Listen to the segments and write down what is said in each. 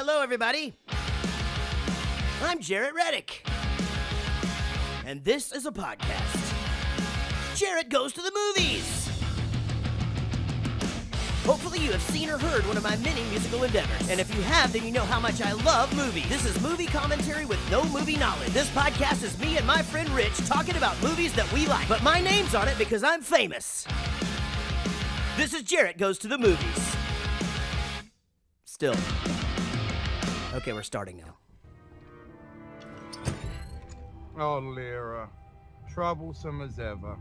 Hello, everybody. I'm Jaret Reddick. And this is a podcast. Jaret Goes to the Movies. Hopefully you have seen or heard one of my many musical endeavors. And if you have, then you know how much I love movies. This is movie commentary with no movie knowledge. This podcast is me and my friend Rich talking about movies that we like. But my name's on it because I'm famous. This is Jaret Goes to the Movies. Still. Okay, we're starting now. Oh, Lyra. Troublesome as ever.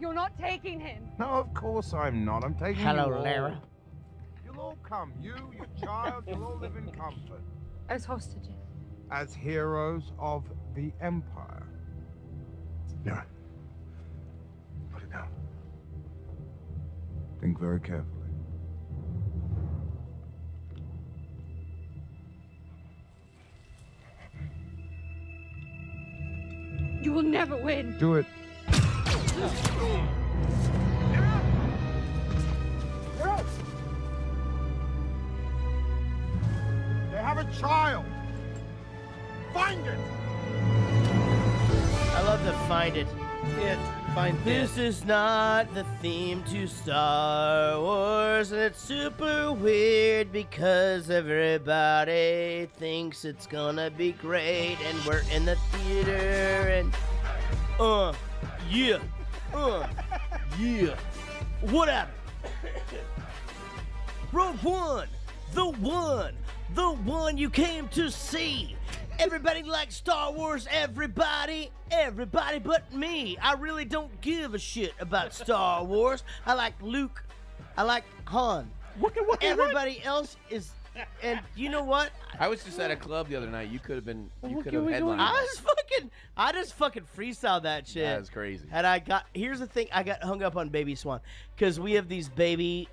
You're not taking him. No, of course I'm not. I'm taking you all. Hello, Lyra. You'll all come. You, your child, you'll all live in comfort. As hostages. As heroes of the Empire. Lyra. Put it down. Think very carefully. You will never win. Do it. They have a child. Find it. I love the find it. Find This is not the theme to Star Wars, and it's super weird because everybody thinks it's gonna be great, and we're in the theater, and yeah, what happened? Rogue One, the one you came to see. Everybody likes Star Wars, everybody but me. I really don't give a shit about Star Wars. I like Luke. I like Han. Everybody else is, and you know what? I was just at a club the other night. You could have headlined. I just fucking freestyled that shit. That was crazy. And here's the thing, I got hung up on Baby Swan. Because we have these baby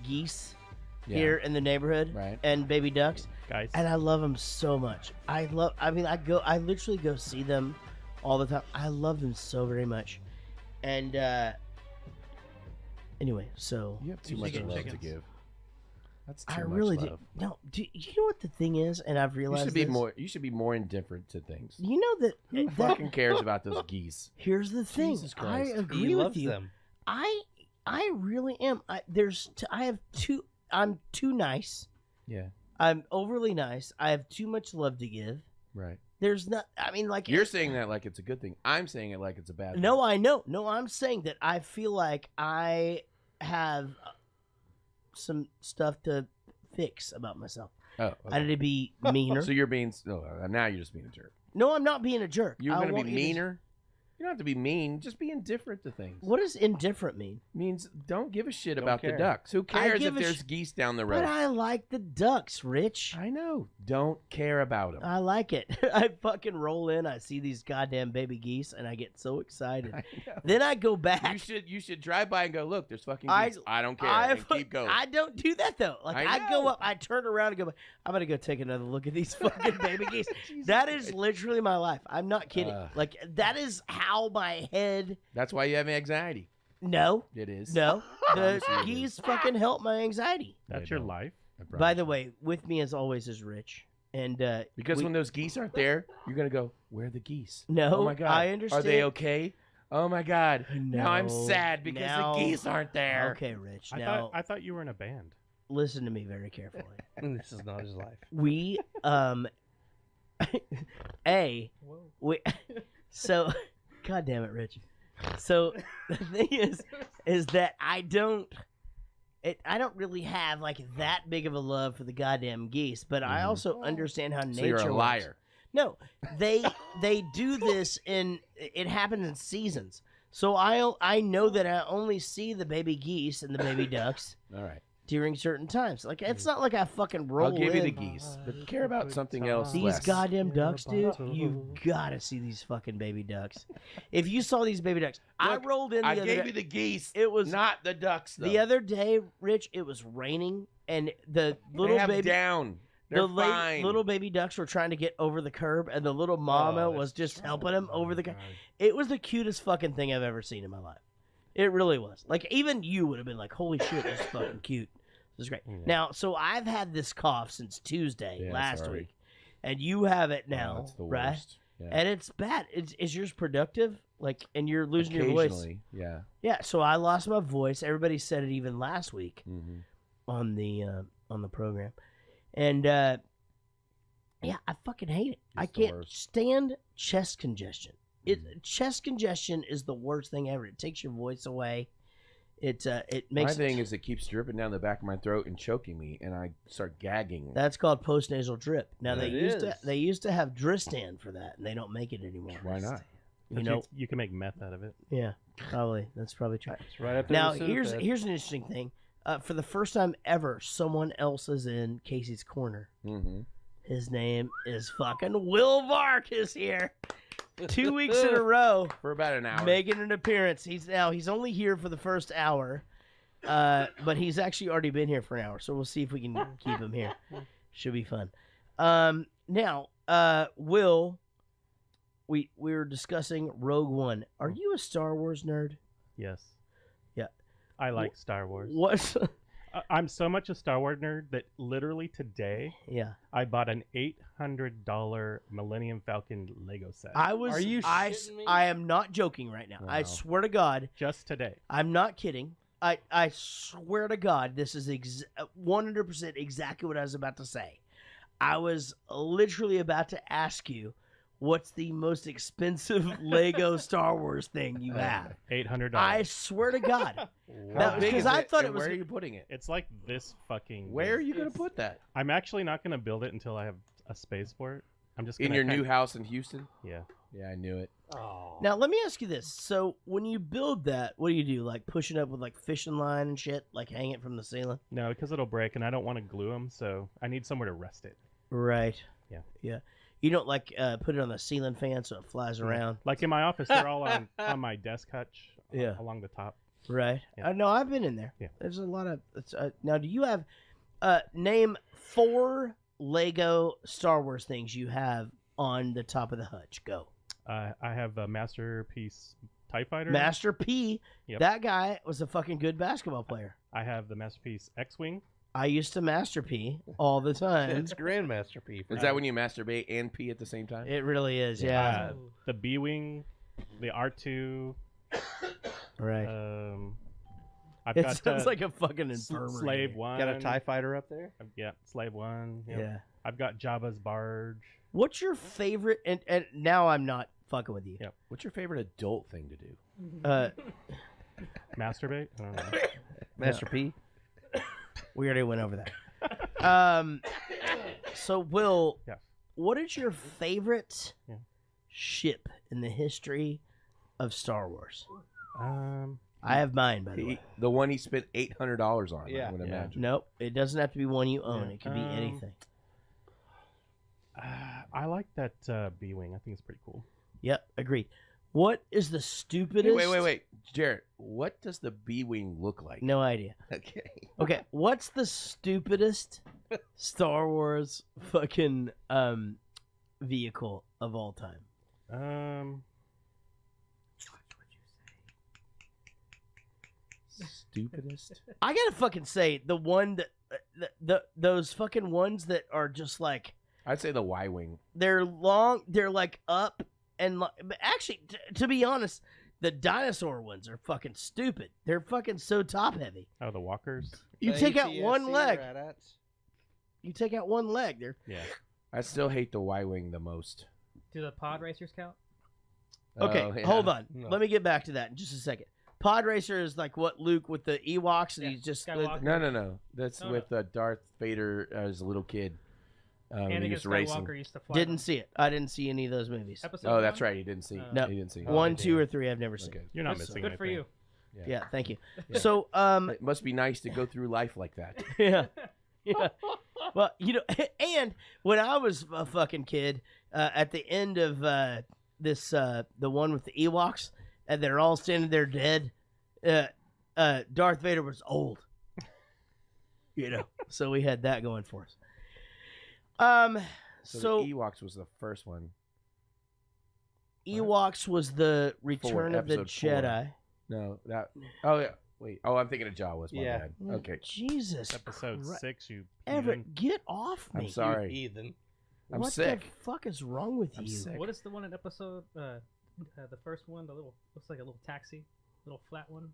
geese here in the neighborhood. Right. And baby ducks. Guys. And I love them so much. I literally go see them all the time. I love them so very much. And anyway, so You have too much love to give. That's too I much really love. do. No, do you know what the thing is? And I've realized You should be more indifferent to things. You know that Who fucking cares about those geese? Here's the thing. Jesus I Christ. agree He with loves you. them. I really am. I'm too nice. Yeah. I'm overly nice. I have too much love to give. Right. There's not. I mean, like You're saying that like it's a good thing. I'm saying it like it's a bad thing. No, I know. No, I'm saying that I feel like I have some stuff to fix about myself. Oh. Okay. I need to be meaner. So you're being. Now you're just being a jerk. No, I'm not being a jerk. You're I going to want be you to- meaner. You don't have to be mean. Just be indifferent to things. What does indifferent mean? Means don't give a shit Don't about the care. ducks. Who cares give if a there's geese down the road? But I like the ducks, Rich. I know. Don't care about them. I like it. I fucking roll in. I see these goddamn baby geese, and I get so excited. I know. Then I go back. You should drive by and go, look, there's fucking geese. I don't care. And keep going. I don't do that though. Like I I go know. up, I turn around and go, I'm gonna go take another look at these fucking baby geese. That is literally my life. I'm not kidding. Like that is how my head. That's why you have anxiety. No, It is. no. The Obviously it geese fucking help my anxiety. That's your life. By the way, with me as always is Rich. And Because when those geese aren't there, you're going to go, where are the geese? No, Oh my God. I understand. Are they okay? Oh my God. Now I'm No. sad because Now- the geese aren't there. Okay, Rich. I Now thought you were in a band. listen to me very carefully. This is not his life. We so God damn it, Rich. So the thing is that I don't really have like that big of a love for the goddamn geese, but I also understand how nature So you're a works. liar. No, they do this it happens in seasons. So I know that I only see the baby geese and the baby ducks All right. during certain times. Like it's not like I fucking roll I'll give you in. the geese, but care about something else These less. goddamn ducks, dude. You gotta see these fucking baby ducks. If you saw these baby ducks, I Look, rolled in the I other gave day. you the geese. It was not the ducks, though. the other day, Rich. It was raining, and the little they have baby down. They're fine. little baby ducks were trying to get over the curb, and the little mama was just helping them over the curb. God. It was the cutest fucking thing I've ever seen in my life. It really was. Like even you would have been like, "Holy shit, this is fucking cute." This is great. Yeah. Now, so I've had this cough since Tuesday Yeah, last sorry. week, and you have it now, That's the right? worst. Yeah. And it's bad. Is yours productive? Like, and you're losing your voice? Occasionally, yeah. Yeah. So I lost my voice. Everybody said it even last week Mm-hmm. on the program, and yeah, I fucking hate it. I It's the can't worst. stand chest congestion. Chest congestion is the worst thing ever. It takes your voice away. It makes My thing is it keeps dripping down the back of my throat and choking me, and I start gagging. that's called postnasal drip. Now Yeah, they used to have Dristan for that, and they don't make it anymore. Why not? You know, you can make meth out of it. yeah, probably that's probably true. It's right up there. Now with here's Sudafed. an interesting thing. For the first time ever, someone else is in Casey's corner. Mm-hmm. His name is fucking Will Vark is here. 2 weeks in a row, For about an hour. making an appearance. He's only here for the first hour, but he's actually already been here for an hour. So we'll see if we can keep him here. Should be fun. Now, Will, we were discussing Rogue One. Are you a Star Wars nerd? Yes. Yeah. I like Star Wars. What's I'm so much a Star Wars nerd that literally today yeah? I bought an $800 Millennium Falcon Lego set. I was. Are you I shitting me? I am not joking right now. I Wow. swear to God, Just today. I'm not kidding. I swear to God, this is 100% exactly what I was about to say. I was literally about to ask you, what's the most expensive Lego Star Wars thing you have? $800. I swear to God. How That was big because is I it, thought and it was. Where are you putting it? It's like this fucking. Where are big. you going to put that? I'm actually not going to build it until I have a space for it. I'm just In gonna your kind- new house in Houston? Yeah. Yeah, I knew it. Oh. Now let me ask you this: so when you build that, what do? Like push it up with like fishing line and shit, like hang it from the ceiling? No, because it'll break, and I don't want to glue them, so I need somewhere to rest it. Right. Yeah. Yeah. You don't like put it on the ceiling fan so it flies around. Like in my office, they're all on my desk hutch. Yeah. Along the top. Right. Yeah. I know. I've been in there. Yeah. There's a lot of. Now, do you have name 4 Lego Star Wars things you have on the top of the hutch? Go. I have a Masterpiece TIE Fighter. Master P. Yep. That guy was a fucking good basketball player. I have the Masterpiece X-Wing. I used to Master P all the time. It's Grandmaster P. Is that when you masturbate and pee at the same time? It really is. Yeah. The B-Wing, the R2. Right. I've It got sounds like a fucking infirmary. Slave One. Got a TIE Fighter up there? Yeah, Slave One. Yep. Yeah. I've got Jabba's barge. What's your favorite? And now I'm not fucking with you. Yep. What's your favorite adult thing to do? Masturbate. I don't know. Master P? We already went over that. So, Will, Yes. what is your favorite Yeah. ship in the history of Star Wars? I I have mine, by the way. The one he spent $800 on, Yeah. I would Yeah. imagine. Nope, it doesn't have to be one you own. Yeah. It could be anything. I like that B-Wing. I think it's pretty cool. Yep, agreed. What is the stupidest? Wait. Jared, what does the B-Wing look like? No idea. Okay. Okay, what's the stupidest Star Wars fucking vehicle of all time? Stupidest? I gotta fucking say the one that those fucking ones that are just like I'd say the Y-Wing. they're long, they're like up and but actually, to be honest, the dinosaur ones are fucking stupid. They're fucking so top heavy. Oh, the walkers. You take out one ATSC leg. Rat-ats. You take out one leg. They're Yeah. I still hate the Y-Wing the most. Do the pod racers count? okay. Oh, yeah. Hold on. No. Let me get back to that in just a second. Pod Racer is like what Luke with the Ewoks, and Yeah, he's just Skywalker. No. That's No, with Darth Vader as a little kid. When he Anakin was racing. Skywalker used to fly. didn't see it. I didn't see any of those movies. Episode Oh, that's 1? right. He didn't see. No. He didn't see. One, Okay, 2, damn. or 3 I've never seen. Okay. You're not Good- missing Good for anything. you. Yeah, thank you. Yeah. So, It must be nice to go through life like that. yeah. Well, you know, and when I was a fucking kid, at the end of this, the one with the Ewoks, and they're all standing there dead, Darth Vader was old. You know, so we had that going for us. So the Ewoks was the first one. Ewoks was the Return of the episode 4. Jedi. No, that. Oh yeah. Wait. Oh, I'm thinking of Jawas. My Yeah. bad. Okay. Jesus Episode Christ. 6, you Everett, get off me. I'm sorry. You heathen. I'm what sick. the fuck is wrong with I'm you? sick. What is the one in episode? The first one, the little looks like a little taxi, little flat one.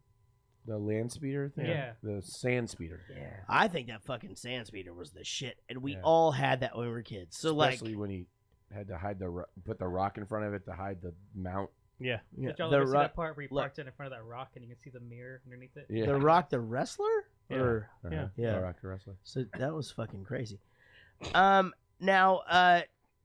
The land speeder thing? Yeah. The sand speeder. Yeah. I think that fucking sand speeder was the shit, and we Yeah. all had that when we were kids. So Especially when he had to hide put the rock in front of it to hide the mount. Yeah. yeah, Did y'all the ever see rock, that part where he look. parked it in front of that rock and you can see the mirror underneath it? Yeah. the rock, the wrestler, Yeah. or Uh-huh. Yeah. The Rock the Wrestler. so that was fucking crazy. Now,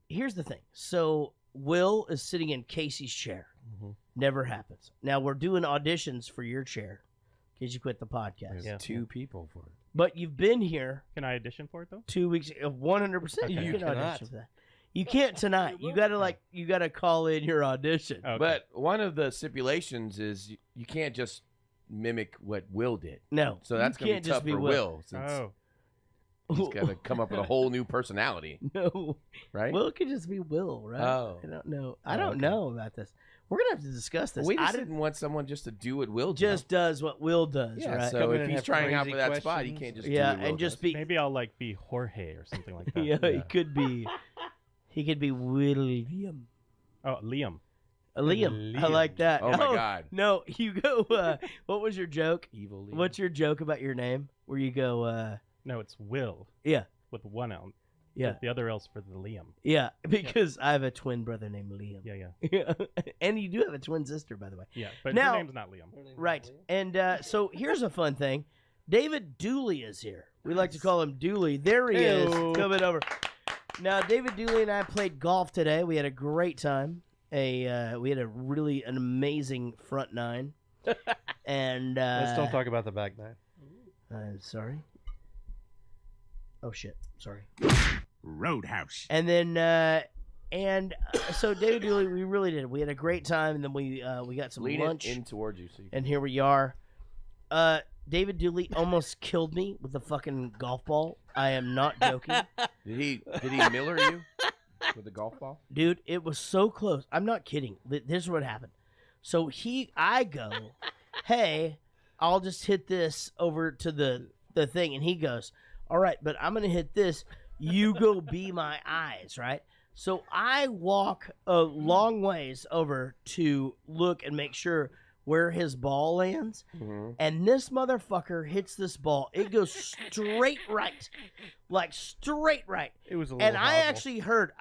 here's the thing. So Will is sitting in Casey's chair. Mhm. Never happens. Now we're doing auditions for your chair because you quit the podcast. There's Yeah. 2 people for it. But you've been here Can I audition for it, though? 2 weeks. 100%. Okay. You You can audition cannot. for that. You can't tonight. You gotta call in your audition. Okay. But one of the stipulations is you can't just mimic what Will did. No, So that's you going can't to be tough just be for Will. Will since Oh. he's got to come up with a whole new personality, No, right? Will could just be Will, right? Oh. I don't know. I Oh, don't okay. know about this. We're gonna have to discuss this. we I just didn't didn't want someone just to do what Will did. just does what Will does, yeah, right? so Come in if and he's have trying out crazy for that spot, he questions. can't just Yeah, do what Will and just does. be Maybe I'll like be Jorge or something like that. yeah, Yeah. he could be. He could be William. Oh, Liam. Liam. I like that. Oh, my God. No, you go. What was your joke? Evil Liam. What's your joke about your name? Where you go? No, it's Will Yeah, with one L. yeah, The other L's for the Liam. yeah. Because I have a twin brother named Liam. Yeah. Yeah, and you do have a twin sister, by the way. Yeah. But Now- her name's not Liam. Right. And so here's a fun thing. David Dooley is here. We like to call him Dooley. There he is, Heyo. coming over. Now, David Dooley and I played golf today. We had a great time. We had an amazing front nine. And Let's don't talk about the back nine. I'm sorry. Oh shit! Sorry. Roadhouse. And then so David Dooley, we really did. We had a great time, and then we got some Lean lunch, it in towards you. So you and here we are. David Dooley almost killed me with a fucking golf ball. I am not joking. Did he Miller you with the golf ball? Dude, it was so close. I'm not kidding. This is what happened. So I go, hey, I'll just hit this over to the thing. And he goes, all right, but I'm going to hit this. You go be my eyes, right? So I walk a long ways over to look and make sure where his ball lands. Mm-hmm. And this motherfucker hits this ball. It goes straight right. Like straight right. It was a little And I hobble. actually heard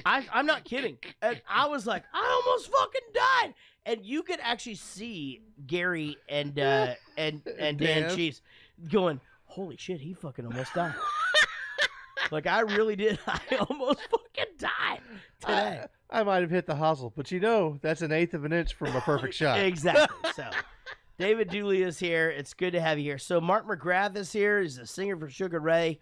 I'm not kidding. And I was like, I almost fucking died. And you could actually see Gary and Dan Dan. Chiefs going, holy shit, he fucking almost died. Like I really did. I almost fucking died today. I might have hit the hosel, but that's an eighth of an inch from a perfect shot. Exactly. So David Dooley is here. It's good to have you here. So Mark McGrath is here. He's a singer for Sugar Ray.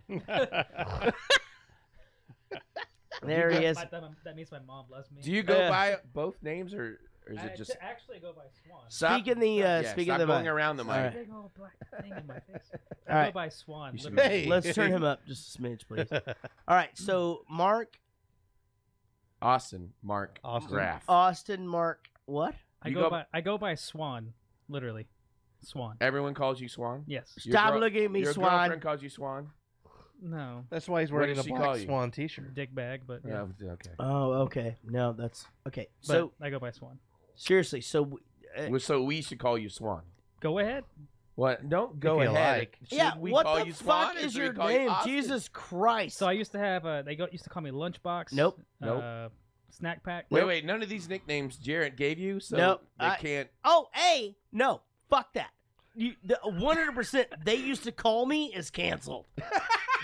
There he is. That means my mom loves me. Do you go by both names or is it just? actually go by Swan? Stop, Speaking the speaking stop of the going mic. around the mic. All right. Big old black thing in my face. All I right. go by Swan. You should literally. Hey. Let's turn him up just a smidge, please. All right. So Mark, Mark Austin. Graff. Austin, Mark, what? I You go go- I go by Swan, literally. Swan. Everyone calls you Swan. Yes. Your Stop looking at me, your Swan. girlfriend calls you Swan. No. That's why he's What wearing did a she call black you? swan T-shirt. Dick bag, but yeah. Yeah. Okay. Oh, okay. No, that's okay. But So I go by Swan. seriously, so So we should call you Swan. Go ahead. What? Don't go If you ahead. like. Should yeah, we what call the you Swan fuck or is should we your call you name? Austin? Jesus Christ! So I used to have used to call me Lunchbox. Nope. Snack pack. Wait. None of these nicknames Jaret gave you, so Nope, they I- can't. Oh, hey, no, fuck that. 100% they used to call me is canceled.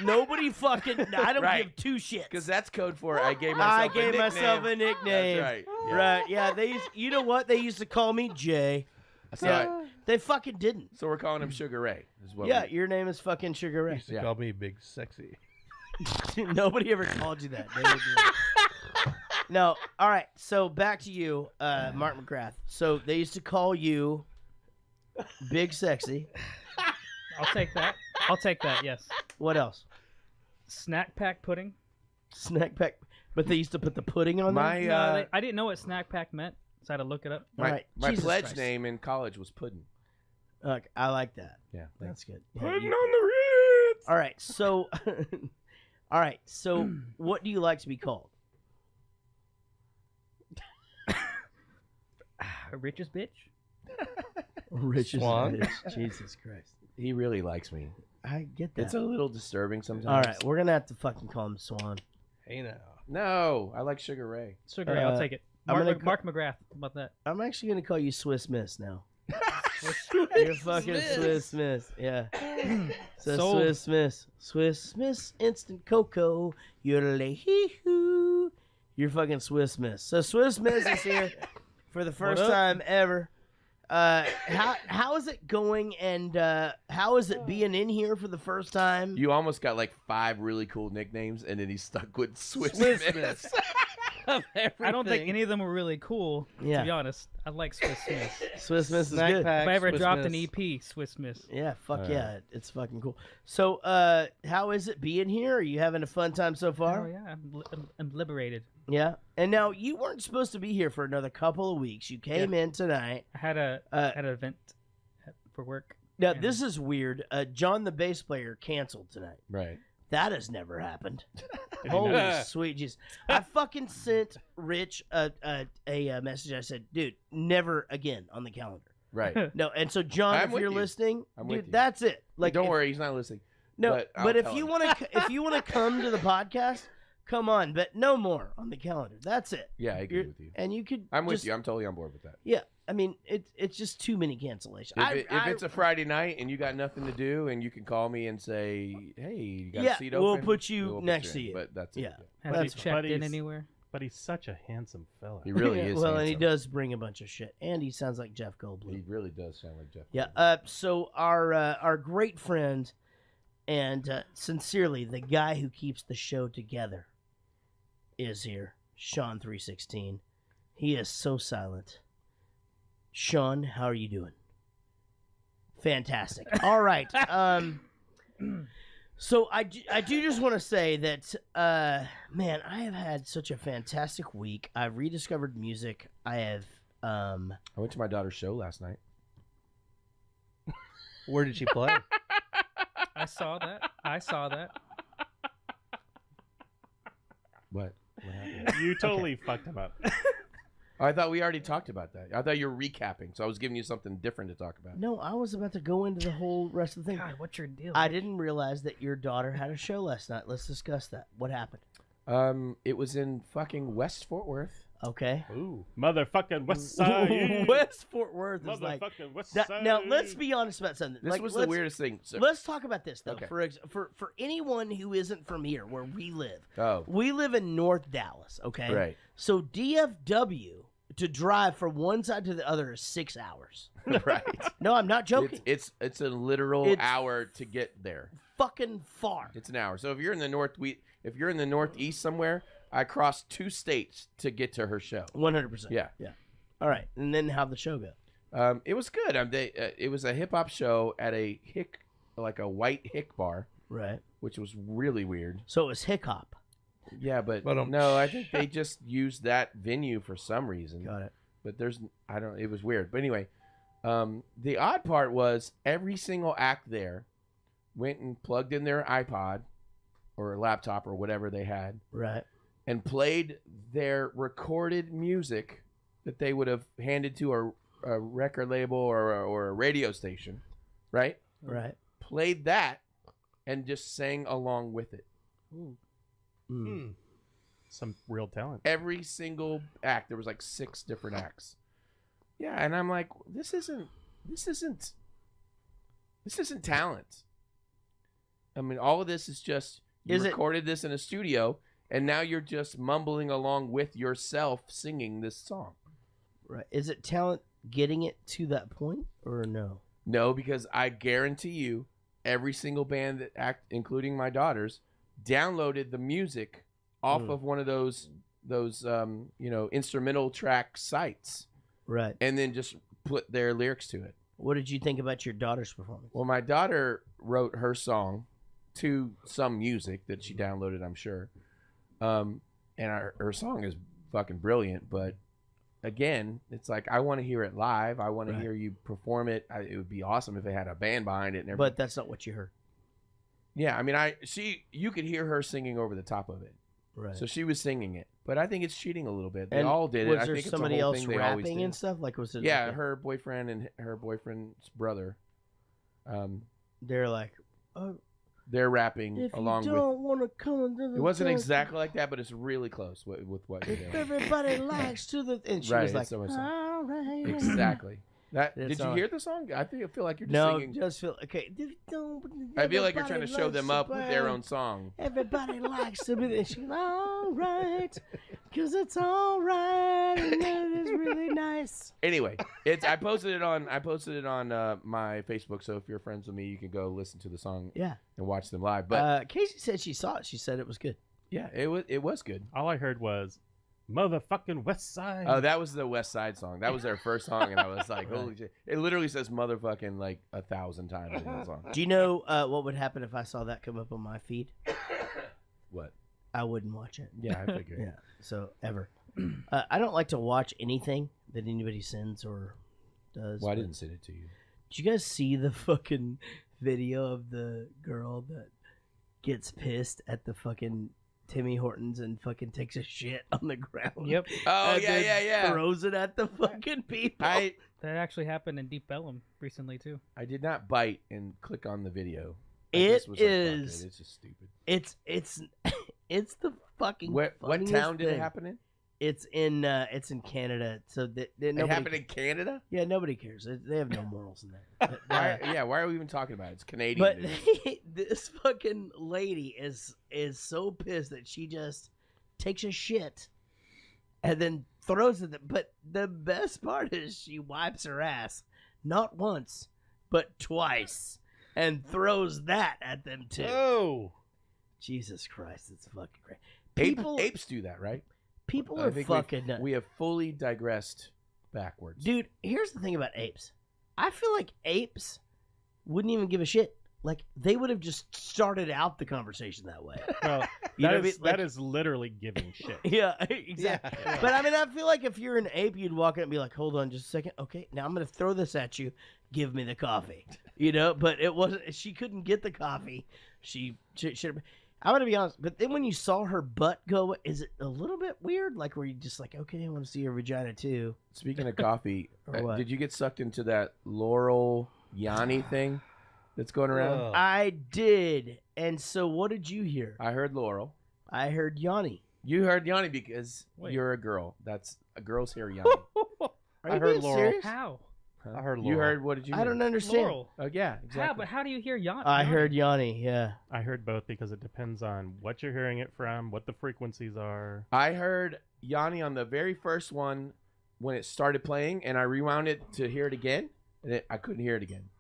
Nobody fucking. I don't Right. give two shits. Because that's code for I gave myself I a gave nickname. myself a nickname. That's right. Yeah. Right? Yeah. They. You know what? They used to call me Jay. So, Yeah. They fucking didn't. so we're calling him Sugar Ray. Is what Yeah. we- Your name is fucking Sugar He Ray. used to Yeah. call me Big Sexy. Nobody ever called you that. They would do it. No. All right. So back to you, Mark McGrath. So they used to call you Big Sexy. I'll take that. Yes. What else? Snack pack pudding. Snack pack. But they used to put the pudding on My there. I didn't know what snack pack meant So I had to look it up. My, Alright, my Jesus pledge Christ. name in college was Puddin. I like that. Yeah. That's good. Yeah, Putting you- on the Ritz. all right, so, all right, so what do you like to be called? Richest bitch. Richest Swan. bitch. Jesus Christ. He really likes me. I get that. It's a little disturbing sometimes. All right, we're gonna have to fucking call him Swan. Hey now. No, I like Sugar Ray. Sugar Ray, I'll take it. I'm Mark, gonna Mark McGrath. How about that? I'm actually gonna call you Swiss Miss now. You're fucking Swiss Miss. Yeah. So Sold. Swiss Miss instant cocoa. Yodelay-hee-hoo. You're fucking Swiss Miss. So Swiss Miss is here for the first up? time ever. How is it going, and how is it being in here for the first time? You almost got like 5 really cool nicknames, and then he's stuck with Swiss Swiss Miss. I don't think any of them were really cool. Yeah. To be honest, I like Swiss Miss. Swiss Miss is Snack good. pack, If I ever Swiss dropped Miss. an EP, Swiss Miss. Yeah, fuck All yeah, it's fucking cool. So, how is it being here? Are you having a fun time so far? Oh yeah, I'm liberated. Yeah. And now you weren't supposed to be here for another couple of weeks. You came in tonight. I had a had an event for work. Now and- this is weird. John, the bass player, canceled tonight. Right. That has never happened. Did you Holy know? sweet Jesus! I fucking sent Rich a message. I said, "Dude, never again on the calendar." Right. No. And so, John, I'm if with you're you. listening, I'm with dude, you. that's it. Like, Don't if- worry, he's not listening. No, But I'll but if tell you him. want to, if you want to come to the podcast, come on. But no more on the calendar. That's it. Yeah, I agree You're- with you. And you could. I'm with just- you. I'm totally on board with that. Yeah, I mean, it's just too many cancellations. If it's a Friday night and you got nothing to do, and you can call me and say, "Hey, you got Yeah, a seat we'll open?" put you We'll next to in. you. But that's it. Yeah. Have That's you fine. checked in Buddies. anywhere? But he's such a handsome fella. He really Yeah, is. well, and he handsome. does bring a bunch of shit, and he sounds like Jeff Goldblum. He really does sound like Jeff. Yeah. Goldblum. So our great friend, and sincerely the guy who keeps the show together, is here. Sean 316. He is so silent. Sean, how are you doing? Fantastic. All right. So I do just want to say that, man, I have had such a fantastic week. I've rediscovered music. I have. I went to my daughter's show last night. Where did she play? I saw that. I saw that. What? What happened? You totally fucked him up. Oh, I thought we already talked about that. I thought you were recapping, so I was giving you something different to talk about. No, I was about to go into the whole rest of the thing. God, what's your deal? I didn't realize that your daughter had a show last night. Let's discuss that. What happened? It was in fucking West Fort Worth. Okay. Ooh, motherfucking West Side. West Fort Worth is like. Motherfucking West Now, Side. now, let's be honest about something. This Like, was the let's- weirdest thing. So, Let's talk about this though. Okay. For anyone who isn't from here, where we live, oh, we live in North Dallas. Okay. right. So DFW to drive from one side to the other is 6 hours. Right. No, I'm not joking. It's a literal It's- hour to get there. Fucking far. It's an hour. So if you're in the northeast somewhere, I crossed 2 states to get to her show. 100%. Yeah. Yeah. All right. And then how'd the show go? It was good. It was a hip hop show at a white hick bar, Right. which was really weird. So it was hip hop. Yeah, but But, no, I think they just used that venue for some reason. Got it. But it was weird. But anyway, the odd part was every single act there went and plugged in their iPod or laptop or whatever they had Right. and played their recorded music that they would have handed to a record label or a radio station, right? Right. Played that and just sang along with it. Ooh. Mm. Some real talent. Every single act, there was like 6 different acts. Yeah, and I'm like, this isn't talent. I mean, all of this is just you Is it- recorded this in a studio, and now you're just mumbling along with yourself singing this song. Right. Is it talent getting it to that point or no? No, because I guarantee you, every single band that including my daughters, downloaded the music off of one of those instrumental track sites, Right. and then just put their lyrics to it. What did you think about your daughter's performance? Well, my daughter wrote her song to some music that she downloaded, I'm sure. And her song is fucking brilliant, but again, it's like I want to hear it live. I want to Right. hear you perform it. It would be awesome if they had a band behind it and everything. But that's not what you heard. Yeah, I mean, you could hear her singing over the top of it. Right. So she was singing it, but I think it's cheating a little bit. They and all did it. was I there think it's somebody a whole else thing they always rapping did. and stuff? Like was it? Yeah, like her boyfriend and her boyfriend's brother. they're like, oh, They're rapping if you along with. don't want to come into the It wasn't church, exactly like that, but it's really close with what you're if doing. everybody likes to the, and she Right, was it's like, so much so. all right. Exactly. That It's did you all- hear the song? I feel like you're just No, singing. just feel okay. I feel like you're trying to Everybody show likes them to up with their burn. own song. Everybody likes to be. And she's all right, cause it's all right, and it is really nice. Anyway, I posted it on my Facebook. So if you're friends with me, you can go listen to the song Yeah. and watch them live. But Casey said she saw it. She said it was good. yeah, it was good. All I heard was motherfucking West Side. Oh, that was the West Side song. That was their first song, and I was like, holy shit! It literally says "motherfucking" like 1,000 times in the song. Do you know what would happen if I saw that come up on my feed? What? I wouldn't watch it. Yeah, I figured. Yeah. So ever. I don't like to watch anything that anybody sends or does. Well, I but- didn't send it to you. Did you guys see the fucking video of the girl that gets pissed at the fucking Timmy Hortons and fucking takes a shit on the ground? Yep. Oh and then yeah. Throws it at the fucking people. I That actually happened in Deep Ellum recently too. did not bite and click on the video. I It just was like, fuck is- it, it's just stupid. It's the fucking. What funniest town did it thing. happen in? It's in Canada. So that It nobody. happened in Canada. Yeah, nobody cares. They have no morals in that. Why are we even talking about it? It's Canadian. But news. this fucking lady is so pissed that she just takes a shit and then throws it. But the best part is she wipes her ass not once but twice and throws that at them too. Oh, Jesus Christ, it's fucking great. Apes do that, right? People I are think fucking nuts. we have fully digressed backwards. Dude, here's the thing about apes. I feel like apes wouldn't even give a shit. Like they would have just started out the conversation that way. Well, You know what I that mean? is Like- that is literally giving shit. Yeah, exactly. Yeah. But I mean, I feel like if you're an ape, you'd walk in and be like, "Hold on, just a second. Okay, now I'm gonna throw this at you. Give me the coffee." You know. But it wasn't. She couldn't get the coffee. She should. I'm gonna be honest. But then when you saw her butt go, is it a little bit weird? Like, were you just like, "Okay, I want to see your vagina too"? Speaking of coffee, Or what? did you get sucked into that Laurel Yanni thing that's going around? Oh. I did. And so, what did you hear? I heard Laurel. I heard Yanni. You heard Yanni because Wait. you're a girl. That's a girl's hair Yanni. Are I you heard being Laurel. serious? How? Huh? I heard You Laurel. heard, what did you hear? I don't understand. Laurel. Oh, yeah, How? exactly. But how do you hear Yon? I heard Yanni. Yeah. I heard both because it depends on what you're hearing it from, what the frequencies are. I heard Yanni on the very first one when it started playing, and I rewound it to hear it again, and I couldn't hear it again.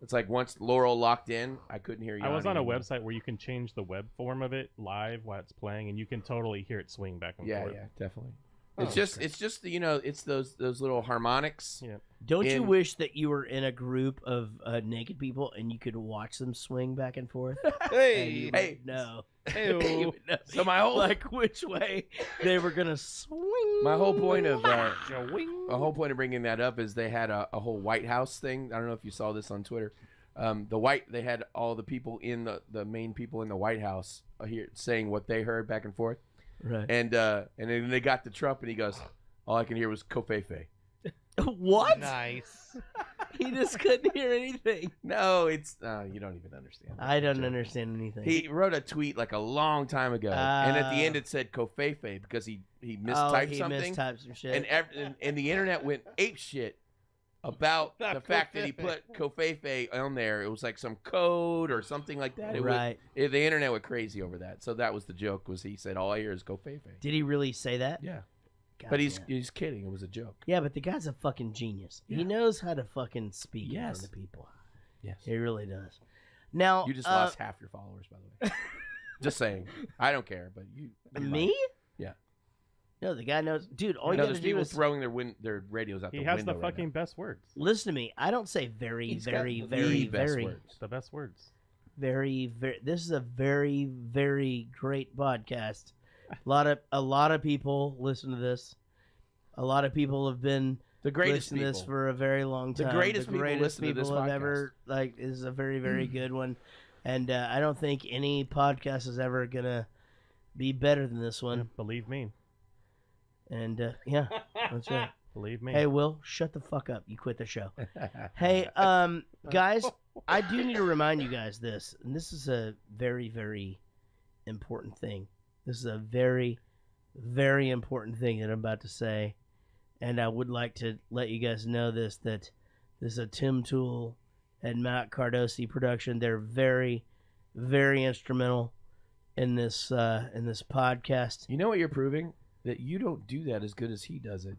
It's like once Laurel locked in, I couldn't hear Yanni I was on a anymore. website where you can change the web form of it live while it's playing, and you can totally hear it swing back and Yeah, forth. yeah, definitely. Oh, It's just it's those little harmonics. Yeah. Don't you In- wish that you were in a group of naked people and you could watch them swing back and forth? Hey, Hey. No. Ew. So my whole Like which way they were gonna swing. my whole point of bringing that up is they had a whole White House thing. I don't know if you saw this on Twitter. They had all the people in the main people in the White House here saying what they heard back and forth. Right. And then they got to Trump, and he goes, "All I can hear was Kofefe." What? Nice. He just couldn't hear anything. No, it's you don't even understand. I don't understand anything. He wrote a tweet like a long time ago, and at the end it said Kofefe because he mistyped he something, mistyped some shit. and the internet went ape shit about Not the fact that he Kofefe. put Kofefe on there. It was like some code or something like that. Right. The internet went crazy over that. So that was the joke. Was he said all I hear is Kofefe? Did he really say that? Yeah. God But he's damn. kidding. It was a joke. Yeah, but the guy's a fucking genius. He Yeah. knows how to fucking speak in Yes. front of people. Yes. He really does. Now You just lost half your followers, by the way. Just saying. I don't care, but you. me? Yeah. No, the guy knows. Dude, all No, you gotta there's do people is throwing their radios out He the has window the right fucking now. best words. listen to me. I don't say very, He's very, got very, the best very, words. The best words. very, very. This is a very, very great podcast. A lot of people listen to this. A lot of people have been The greatest listening to this people. for a very long time. The greatest people listen to this have podcast. ever is a very, very good one. And I don't think any podcast is ever gonna be better than this one. Believe me. And yeah, that's right. Believe me. Hey, Will, shut the fuck up. You quit the show. Hey, guys, I do need to remind you guys this, and this is a very, very important thing. This is a very, very important thing that I'm about to say, and I would like to let you guys know this, that this is a Tim Tool and Matt Cardosi production. They're very, very instrumental in this podcast. You know what you're proving? That you don't do that as good as he does it.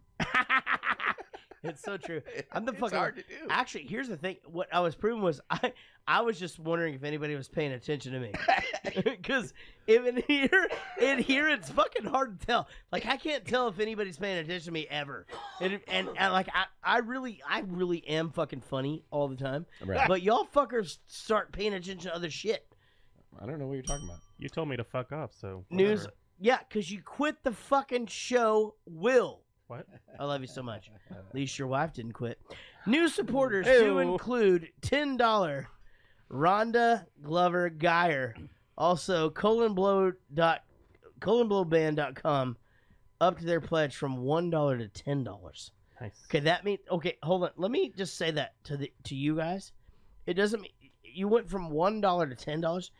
It's so true. I'm the It's fucking. hard to do. Actually, here's the thing. What I was proving was I was just wondering if anybody was paying attention to me, because in here it's fucking hard to tell. Like I can't tell if anybody's paying attention to me ever, and like I really am fucking funny all the time. Right. But y'all fuckers start paying attention to other shit. I don't know what you're talking about. You told me to fuck off, so News. whatever. Yeah, because you quit the fucking show, Will. What? I love you so much. At least your wife didn't quit. New supporters do Ew. include $10 Rhonda Glover Geyer. Also, colonblowband.com up to their pledge from $1 to $10. Nice. Okay, that means hold on. Let me just say that to you guys. It doesn't mean you went from $1 to $10.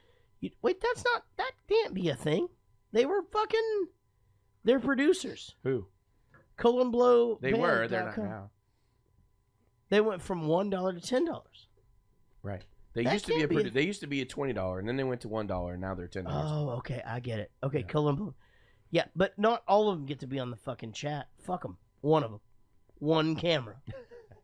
Wait, that can't be a thing. They were fucking. They're producers. Who? Colonblow. They were. They're not now. They went from $1 to $10. Right. They That used to be can't be a- they used to be a $20, and then they went to $1, and now they're $10. Oh, okay, I get it. Okay, Yeah. Colonblow. Yeah, but not all of them get to be on the fucking chat. Fuck them. One of them. One camera.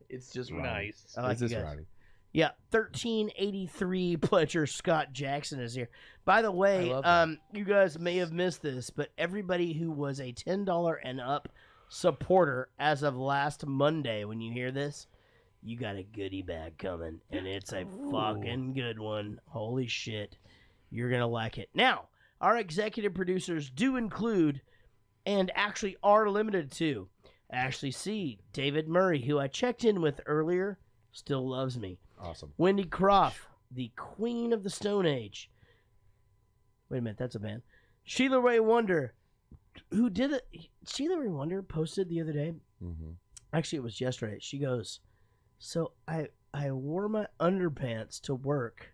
It's just Ronnie. Nice. I like It's you just guys. Ronnie. Yeah, 1383 pledger Scott Jackson is here. By the way, I love that. you guys may have missed this, but everybody who was a $10 and up supporter as of last Monday, when you hear this, you got a goodie bag coming, and it's a fucking good one. Holy shit. You're going to like it. Now, our executive producers do include, and actually are limited to, Ashley C., David Murray, who I checked in with earlier, still loves me. Awesome. Wendy Croft, the Queen of the Stone Age. Wait a minute, that's a band. Sheila Ray Wonder, who did it. Sheila Ray Wonder posted the other day. Mm-hmm. Actually, it was yesterday. She goes, so I wore my underpants to work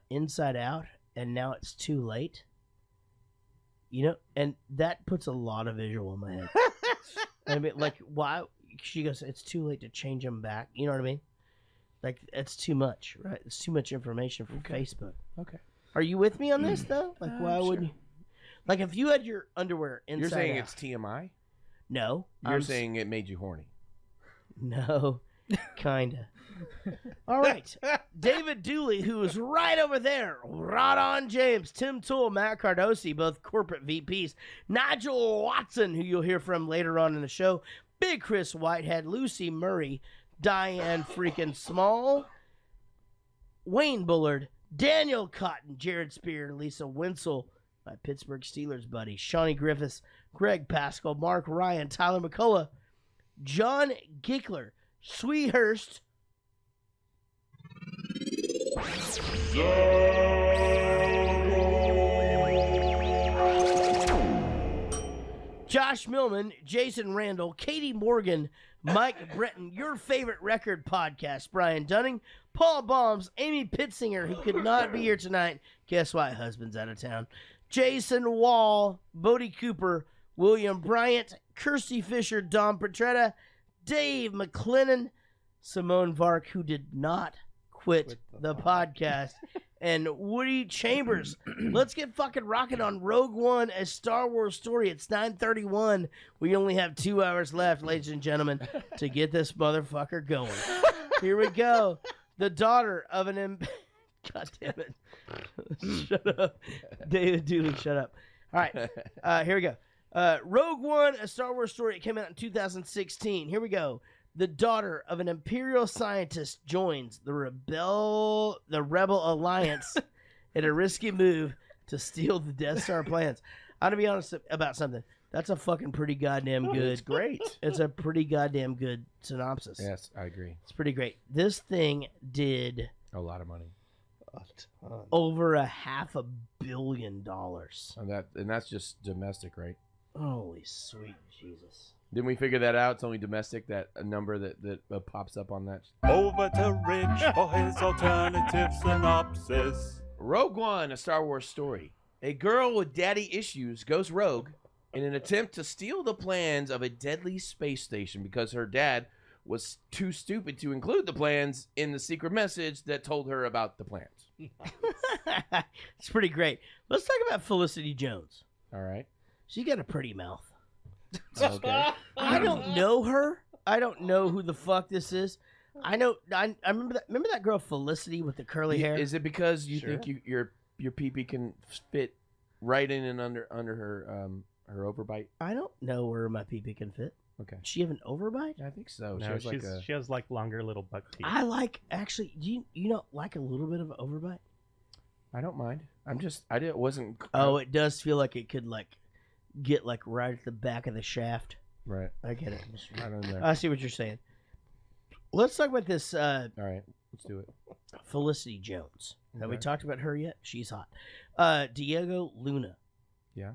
inside out, and now it's too late. You know, and that puts a lot of visual in my head. I mean, like, why? She goes, it's too late to change them back. You know what I mean? Like, it's too much, right? It's too much information from Facebook. Okay. Are you with me on this, though? Like, why sure. wouldn't you? Like, if you had your underwear inside You're saying out, it's TMI? no. You're saying it made you horny. No, kinda. All right. David Dooley, who is right over there. Rod on James, Tim Toole, Matt Cardosi, both corporate VPs. Nigel Watson, who you'll hear from later on in the show. Big Chris Whitehead, Lucy Murray, Diane freaking Small, Wayne Bullard, Daniel Cotton, Jared Spear, Lisa Winsel, my Pittsburgh Steelers buddy, Shawnee Griffiths, Greg Pascal, Mark Ryan, Tyler McCullough, John Gickler, Sweethurst, Josh Millman, Jason Randall, Katie Morgan, Mike Breton, your favorite record podcast, Brian Dunning, Paul Baums, Amy Pitzinger, who could not be here tonight. Guess what? Husband's out of town. Jason Wall, Bodie Cooper, William Bryant, Kirsty Fisher, Don Petretta, Dave McLennan, Simone Vark, who did not quit the podcast, and Woody Chambers. Let's get fucking rocking on Rogue One, a Star Wars story. It's 9:31. We only have 2 hours left, ladies and gentlemen, to get this motherfucker going. Here we go. The daughter of an... God damn it. Shut up. David Dooley, shut up. All right. Here we go. Rogue One, a Star Wars story. It came out in 2016. Here we go. The daughter of an Imperial scientist joins the Rebel Alliance in a risky move to steal the Death Star plans. I'm going to be honest about something. That's a fucking pretty goddamn good. It's great. It's a pretty goddamn good synopsis. Yes, I agree. It's pretty great. This thing did A lot of money. A ton. over $500 million. And that's just domestic, right? Holy sweet Jesus. Didn't we figure that out? It's only domestic, that a number that pops up on that. Over to Rich for his alternative synopsis. Rogue One, a Star Wars story. A girl with daddy issues goes rogue in an attempt to steal the plans of a deadly space station because her dad was too stupid to include the plans in the secret message that told her about the plans. It's pretty great. Let's talk about Felicity Jones. All right. She got a pretty mouth. Okay. I don't know her. I don't know who the fuck this is. I know. I remember that. Remember that girl Felicity with the curly hair? Is it because you Sure. think your pee-pee can fit right in and under her overbite? I don't know where my pee-pee can fit. Okay. Does she have an overbite? I think so. No, she has like longer little buck teeth. I like actually. Do you not like a little bit of an overbite? I don't mind. It wasn't. Oh, it does feel like it could like get like right at the back of the shaft. Right. I get it. Right on there. I see what you're saying. Let's talk about this All right. Let's do it. Felicity Jones. Have we Okay. talked about her yet? She's hot. Diego Luna. Yeah.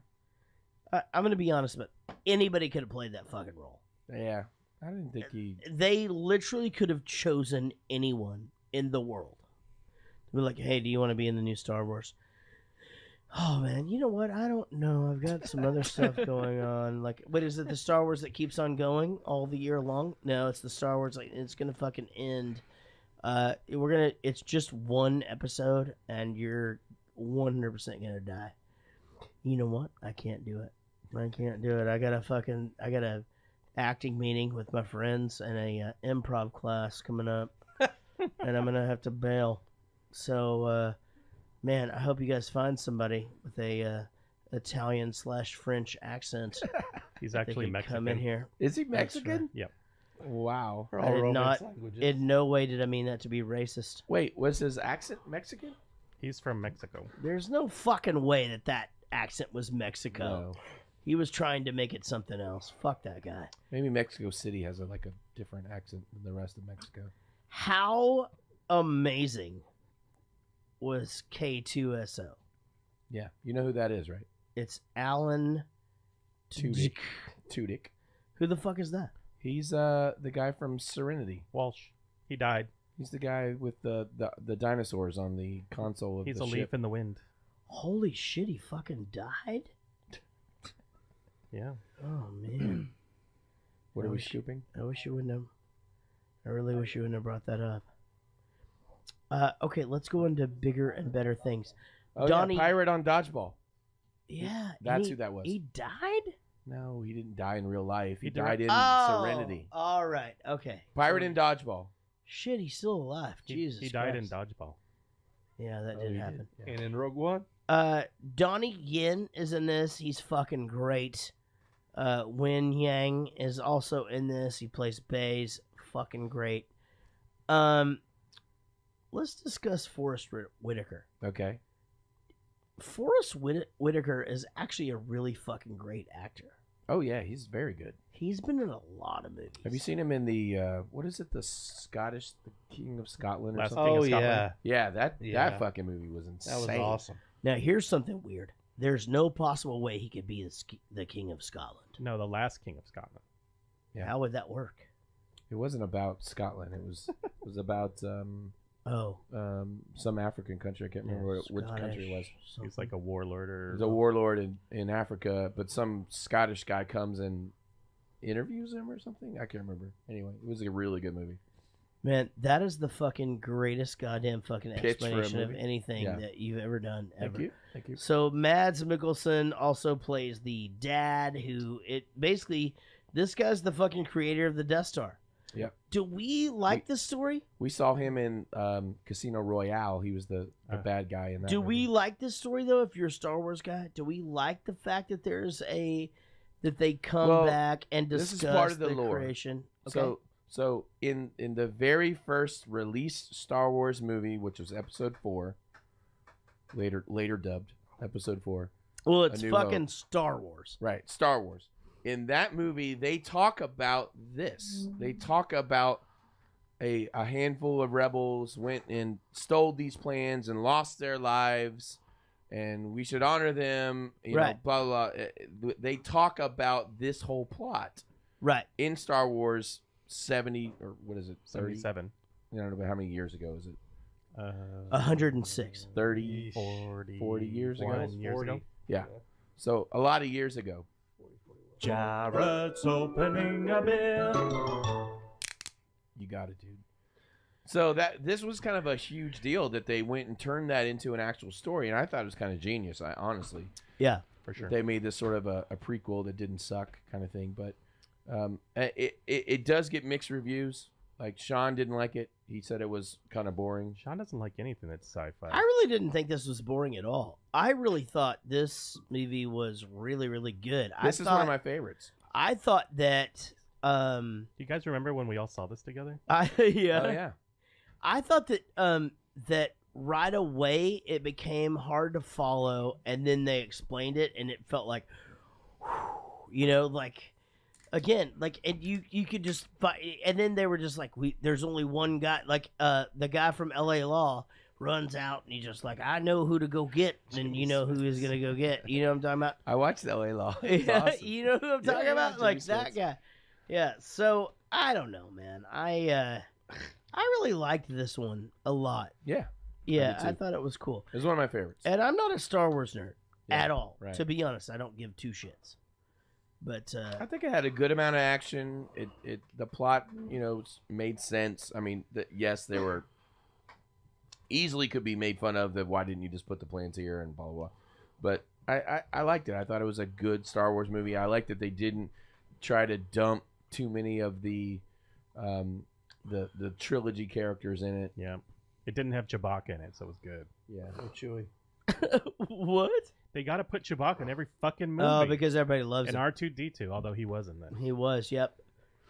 I'm going to be honest, but anybody could have played that fucking role. Yeah. I didn't think he. They literally could have chosen anyone in the world. To be like, hey, do you want to be in the new Star Wars? Oh, man, you know what? I don't know. I've got some other stuff going on. Like, what is it, the Star Wars that keeps on going all the year long? No, it's the Star Wars, like, it's going to fucking end. It's just one episode, and you're 100% going to die. You know what? I can't do it. I can't do it. I got a acting meeting with my friends and a improv class coming up, and I'm going to have to bail. So, man, I hope you guys find somebody with a Italian/French accent. He's that actually could Mexican. come in here. Is he Mexican? Yep. Wow. We're I all did Romance not. languages. In no way did I mean that to be racist. Wait, was his accent Mexican? He's from Mexico. There's no fucking way that accent was Mexico. No. He was trying to make it something else. Fuck that guy. Maybe Mexico City has a different accent than the rest of Mexico. How amazing was K2SO? Yeah. You know who that is, right? It's Alan Tudyk. Tudyk. Who the fuck is that? He's the guy from Serenity. Walsh. He died. He's the guy with the dinosaurs on the console of He's the a ship. leaf in the wind. Holy shit, he fucking died? Yeah. Oh, man. What are we wish- scooping? I wish you wouldn't have. I really wish you wouldn't have brought that up. Okay, let's go into bigger and better things. Oh, Donnie- yeah, Pirate on Dodgeball. Yeah. That's who that was. He died? No, he didn't die in real life. He He died in Oh, Serenity. all right. Okay. Pirate in Dodgeball. Shit, he's still alive. Jesus He died in Christ. dodgeball. Yeah, that Oh, did he happen. did. And in Rogue One, Donnie Yen is in this. He's fucking great. Win Yang is also in this. He plays Baze. Fucking great. Let's discuss Forrest Whitaker. Okay. Forrest Whitaker is actually a really fucking great actor. Oh yeah, he's very good. He's been in a lot of movies. Have you seen him in the what is it, the King of Scotland or Last something? King of oh Scotland. yeah, Yeah, Yeah. that fucking movie was insane. that was awesome. Now, here's something weird. There's no possible way he could be the King of Scotland. No, the last King of Scotland. Yeah. How would that work? It wasn't about Scotland. It was about Oh, some African country. I can't remember which country it was. He's like a warlord or He's a warlord in Africa, but some Scottish guy comes and interviews him or something. I can't remember. Anyway, it was a really good movie. Man, that is the fucking greatest goddamn fucking Pitch for a explanation of movie. anything Yeah. that you've ever done. Thank Ever. you. Thank you. So Mads Mikkelsen also plays the dad who basically this guy's the fucking creator of the Death Star. Yep. Do we like this story? We saw him in Casino Royale. He was the bad guy in that. Do movie. we like this story though? If you're a Star Wars guy, do we like the fact that that they come Well, back and this discuss is part of the lore. creation? Okay. So in the very first released Star Wars movie, which was Episode 4, later dubbed Episode 4, Well, A it's New fucking Hope. Star Wars. Right, Star Wars. In that movie, they talk about this. They talk about a handful of rebels went and stole these plans and lost their lives, and we should honor them. You know, Right. blah, blah, blah. They talk about this whole plot Right. in Star Wars 70, or what is it, 30? 77. I don't know how many years ago is it. 106. 30, 40 years ago? Yeah. So a lot of years ago. Jaret's opening a beer. You got it, dude. So this was kind of a huge deal that they went and turned that into an actual story, and I thought it was kind of genius. I honestly, Yeah. For sure. they made this sort of a prequel that didn't suck, kind of thing. But it does get mixed reviews. Like Sean didn't like it. He said it was kind of boring. Sean doesn't like anything that's sci-fi. I really didn't think this was boring at all. I really thought this movie was really, really good. This is one of my favorites. I thought that. Do you guys remember when we all saw this together? Yeah. Oh yeah. I thought that that right away it became hard to follow, and then they explained it, and it felt like, like. Again, like, and you could just, and then they were just like, there's only one guy, like, the guy from L.A. Law runs out, and he's just like, I know who to go get, and you know who is gonna go get. You know what I'm talking about? I watched L.A. Law. It's Yeah, awesome. you know who I'm talking Yeah, about? Jimmy Like that Smith. guy. Yeah. So I don't know, man. I really liked this one a lot. Yeah. Yeah, did too. I thought it was cool. It was one of my favorites. And I'm not a Star Wars nerd Yeah, at all. right. To be honest, I don't give two shits. But I think it had a good amount of action. The plot, made sense. I mean, yes, they were easily could be made fun of. That why didn't you just put the plans here and blah blah blah. But I liked it. I thought it was a good Star Wars movie. I liked that they didn't try to dump too many of the trilogy characters in it. Yeah. It didn't have Chewbacca in it, so it was good. Yeah. Oh, Chewie. what? They got to put Chewbacca in every fucking movie. Oh, because everybody loves and him. R2-D2, although he wasn't then. He was. Yep.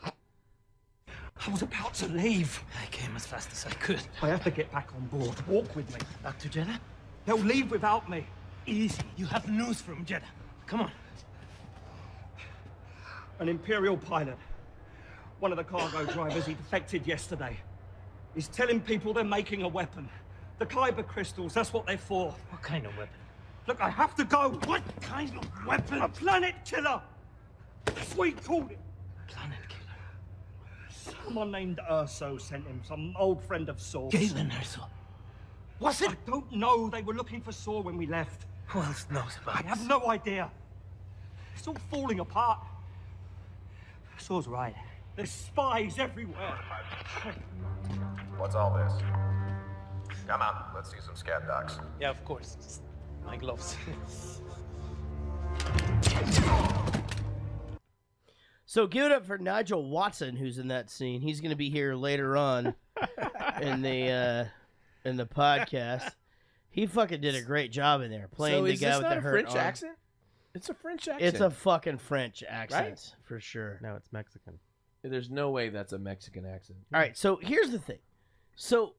I was about to leave. I came as fast as I could. I have to get back on board. Walk with me. Back to Jeddah? They'll leave without me. Easy. You have news from Jeddah. Come on. An Imperial pilot. One of the cargo drivers, he defected yesterday. He's telling people they're making a weapon. The Kyber crystals, that's what they're for. What kind of weapon? Look, I have to go. What kind of weapon? A planet killer. That's what he called it. Planet killer. Someone named Urso sent him, some old friend of Saul's. Galen Urso. Was it? I don't know. They were looking for Saul when we left. Who else knows about I have no idea. It's all falling apart. Saul's right. There's spies everywhere. What's all this? Come on, let's see some scat docs. Yeah, of course. Just my gloves. So give it up for Nigel Watson, who's in that scene. He's going to be here later on in the podcast. He fucking did a great job in there playing So the is guy this with not the a hurt French arm. accent? It's a French accent. It's a fucking French accent, Right? for sure. No, it's Mexican. There's no way that's a Mexican accent. All right, so here's the thing. So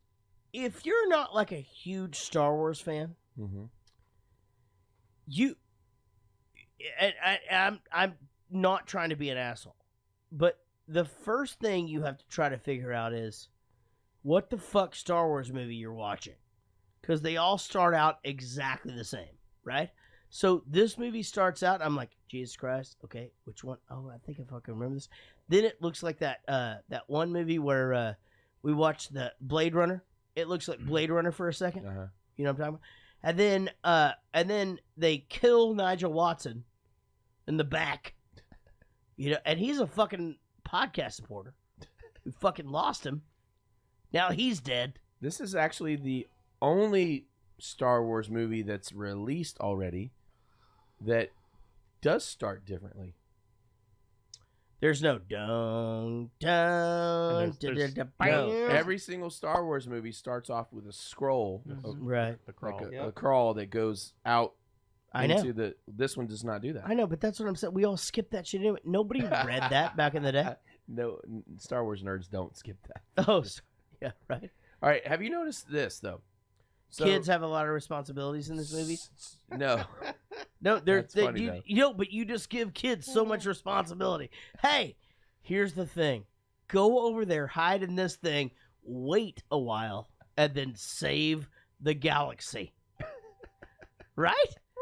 if you're not like a huge Star Wars fan, Mm-hmm. I'm not trying to be an asshole, but the first thing you have to try to figure out is what the fuck Star Wars movie you're watching, because they all start out exactly the same, right? So this movie starts out, I'm like, Jesus Christ, okay, which one? Oh, I think I fucking remember this. Then it looks like that one movie where we watched the Blade Runner. It looks like Blade Runner for a second. Uh-huh. You know what I'm talking about? And then they kill Nigel Watson in the back. And he's a fucking podcast supporter. We fucking lost him. Now he's dead. This is actually the only Star Wars movie that's released already that does start differently. There's no dun And there's No, every single Star Wars movie starts off with a scroll, right? The crawl. like a crawl that goes out I know. into the. This one does not do that. I know, but that's what I'm saying. We all skipped that shit anyway. Nobody read that back in the day. No, Star Wars nerds don't skip that. Oh, sorry. Yeah, right. All right, have you noticed this though? So, Kids have a lot of responsibilities in this movie. No. No, That's funny, though. you know, but you just give kids so much responsibility. Hey, here's the thing: go over there, hide in this thing, wait a while, and then save the galaxy. Right?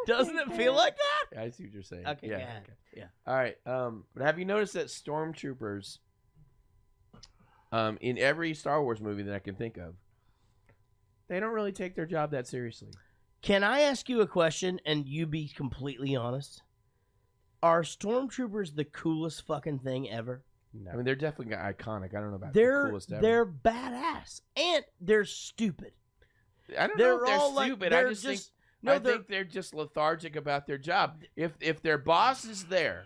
Doesn't it feel like that? Yeah, I see what you're saying. Okay, yeah. yeah, Okay. yeah. All right. But have you noticed that stormtroopers, in every Star Wars movie that I can think of, they don't really take their job that seriously. Can I ask you a question and you be completely honest? Are stormtroopers the coolest fucking thing ever? No. I mean, they're definitely iconic. I don't know about They're the coolest ever. they're badass and they're stupid. I don't know if they're all like- stupid. they're I just think no, I think they're just lethargic about their job. If their boss is there,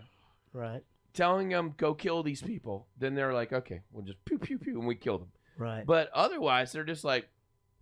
right, telling them go kill these people, then they're like, okay, we'll just pew pew pew and we kill them. right. But otherwise, they're just like,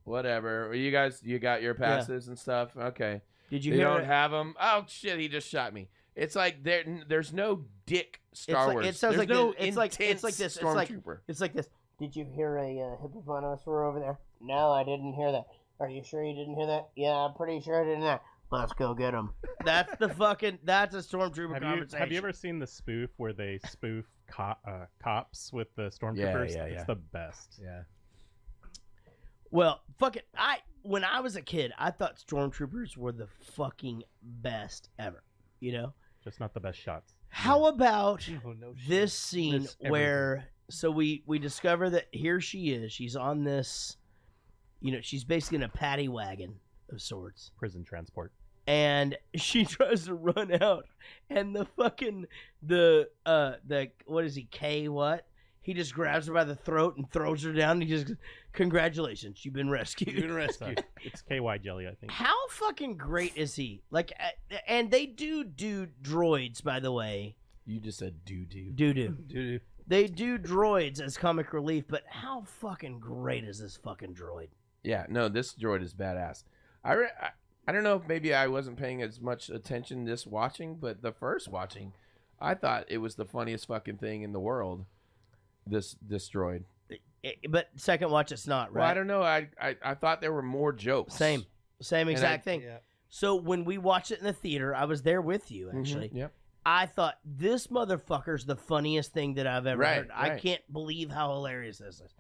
whatever. You guys, you got your passes and stuff. Okay. Did you You hear don't it? have them. Oh shit! He just shot me. It's like there's no dick Star like- Wars. it sounds There's like no this. It's like intense this. It's stormtrooper. It's like this. Did you hear a hippopotamus roar over there? No, I didn't hear that. Are you sure you didn't hear that? Yeah, I'm pretty sure I didn't hear that. Let's go get him. That's the fucking. That's a stormtrooper conversation. Have you ever seen the spoof where they spoof cops with the stormtroopers? yeah. It's the best. Yeah. Well, fuck it. When I was a kid, I thought stormtroopers were the fucking best ever. You know. Just not the best shots. How about no shit. this scene It's everything. where we discover that here she is. She's on this. You know, she's basically in a paddy wagon of sorts. Prison transport. And she tries to run out, and the fucking the what is he, K what? He just grabs her by the throat and throws her down. And he just, congratulations, you've been rescued. You've been rescued. It's KY jelly, I think. How fucking great is he? Like, and they do droids, by the way. You just said doo. Doo. They do droids as comic relief, but how fucking great is this fucking droid? Yeah. No, this droid is badass. I don't know if maybe I wasn't paying as much attention this watching, but the first watching, I thought it was the funniest fucking thing in the world. This droid. But second watch, it's not, right? Well, I don't know. I thought there were more jokes. Same exact thing. Yeah. So when we watched it in the theater, I was there with you, actually. Yep. I thought, this motherfucker's the funniest thing that I've ever heard. I Right. can't believe how hilarious this is.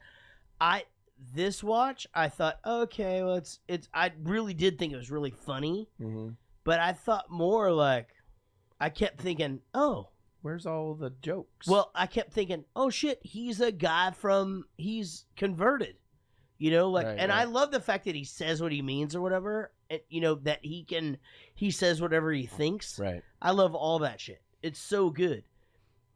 This watch, I thought, okay, well, it's. I really did think it was really funny, but I thought more like, I kept thinking, oh, where's all the jokes? well, I kept thinking, oh shit, he's a guy he's converted, you know, like, Right, and right. I love the fact that he says what he means or whatever, and, you know, that he says whatever he thinks. right. I love all that shit. It's so good.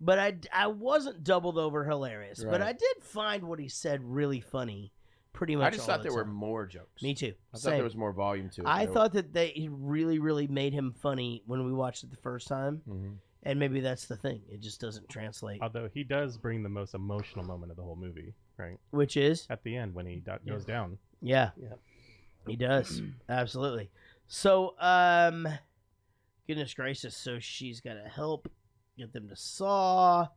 But I wasn't doubled over hilarious. But Right. I did find what he said really funny pretty much I just all thought the there were time. more jokes. Me too. I thought Same. there was more volume to it. I thought that they really, really made him funny when we watched it the first time. Mhm. And maybe that's the thing. It just doesn't translate. Although he does bring the most emotional moment of the whole movie, right? Which is? At the end when he goes down. Yeah. Yep. He does. Absolutely. So, goodness gracious. So she's got to help get them to Saw.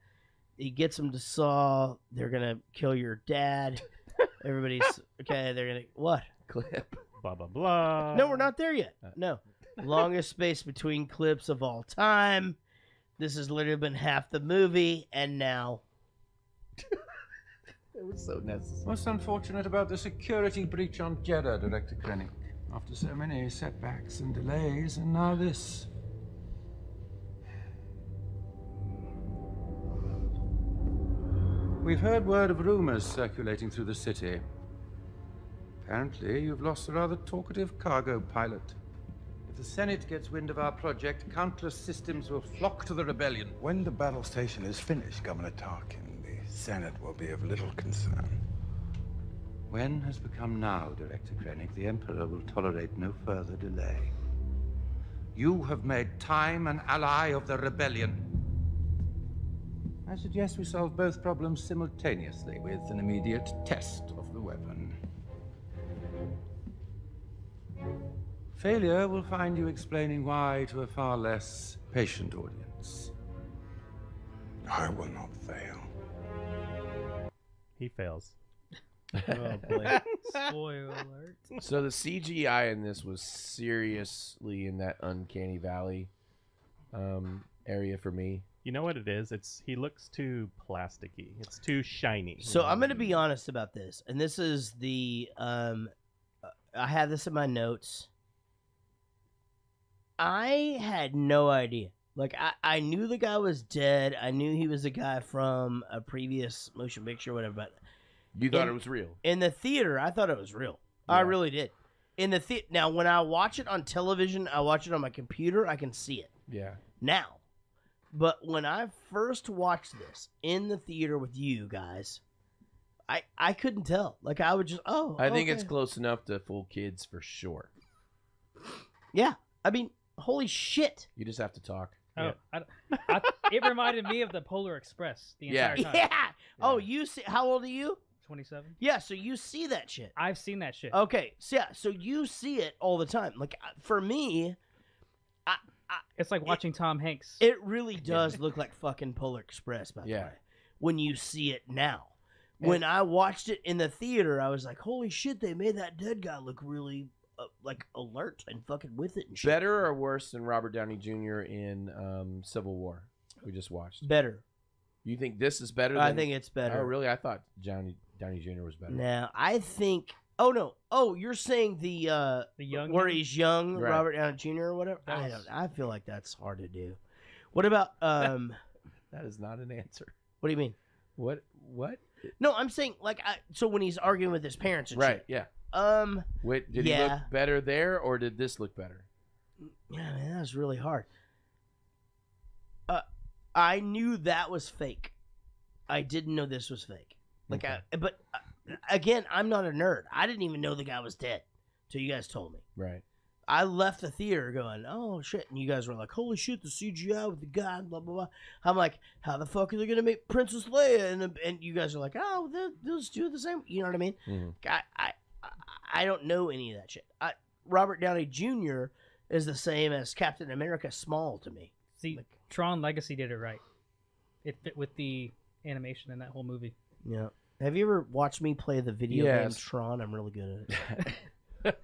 He gets them to Saw. They're going to kill your dad. Everybody's okay. They're going to, what? Clip. Blah, blah, blah. No, we're not there yet. No. Longest space between clips of all time. This has literally been half the movie, and now. It was so necessary. What's unfortunate about the security breach on Jeddah, Director Krennic? After so many setbacks and delays, and now this. We've heard word of rumors circulating through the city. Apparently, you've lost a rather talkative cargo pilot. If the Senate gets wind of our project, countless systems will flock to the rebellion. When the battle station is finished, Governor Tarkin, the Senate will be of little concern. When has become now, Director Krennic. The Emperor will tolerate no further delay. You have made time an ally of the rebellion. I suggest we solve both problems simultaneously with an immediate test of the weapon. Failure will find you explaining why to a far less patient audience. I will not fail. He fails. Oh, boy. Spoiler alert. So the CGI in this was seriously in that uncanny valley area for me. You know what it is? He looks too plasticky. It's too shiny. So I'm going to be honest about this, and this is the I have this in my notes. I had no idea. Like, I knew the guy was dead. I knew he was a guy from a previous motion picture or whatever, but you thought it was real. In the theater, I thought it was real. Yeah. I really did. In the now, when I watch it on television, I watch it on my computer, I can see it. Yeah. Now, but when I first watched this in the theater with you guys, I couldn't tell. Like, I would just, I think it's close enough to fool kids for sure. Yeah. I mean, holy shit. You just have to talk. Oh, yeah. It reminded me of the Polar Express the entire time. Yeah. Oh, you see? How old are you? 27. Yeah, so you see that shit. I've seen that shit. Okay, so you see it all the time. Like, for me, it's like watching Tom Hanks. It really does look like fucking Polar Express, by the way, when you see it now. When I watched it in the theater, I was like, holy shit, they made that dead guy look really like alert and fucking with it and shit. Better or worse than Robert Downey Jr. in Civil War? We just watched. Better. You think this is better? I think it's better. Oh, really? I thought Downey Jr. was better. Now I think. Oh no! Oh, you're saying the young where he's young, right. Robert Downey Jr. or whatever. I feel like that's hard to do. What about That is not an answer. What do you mean? What? No, I'm saying like so when he's arguing with his parents and right? shit. Yeah. Wait, did he look better there, or did this look better? Yeah, man, that was really hard. I knew that was fake. I didn't know this was fake. Like, okay. But again, I'm not a nerd. I didn't even know the guy was dead till you guys told me. Right. I left the theater going, oh shit, and you guys were like, holy shit, the CGI with the guy, blah blah blah. I'm like, how the fuck are they gonna make Princess Leia? And you guys are like, oh, they'll just do the same. You know what I mean? Mm-hmm. I don't know any of that shit. Robert Downey Jr. is the same as Captain America Small to me. See, Tron Legacy did it right. It fit with the animation in that whole movie. Yeah. Have you ever watched me play the video game Tron? I'm really good at it.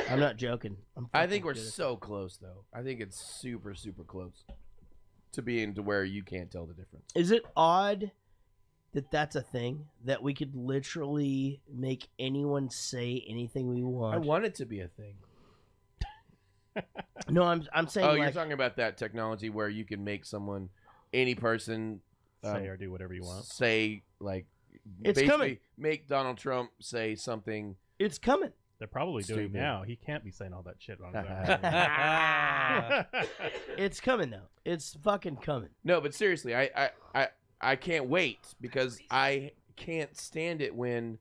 I'm not joking. I think we're so close, though. I think it's super, super close to being to where you can't tell the difference. Is it odd that that's a thing? That we could literally make anyone say anything we want? I want it to be a thing. No, I'm saying. Oh, you're talking about that technology where you can make someone, any person, say or do whatever you want. Say like, it's coming. Make Donald Trump say something. It's coming. They're probably doing now. He can't be saying all that shit on It's coming though. It's fucking coming. No, but seriously, I can't wait because I can't stand it when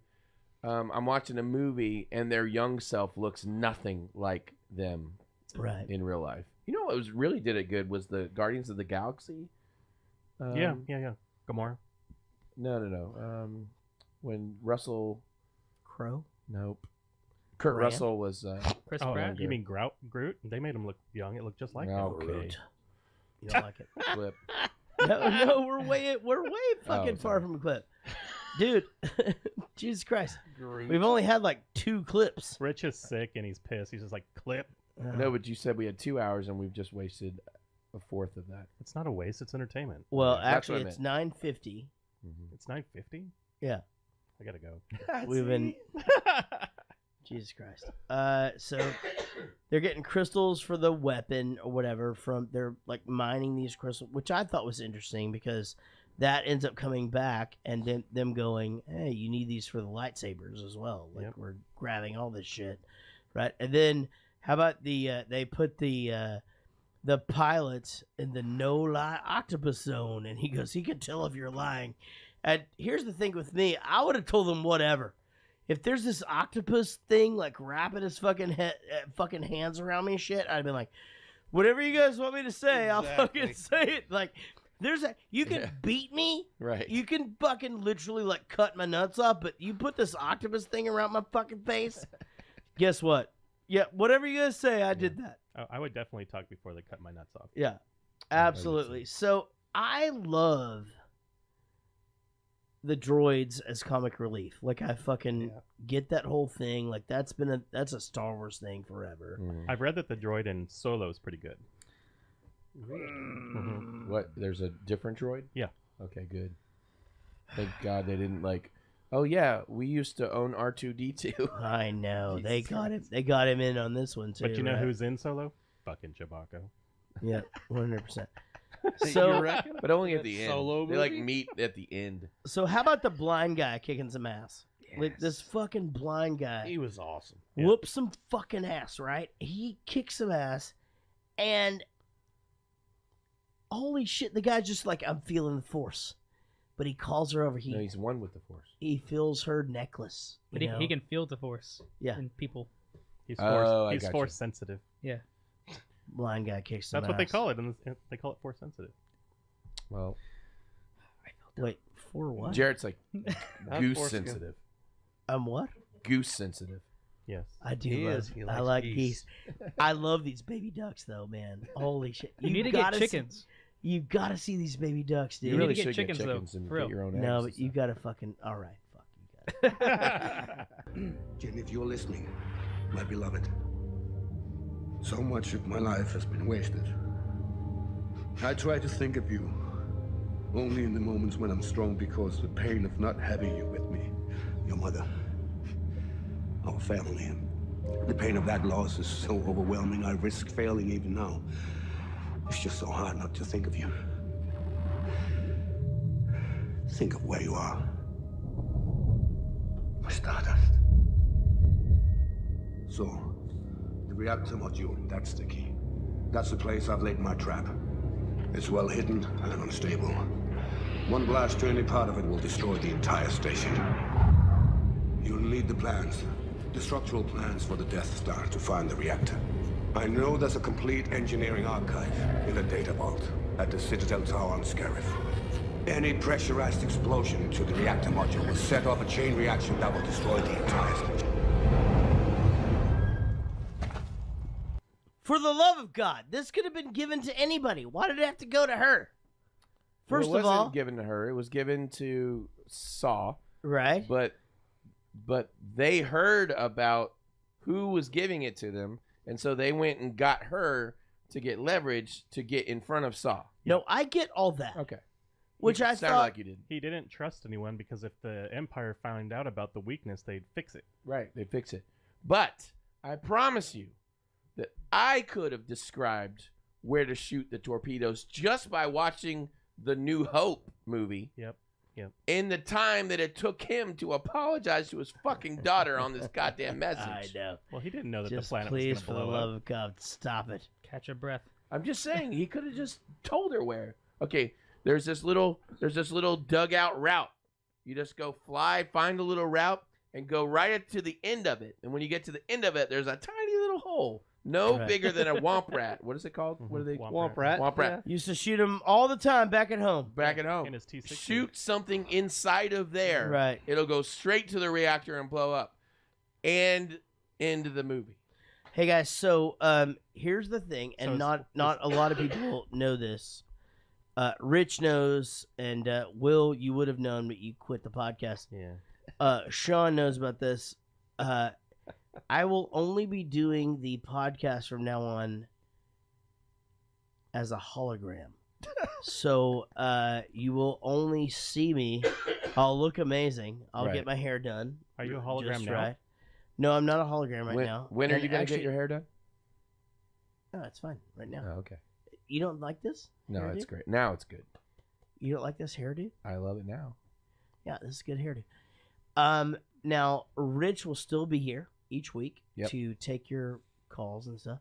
I'm watching a movie and their young self looks nothing like them in real life. You know what really did it good was the Guardians of the Galaxy. Yeah. Gamora. No. When Russell Crowe. Nope. Kurt Russell was Chris Pratt. You mean Groot? They made him look young. It looked just like him. Okay. You don't like it? Clip. No, we're way fucking far from a clip, dude. Jesus Christ, we've only had like 2 clips. Rich is sick and he's pissed. He's just like clip. No, but you said we had 2 hours and we've just wasted a fourth of that. It's not a waste. It's entertainment. Well, actually, it's 9:50. It's 9:50. Yeah, I gotta go. We've been. Jesus Christ. So they're getting crystals for the weapon or whatever they're like mining these crystals, which I thought was interesting because that ends up coming back and then them going, hey, you need these for the lightsabers as well. Like we're grabbing all this shit. Right. And then how about they put the pilot in the no-lie octopus zone and he goes, he can tell if you're lying. And here's the thing with me, I would have told them whatever. If there's this octopus thing like wrapping his fucking hands around me and shit, I'd be like, whatever you guys want me to say, I'll fucking say it. Like, you can beat me, right? You can fucking literally like cut my nuts off, but you put this octopus thing around my fucking face. Guess what? Yeah, whatever you guys say, I did that. Oh, I would definitely talk before they cut my nuts off. Yeah, absolutely. So I love the droids as comic relief. Like I fucking get that whole thing. Like that's a Star Wars thing forever. I've read that the droid in Solo is pretty good. What? There's a different droid? Yeah. Okay, good. Thank God they didn't like. Oh yeah, we used to own R2D2. I know they got him. They got him in on this one too. But you know right? who's in Solo? Fucking Chewbacca. Yeah, 100%. You So, reckon? But only at the end. Solo They like movie? meet at the end. so how about the blind guy kicking some ass? Like this fucking blind guy. He was awesome. Whoops some fucking ass, right? He kicks some ass, and holy shit, the guy's just like, I'm feeling the Force. But he calls her over. No, he's one with the Force. He feels her necklace. But you know? he can feel the Force. Yeah. In people. He's Oh, he's I gotcha. force sensitive. Yeah. Blind guy kicks some That's what they ass. call it. And they call it force sensitive. Well, Wait, for what? Jared's like Not goose Force sensitive. I'm what? Goose sensitive. Yes. I do He love. is. He I likes like geese. geese. I love these baby ducks, though, man. Holy shit! You need to get chickens. You've got to see these baby ducks, dude. You really to get should chickens, get though, chickens and for real. get your own eggs. No, and but you stuff. got to fucking. All right, fuck you got. Jim, if you're listening, my beloved, so much of my life has been wasted. I try to think of you only in the moments when I'm strong because the pain of not having you with me, your mother, our family, the pain of that loss is so overwhelming I risk failing even now. It's just so hard not to think of you. Think of where you are. My Stardust. So, the reactor module, that's the key. That's the place I've laid my trap. It's well hidden and unstable. One blast to any part of it will destroy the entire station. You'll need the plans, the structural plans for the Death Star to find the reactor. I know there's a complete engineering archive in the data vault at the Citadel Tower on Scarif. Any pressurized explosion to the reactor module will set off a chain reaction that will destroy the entire station. For the love of God, this could have been given to anybody. Why did it have to go to her? Well, First it of wasn't all, given to her. It was given to Saw. right? But they heard about who was giving it to them, and so they went and got her to get leverage to get in front of Saw. No, I get all that. Okay. Which I sounded thought like you did. He didn't trust anyone because if the Empire found out about the weakness, they'd fix it. Right, they fix it. But I promise you that I could have described where to shoot the torpedoes just by watching the New Hope movie. Yep. In the time that it took him to apologize to his fucking daughter on this goddamn message. I know. Well, he didn't know that Just the planet please, was for going the to blow love up. of God, stop it. Catch a breath. I'm just saying he could have just told her where. Okay, there's this little dugout route. You just go find a little route and go right to the end of it. And when you get to the end of it, there's a tiny little hole. No Right. bigger than a womp rat. What is it called? What are they? Womp rat. Womp rat. Used to shoot him all the time back at home. Back at home. In his T-60. Shoot something inside of there. Right. It'll go straight to the reactor and blow up. And into the movie. Hey guys, so here's the thing, and So not a lot of people know this. Rich knows, and Will, you would have known, but you quit the podcast. Yeah. Sean knows about this. I will only be doing the podcast from now on as a hologram. So you will only see me. I'll look amazing. I'll Right. get my hair done. Are you a hologram just now? right. No, I'm not a hologram right now. When are And you going to actually- get your hair done? No, it's fine right now. Oh, okay. You don't like this? No, hairdo? it's great. Now it's good. You don't like this hairdo? I love it now. Yeah, this is a good hairdo. Now Rich will still be here each week Yep. to take your calls and stuff,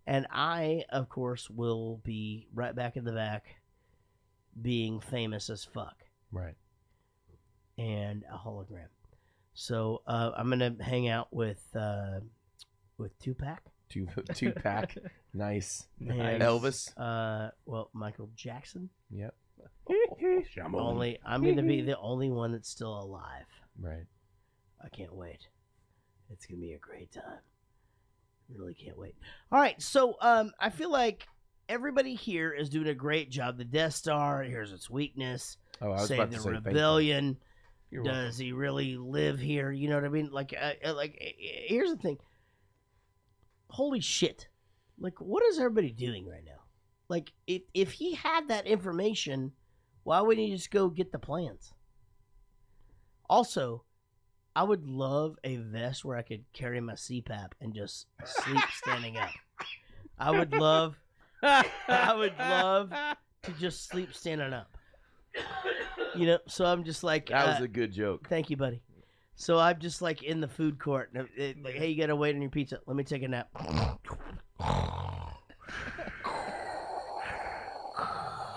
and I, of course, will be right back in the back, being famous as fuck Right. and a hologram. So I'm gonna hang out with Tupac. Two-pack. Nice. and, Elvis. Well, Michael Jackson. Yep. I'm gonna be the only one that's still alive. Right. I can't wait. It's gonna be a great time. Really can't wait. All right, so I feel like everybody here is doing a great job. The Death Star, here's its weakness. Oh, I was Save about the to say thank you. rebellion. Does he really live here? You know what I mean? Here's the thing. Holy shit. Like, what is everybody doing right now? Like, if he had that information, why wouldn't he just go get the plans? Also, I would love a vest where I could carry my CPAP and just sleep standing up. I would love to just sleep standing up. You know, so I'm just like... That was a good joke. Thank you, buddy. So I'm just like in the food court. And like, hey, you got to wait on your pizza. Let me take a nap.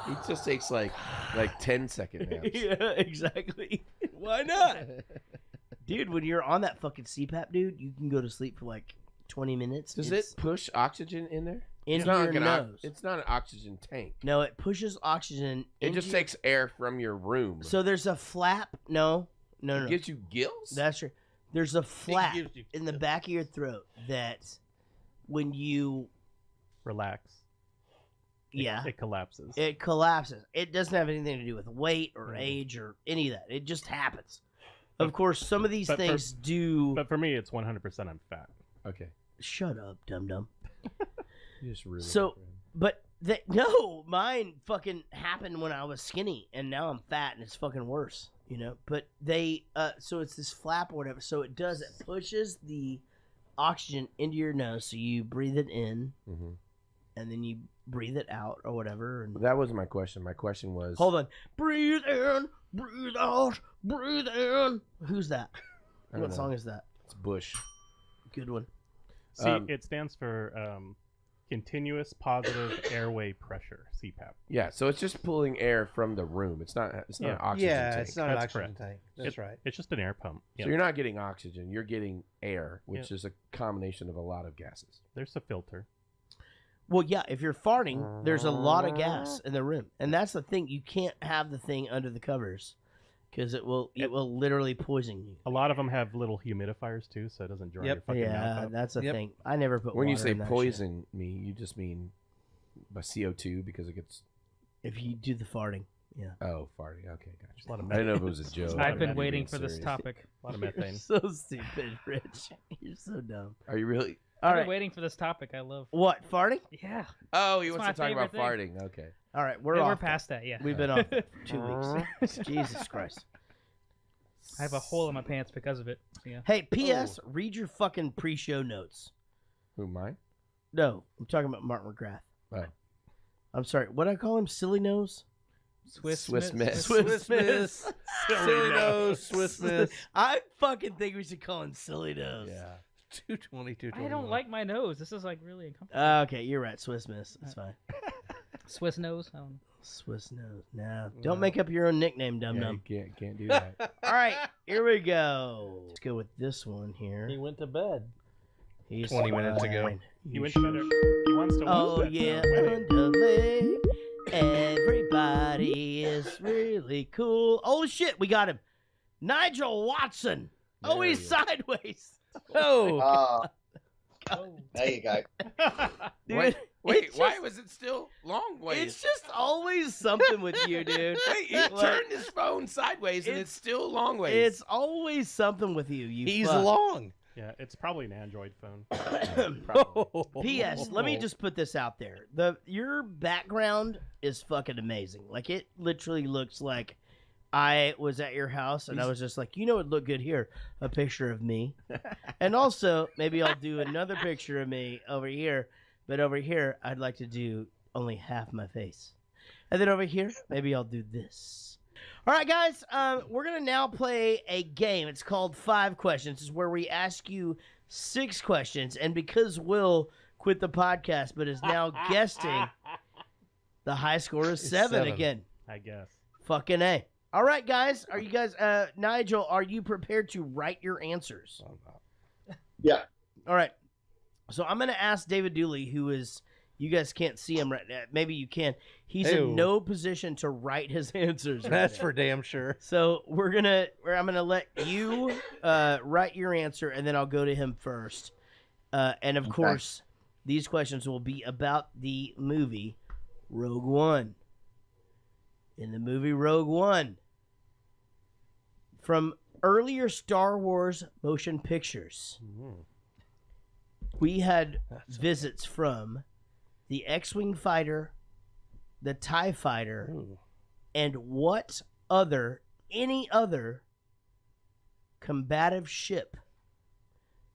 He just takes like 10-second naps. Yeah, exactly. Why not? Dude, when you're on that fucking CPAP, dude, you can go to sleep for like 20 minutes. Does it push oxygen in there? Into your nose. It's not an oxygen tank. No, it pushes oxygen. It just takes air from your room. So there's a flap. No. It gives you gills? That's true. There's a flap in the back of your throat that when you relax, it collapses. It collapses. It doesn't have anything to do with weight or age or any of that. It just happens. Of course, some of these things do. But for me, it's 100% I'm fat. Okay. Shut up, dum-dum. You just really no, mine fucking happened when I was skinny, and now I'm fat, and it's fucking worse, you know. But so it's this flap or whatever. So it pushes the oxygen into your nose, so you breathe it in, and then you breathe it out or whatever. And that wasn't my question. My question was, hold on, breathe in, breathe out, breathe in. Who's that? What song is that? It's Bush. Good one. See, it stands for continuous positive airway pressure, CPAP. Yeah, so it's just pulling air from the room. It's not an oxygen tank. It's not an oxygen tank. That's right. It's just an air pump. So you're not getting oxygen. You're getting air, which is a combination of a lot of gases. There's a filter. Well, yeah, if you're farting, there's a lot of gas in the room. And that's the thing. You can't have the thing under the covers because it will literally poison you. A lot of them have little humidifiers, too, so it doesn't dry your fucking mouth up. That's a thing. I never put When water you say in that poison me, you just mean by CO2 because it gets... If you do the farting, yeah. Oh, farting. Okay, gotcha. A lot of I didn't know if it was a joke. I've been waiting for this topic. A lot of methane. You're so stupid, Rich. You're so dumb. Are you really? I've been waiting for this topic. I love... What, farting? Yeah. Oh, he wants to talk about farting. Okay. All right, we're past that, yeah. We've been off 2 weeks. Jesus Christ. I have a hole in my pants because of it. Yeah. Hey, P.S. Read your fucking pre-show notes. Who, mine? No, I'm talking about Martin McGrath. Oh. I'm sorry. What did I call him? Silly nose? Swiss Swiss miss. miss. Silly nose. Swiss miss. I fucking think we should call him Silly Nose. Yeah. 220. I don't like my nose. This is like really uncomfortable. Okay, you're right. Swiss miss. That's fine. Swiss nose? I don't know. Swiss nose. No. Don't make up your own nickname, dum-dum. You can't do that. All right, here we go. Let's go with this one here. He went to bed. He's 20 minutes ago. He went to bed. He wants to Oh, lose yeah, that underlay. Everybody is really cool. Oh, shit, we got him. Nigel Watson. Oh, he's sideways. Oh. There you go. Dude, Wait, why was it still long ways? It's just always something with you, dude. Wait, he turned his phone sideways and it's still long ways. It's always something with you. He's long. Yeah, it's probably an Android phone. P.S. Let me just put this out there. Your background is fucking amazing. Like, it literally looks like I was at your house and I was just like, you know, it'd look good here. A picture of me. And also, maybe I'll do another picture of me over here. But over here, I'd like to do only half my face. And then over here, maybe I'll do this. All right, guys, we're going to now play a game. It's called 5 Questions. It's where we ask you 6 questions. And because Will quit the podcast but is now guesting, the high score is 7 again. I guess. Fucking A. All right, guys. Are you guys, Nigel, are you prepared to write your answers? Yeah. All right. So I'm going to ask David Dooley, who is, you guys can't see him right now. Maybe you can. He's in no position to write his answers. That's for damn sure. So I'm going to let you write your answer, and then I'll go to him first. And of course, these questions will be about the movie Rogue One. In the movie Rogue One, From earlier Star Wars motion pictures, we had visits from the X-Wing fighter, the TIE fighter, and any other combative ship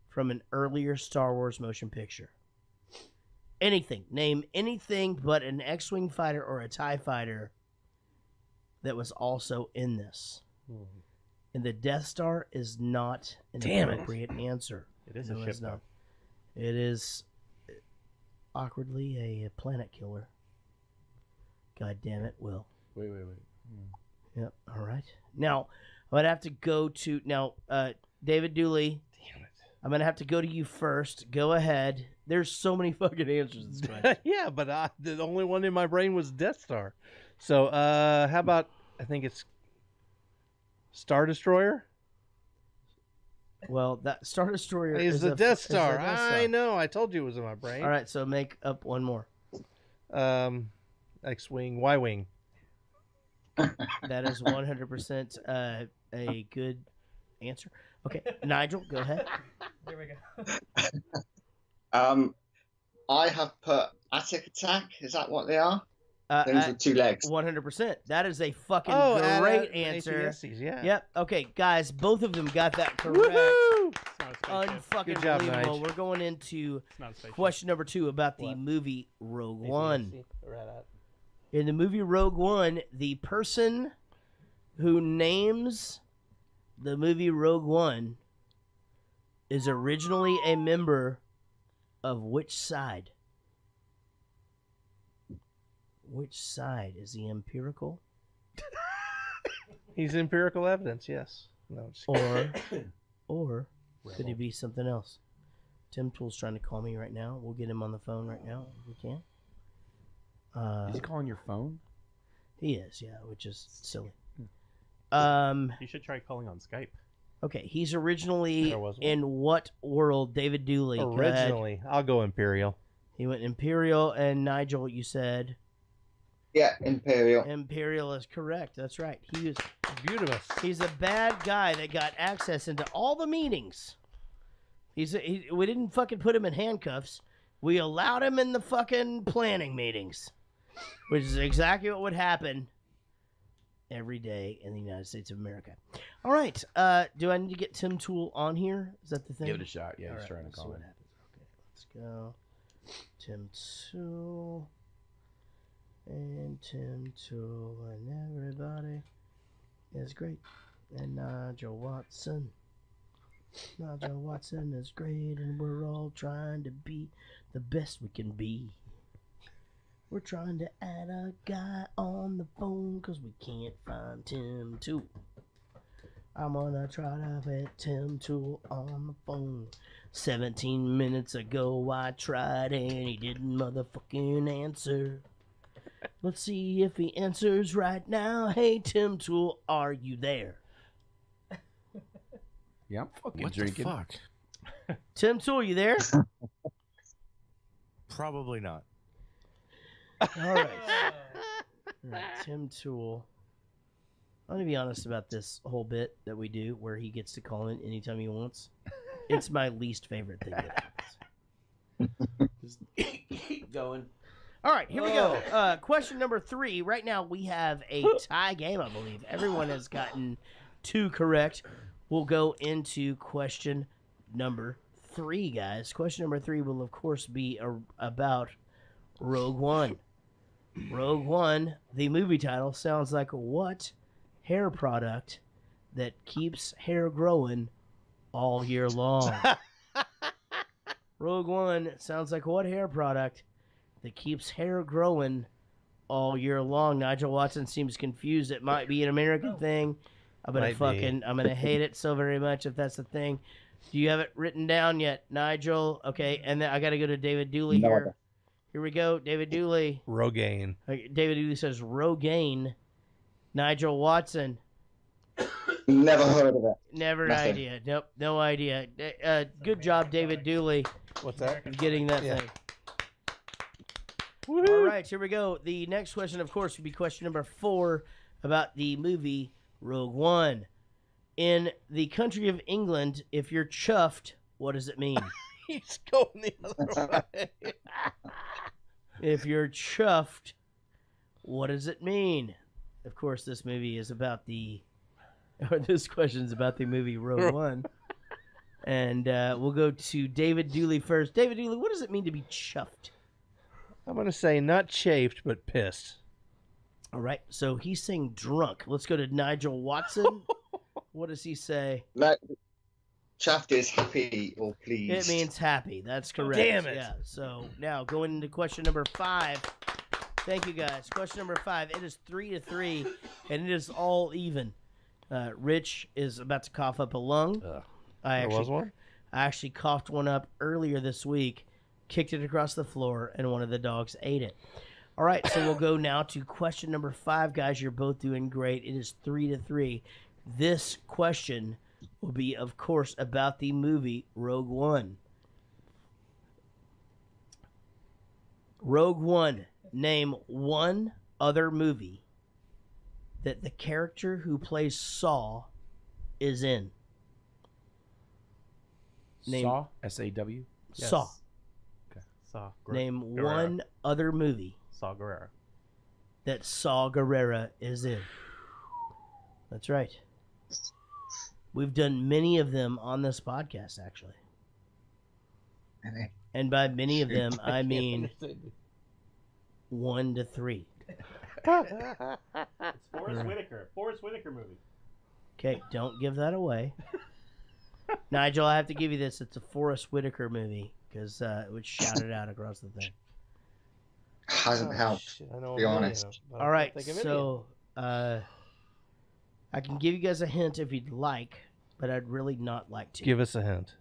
from an earlier Star Wars motion picture. Anything. Name anything but an X-Wing fighter or a TIE fighter that was also in this. And the Death Star is not an appropriate answer. It is No, a ship, it's not. It is awkwardly a planet killer. God damn it, Will. Wait. Yep. All right. Now, I'm going to have to go to... Now, David Dooley. Damn it. I'm going to have to go to you first. Go ahead. There's so many fucking answers to this question. Yeah, but the only one in my brain was Death Star. So, how about... I think it's Star Destroyer? Well, that Star Destroyer is the Death Star. I know. I told you it was in my brain. All right, so make up one more. X-Wing, Y-Wing. That is 100% a good answer. Okay, Nigel, go ahead. There we go. I have put Attic Attack. Is that what they are? Those with 2 legs. 100%. That is a fucking Oh, great answer. ATSTs, yeah. Yep. Okay, guys, both of them got that correct. Woohoo! Unfucking Good job, believable. Nige. We're going into It's not a spaceship. question number 2 about the movie Rogue One. ATST, right out. In the movie Rogue One, the person who names the movie Rogue One is originally a member of which side? Which side? Is he empirical? He's empirical evidence, yes. No, just Or could he be something else? Tim Tool's trying to call me right now. We'll get him on the phone right now if we can. Is he calling your phone? He is, yeah, which is silly. You should try calling on Skype. Okay, he's originally There was one. in what world? David Dooley. Go ahead. Originally. I'll go Imperial. He went Imperial, and Nigel, you said Yeah, Imperial. Imperial is correct. That's right. He was. Beautiful. He's a bad guy that got access into all the meetings. We didn't fucking put him in handcuffs. We allowed him in the fucking planning meetings, which is exactly what would happen every day in the United States of America. All right. Do I need to get Tim Tool on here? Is that the thing? Give it a shot. Yeah, All he's right, trying to let's see call what in. happens. Okay, let's go. Tim Tool. And Tim Tool and everybody is great. And Nigel Watson. Nigel Watson is great, and we're all trying to be the best we can be. We're trying to add a guy on the phone because we can't find Tim Tool. I'm gonna try to get Tim Tool on the phone. 17 minutes ago I tried and he didn't motherfucking answer. Let's see if he answers right now. Hey, Tim Tool, are you there? Yeah, I'm fucking What drinking. the fuck? Tim Tool, you there? Probably not. All right. All right, Tim Tool. I'm going to be honest about this whole bit that we do where he gets to call in anytime he wants. It's my least favorite thing that happens. Just keep going. All right, here we go. Question number 3. Right now we have a tie game, I believe. Everyone has gotten 2 correct. We'll go into question number 3, guys. Question number 3 will, of course, be about Rogue One. Rogue One, the movie title, sounds like what hair product that keeps hair growing all year long? Rogue One sounds like what hair product that keeps hair growing all year long? Nigel Watson seems confused. It might be an American thing. I'm gonna hate it so very much if that's the thing. Do you have it written down yet, Nigel? Okay, and then I got to go to David Dooley here. Here we go, David Dooley. Rogaine. David Dooley says Rogaine. Nigel Watson. Never heard of it. Never an Nothing. idea. Nope, no idea. Good job, David Dooley. What's that? Getting that thing. All right, here we go. The next question, of course, would be question number 4 about the movie Rogue One. In the country of England, if you're chuffed, what does it mean? He's going the other way. If you're chuffed, what does it mean? Of course, this movie is about this question's about the movie Rogue One. And we'll go to David Dooley first. David Dooley, what does it mean to be chuffed? I'm going to say not chafed, but pissed. All right, so he's saying drunk. Let's go to Nigel Watson. What does he say? No, chuffed is happy or pleased. It means happy. That's correct. Damn it. Yeah. So now going into question number 5. Thank you, guys. Question number 5. It is 3-3, and it is all even. Rich is about to cough up a lung. There was one? I actually coughed one up earlier this week, kicked it across the floor, and one of the dogs ate it. All right, so we'll go now to question number 5, guys. You're both doing great. It is 3-3. This question will be, of course, about the movie Rogue One. Rogue One. Name one other movie that the character who plays Saw is in. Saw? S-A-W? Yes. Saw. Okay. Saw. Name Gerrera. one other movie Saw Gerrera. that Saw Gerrera is in. That's right. We've done many of them on this podcast, actually. And by many of them, I mean 1 to 3. It's Forrest Whitaker. Forrest Whitaker movie. Okay, don't give that away. Nigel, I have to give you this. It's a Forrest Whitaker movie because it was shouted out across the thing. Hasn't helped, be honest. All right, so I can give you guys a hint if you'd like, but I'd really not like to. Give us a hint.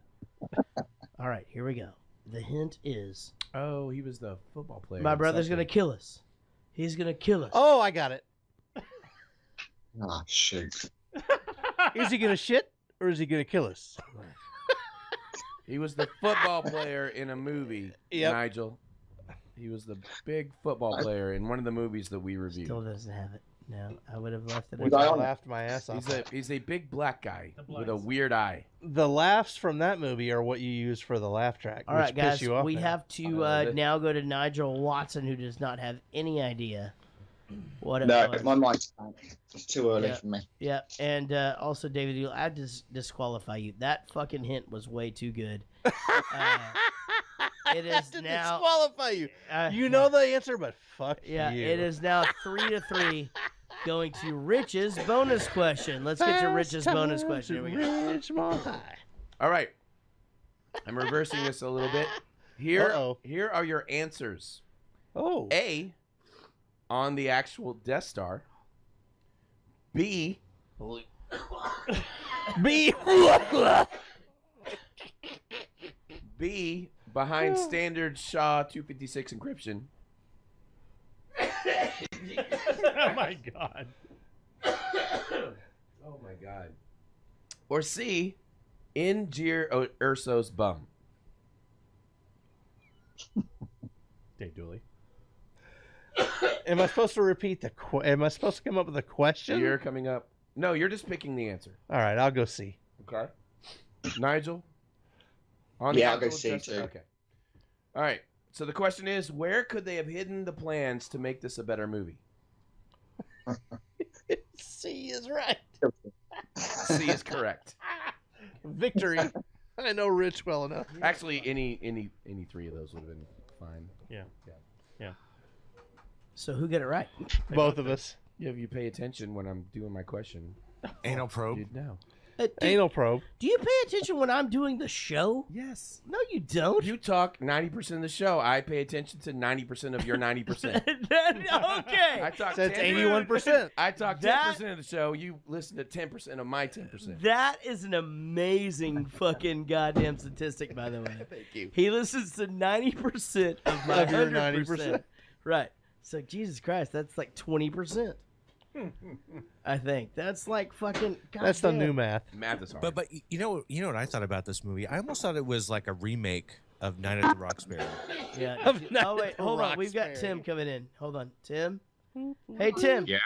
All right, here we go. The hint is... Oh, he was the football player. My brother's going to kill us. He's going to kill us. Oh, I got it. Ah, shoot. Is he going to shit or is he going to kill us? He was the football player in a movie, Yep. Nigel. He was the big football player in one of the movies that we reviewed. Still doesn't have it. No, I would have left it. Which I laughed my ass off. He's a big black guy with a weird eye. The laughs from that movie are what you use for the laugh track. All right, which piss guys, you off we now. have to now go to Nigel Watson, who does not have any idea what it No, was. my mind's blank. It's too early Yeah. for me. Yeah, and also, David, I have to disqualify you. That fucking hint was way too good. It is to now disqualify you. You know the answer, but fuck Yeah, you. it is now 3-3, going to Rich's bonus question. Let's get to Rich's bonus question. Here we go. Rich Mile. All right. I'm reversing this a little bit. Here are your answers. Oh. A, on the actual Death Star. B, B, behind standard SHA 256 encryption. Oh my god. Oh my god. Or C, in Jir Urso's bum. Dave Dooley. Am I supposed to repeat am I supposed to come up with a question? You're coming up. No, you're just picking the answer. All right, I'll go C. Okay. Nigel? Yeah, I'll go C too. Okay. All right. So the question is, where could they have hidden the plans to make this a better movie? C is right. C is correct. Victory. I know Rich well enough. Actually, any three of those would have been fine. Yeah. So who got it right? Both of us. Yeah, if you pay attention when I'm doing my question. Anal probe. You'd know. Anal probe. Do you pay attention when I'm doing the show? Yes. No, you don't. You talk 90% of the show. I pay attention to 90% of your 90%. Okay. I talk That's 10%. 81%. I talk 10% of the show. You listen to 10% of my 10%. That is an amazing fucking goddamn statistic, by the way. Thank you. He listens to 90% of my Of your 100%. 90%. Right. So, Jesus Christ, that's like 20%. I think. That's like fucking... That's the goddamn. new math. Math is hard. But you know what I thought about this movie? I almost thought it was like a remake of Night at the Roxbury. Yeah. Of Night Oh, wait. at the Hold on. We've got Roxbury. Tim coming in. Hold on. Tim? Hey, Tim. Yeah.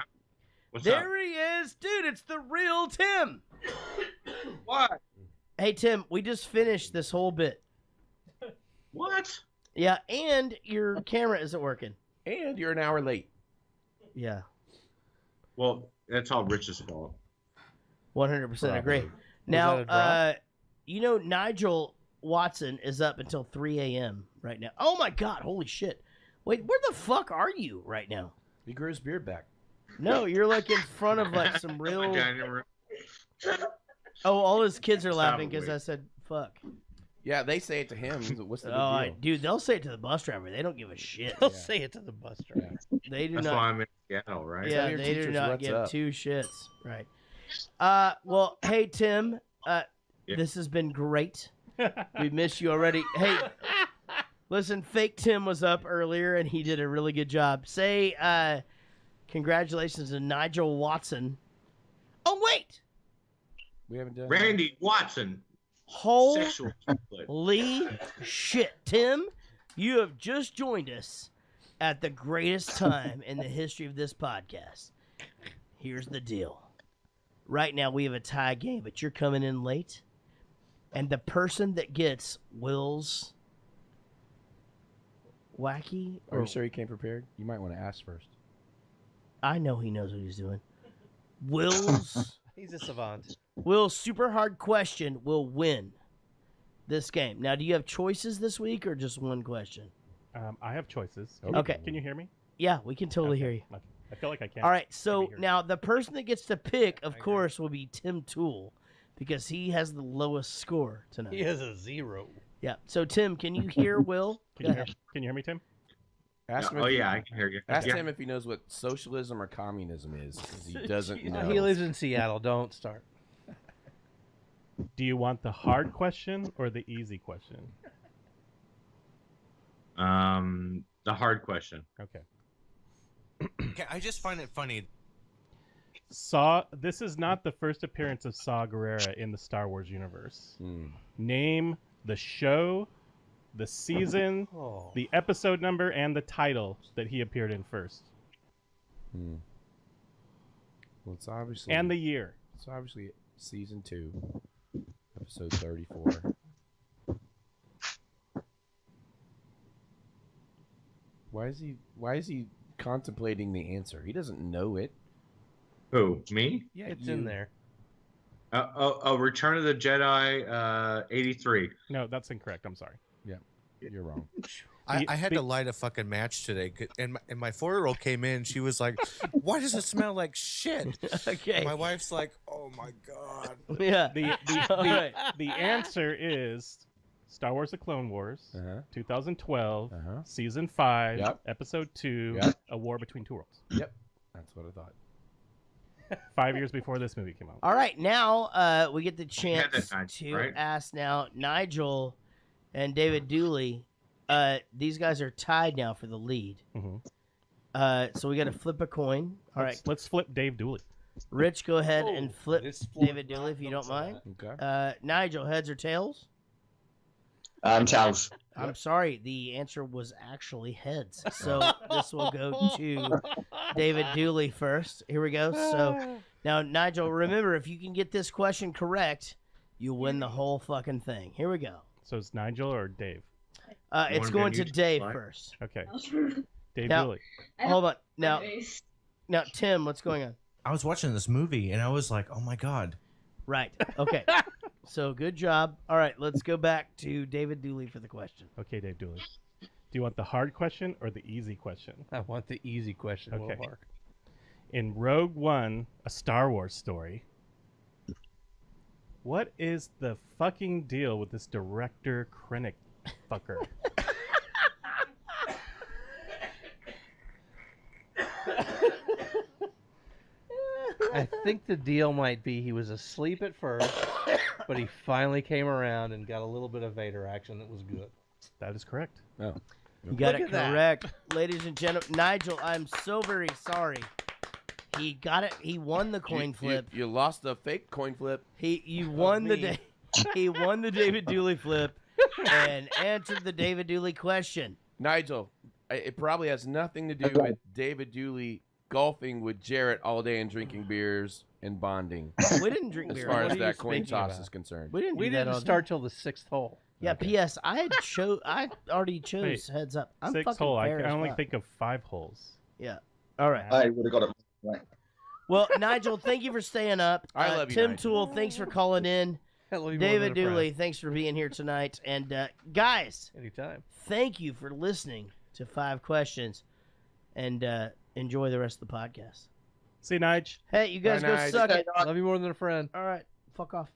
What's there up? he is. Dude, it's the real Tim. What? Hey, Tim, we just finished this whole bit. What? Yeah, and your camera isn't working. And you're an hour late. Yeah. Well, that's all Rich's fault. 100% agree. Now, you know, Nigel Watson is up until 3 a.m. right now. Oh, my God. Holy shit. Wait, where the fuck are you right now? He grew his beard back. No, you're like in front of like some real... Oh, all his kids are laughing because I said fuck. Yeah, they say it to him. What's the big deal? Dude, they'll say it to the bus driver. They don't give a shit. They'll say it to the bus driver. They do That's not. why I'm in Seattle, right? Yeah, they do not give two shits. Right. Well, hey, Tim, this has been great. We missed you already. Hey, listen, Fake Tim was up earlier, and he did a really good job. Say congratulations to Nigel Watson. Oh, wait. We haven't done Randy Watson. Holy shit. Tim, you have just joined us at the greatest time in the history of this podcast. Here's the deal. Right now we have a tie game, but you're coming in late. And the person that gets Will's wacky... Are you sure he came prepared? You might want to ask first. I know he knows what he's doing. Will's... He's a savant. Will's super hard question will win this game. Now, do you have choices this week or just one question? I have choices. Okay. Can you hear me? Yeah, we can totally hear you. Okay. I feel like I can. All right, so now the person that gets to pick, of course, will be Tim Toole because he has the lowest score tonight. He has a 0. Yeah. So, Tim, can you hear Will? Can you hear me, Tim? Ask him I can hear you. Ask him if he knows what socialism or communism is, because he doesn't know. He lives in Seattle. Don't start. Do you want the hard question or the easy question? The hard question. Okay. Okay, I just find it funny. This is not the first appearance of Saw Gerrera in the Star Wars universe. Name the show, the season, the episode number, and the title that he appeared in first. Well, it's obviously... And the year. It's obviously season 2, episode 34. Why is he contemplating the answer? He doesn't know it. Who? Me? Yeah, it's in there. Return of the Jedi 83. No, that's incorrect. I'm sorry. Yeah, you're wrong. I had to light a fucking match today, and my 4-year-old came in. She was like, "Why does it smell like shit?" Okay. My wife's like, "Oh my god." Yeah. The answer is Star Wars: The Clone Wars, 2012, season 5, episode 2, A War Between Two Worlds. Yep, that's what I thought. 5 years before this movie came out. All right, now we get the chance Nigel, to right? ask now Nigel and David Dooley. These guys are tied now for the lead. So we got to flip a coin. All right, let's flip Dave Dooley. Rich, go ahead and flip David Dooley if you don't mind. Okay. Nigel, heads or tails? Tails. I'm sorry, the answer was actually heads. So this will go to David Dooley first. Here we go. So now, Nigel, remember, if you can get this question correct, you win the whole fucking thing. Here we go. So it's Nigel or Dave? It's going to Dave first. Okay. Dave Now, Dooley. hold on. Now, Tim, what's going on? I was watching this movie and I was like, "Oh my god!" Right. Okay. So good job. All right, let's go back to David Dooley for the question. Okay, Dave Dooley. Do you want the hard question or the easy question? I want the easy question. Okay. Will Mark. In Rogue One, a Star Wars story, what is the fucking deal with this director Krennic fucker? I think the deal might be he was asleep at first, but he finally came around and got a little bit of Vader action that was good. That is correct. Oh. You got Look it at that. correct. Ladies and gentlemen, Nigel, I'm so very sorry. He got it. He won the coin flip. You lost the fake coin flip. You won he won the David Dooley flip and answered the David Dooley question. Nigel, it probably has nothing to do with David Dooley golfing with Jaret all day and drinking beers and bonding. We didn't drink as beer. far What as are that you coin speaking toss about? is concerned. We We didn't start till the 6th hole. Yeah. P.S. I already chose. Wait, heads up. I'm 6 fucking hole. I fair as only fuck. think of 5 holes. Yeah. All right. I would have got it right. Well, Nigel, thank you for staying up. I love you, Tim Nigel. Toole, thanks for calling in. Hello, David Dooley, thanks for being here tonight. And guys, anytime. Thank you for listening to 5 Questions, and enjoy the rest of the podcast. See you, Nige. Hey, you guys Bye, go Nige. suck it. Love you more than a friend. All right, fuck off.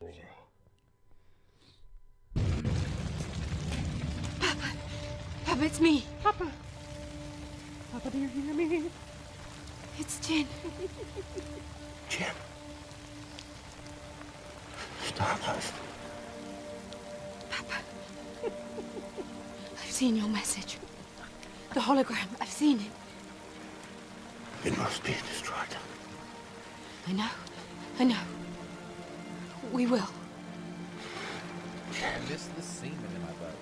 Papa, it's me. Papa. Papa, do you hear me? It's Jen. Jen. Stardust. Papa. I've seen your message. The hologram. I've seen it. It must be destroyed. I know. I know. We will. I miss the semen in my butt.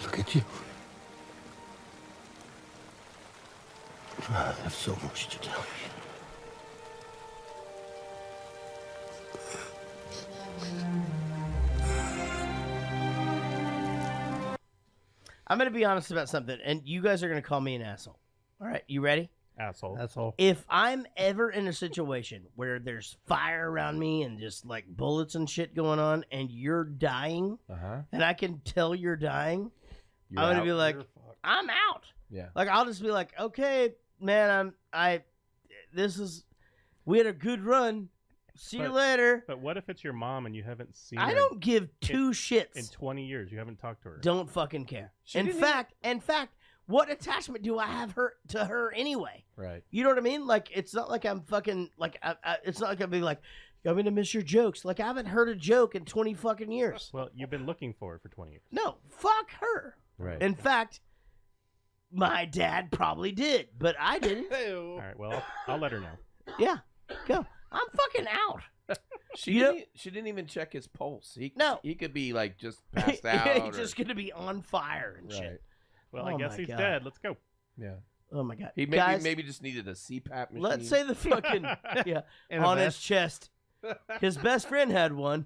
Look at you. I have so much to tell you. I'm going to be honest about something, and you guys are going to call me an asshole. All right, you ready? Asshole. Asshole. If I'm ever in a situation where there's fire around me and just like bullets and shit going on, and you're dying, and I can tell you're dying, You're I'm going to out. be like, I'm out. Yeah. Like, I'll just be like, okay, man, we had a good run. See you later. But what if it's your mom and you haven't seen I her don't give two in shits. 20 years, you haven't talked to her. Don't fucking care. She In didn't fact, what attachment do I have to her anyway? Right. You know what I mean? Like, it's not like I'm fucking like. It's not like I'm being like, I'm gonna miss your jokes. Like, I haven't heard a joke in 20 fucking years. Well, you've been looking for her for 20 years. No, fuck her. Right. In fact, my dad probably did, but I didn't. All right, well, I'll let her know. Yeah, go. I'm fucking out. She didn't even check his pulse. He could be like just passed out. He's or- just gonna be on fire and Right. shit. Well, I Oh guess my he's God. dead. Let's go. Yeah. Oh my God. He Guys, maybe just needed a CPAP machine. let's say the fucking And a on his vest. chest. His best friend had one.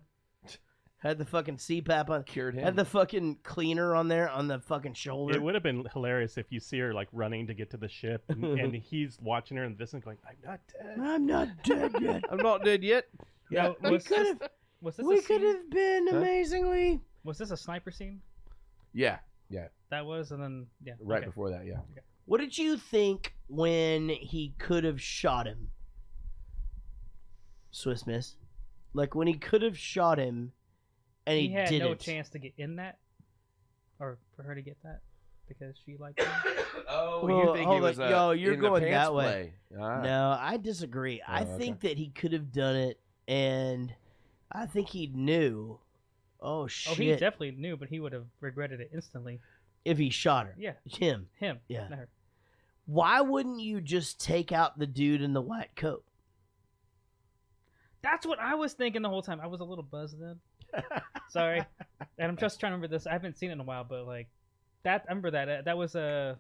Had the fucking CPAP on. Cured him. Had the fucking cleaner on there on the fucking shoulder. It would have been hilarious if you see her like running to get to the ship, and he's watching her and this and going, "I'm not dead. I'm not dead yet. I'm not dead yet. Yeah, we could have. Was this We a could scene? have been amazingly. Was this a sniper scene? Yeah. That was, and then yeah, Right okay. before that, yeah. What did you think when he could have shot him? Swiss miss. Like when he could have shot him, and he had didn't. no chance to get in that, or for her to get that, because she liked him. Oh, Well, you think hold it was on. Yo, you're in the going pants that way. play. Ah. No, I disagree. I Oh, think okay. that he could have done it, and I think he knew. Oh shit! Oh, he definitely knew, but he would have regretted it instantly. If he shot her. Yeah. Him. Him. Yeah. Not her. Why wouldn't you just take out the dude in the white coat? That's what I was thinking the whole time. I was a little buzzed then. Sorry, and I'm just trying to remember this. I haven't seen it in a while, but like that. I remember that. That was the.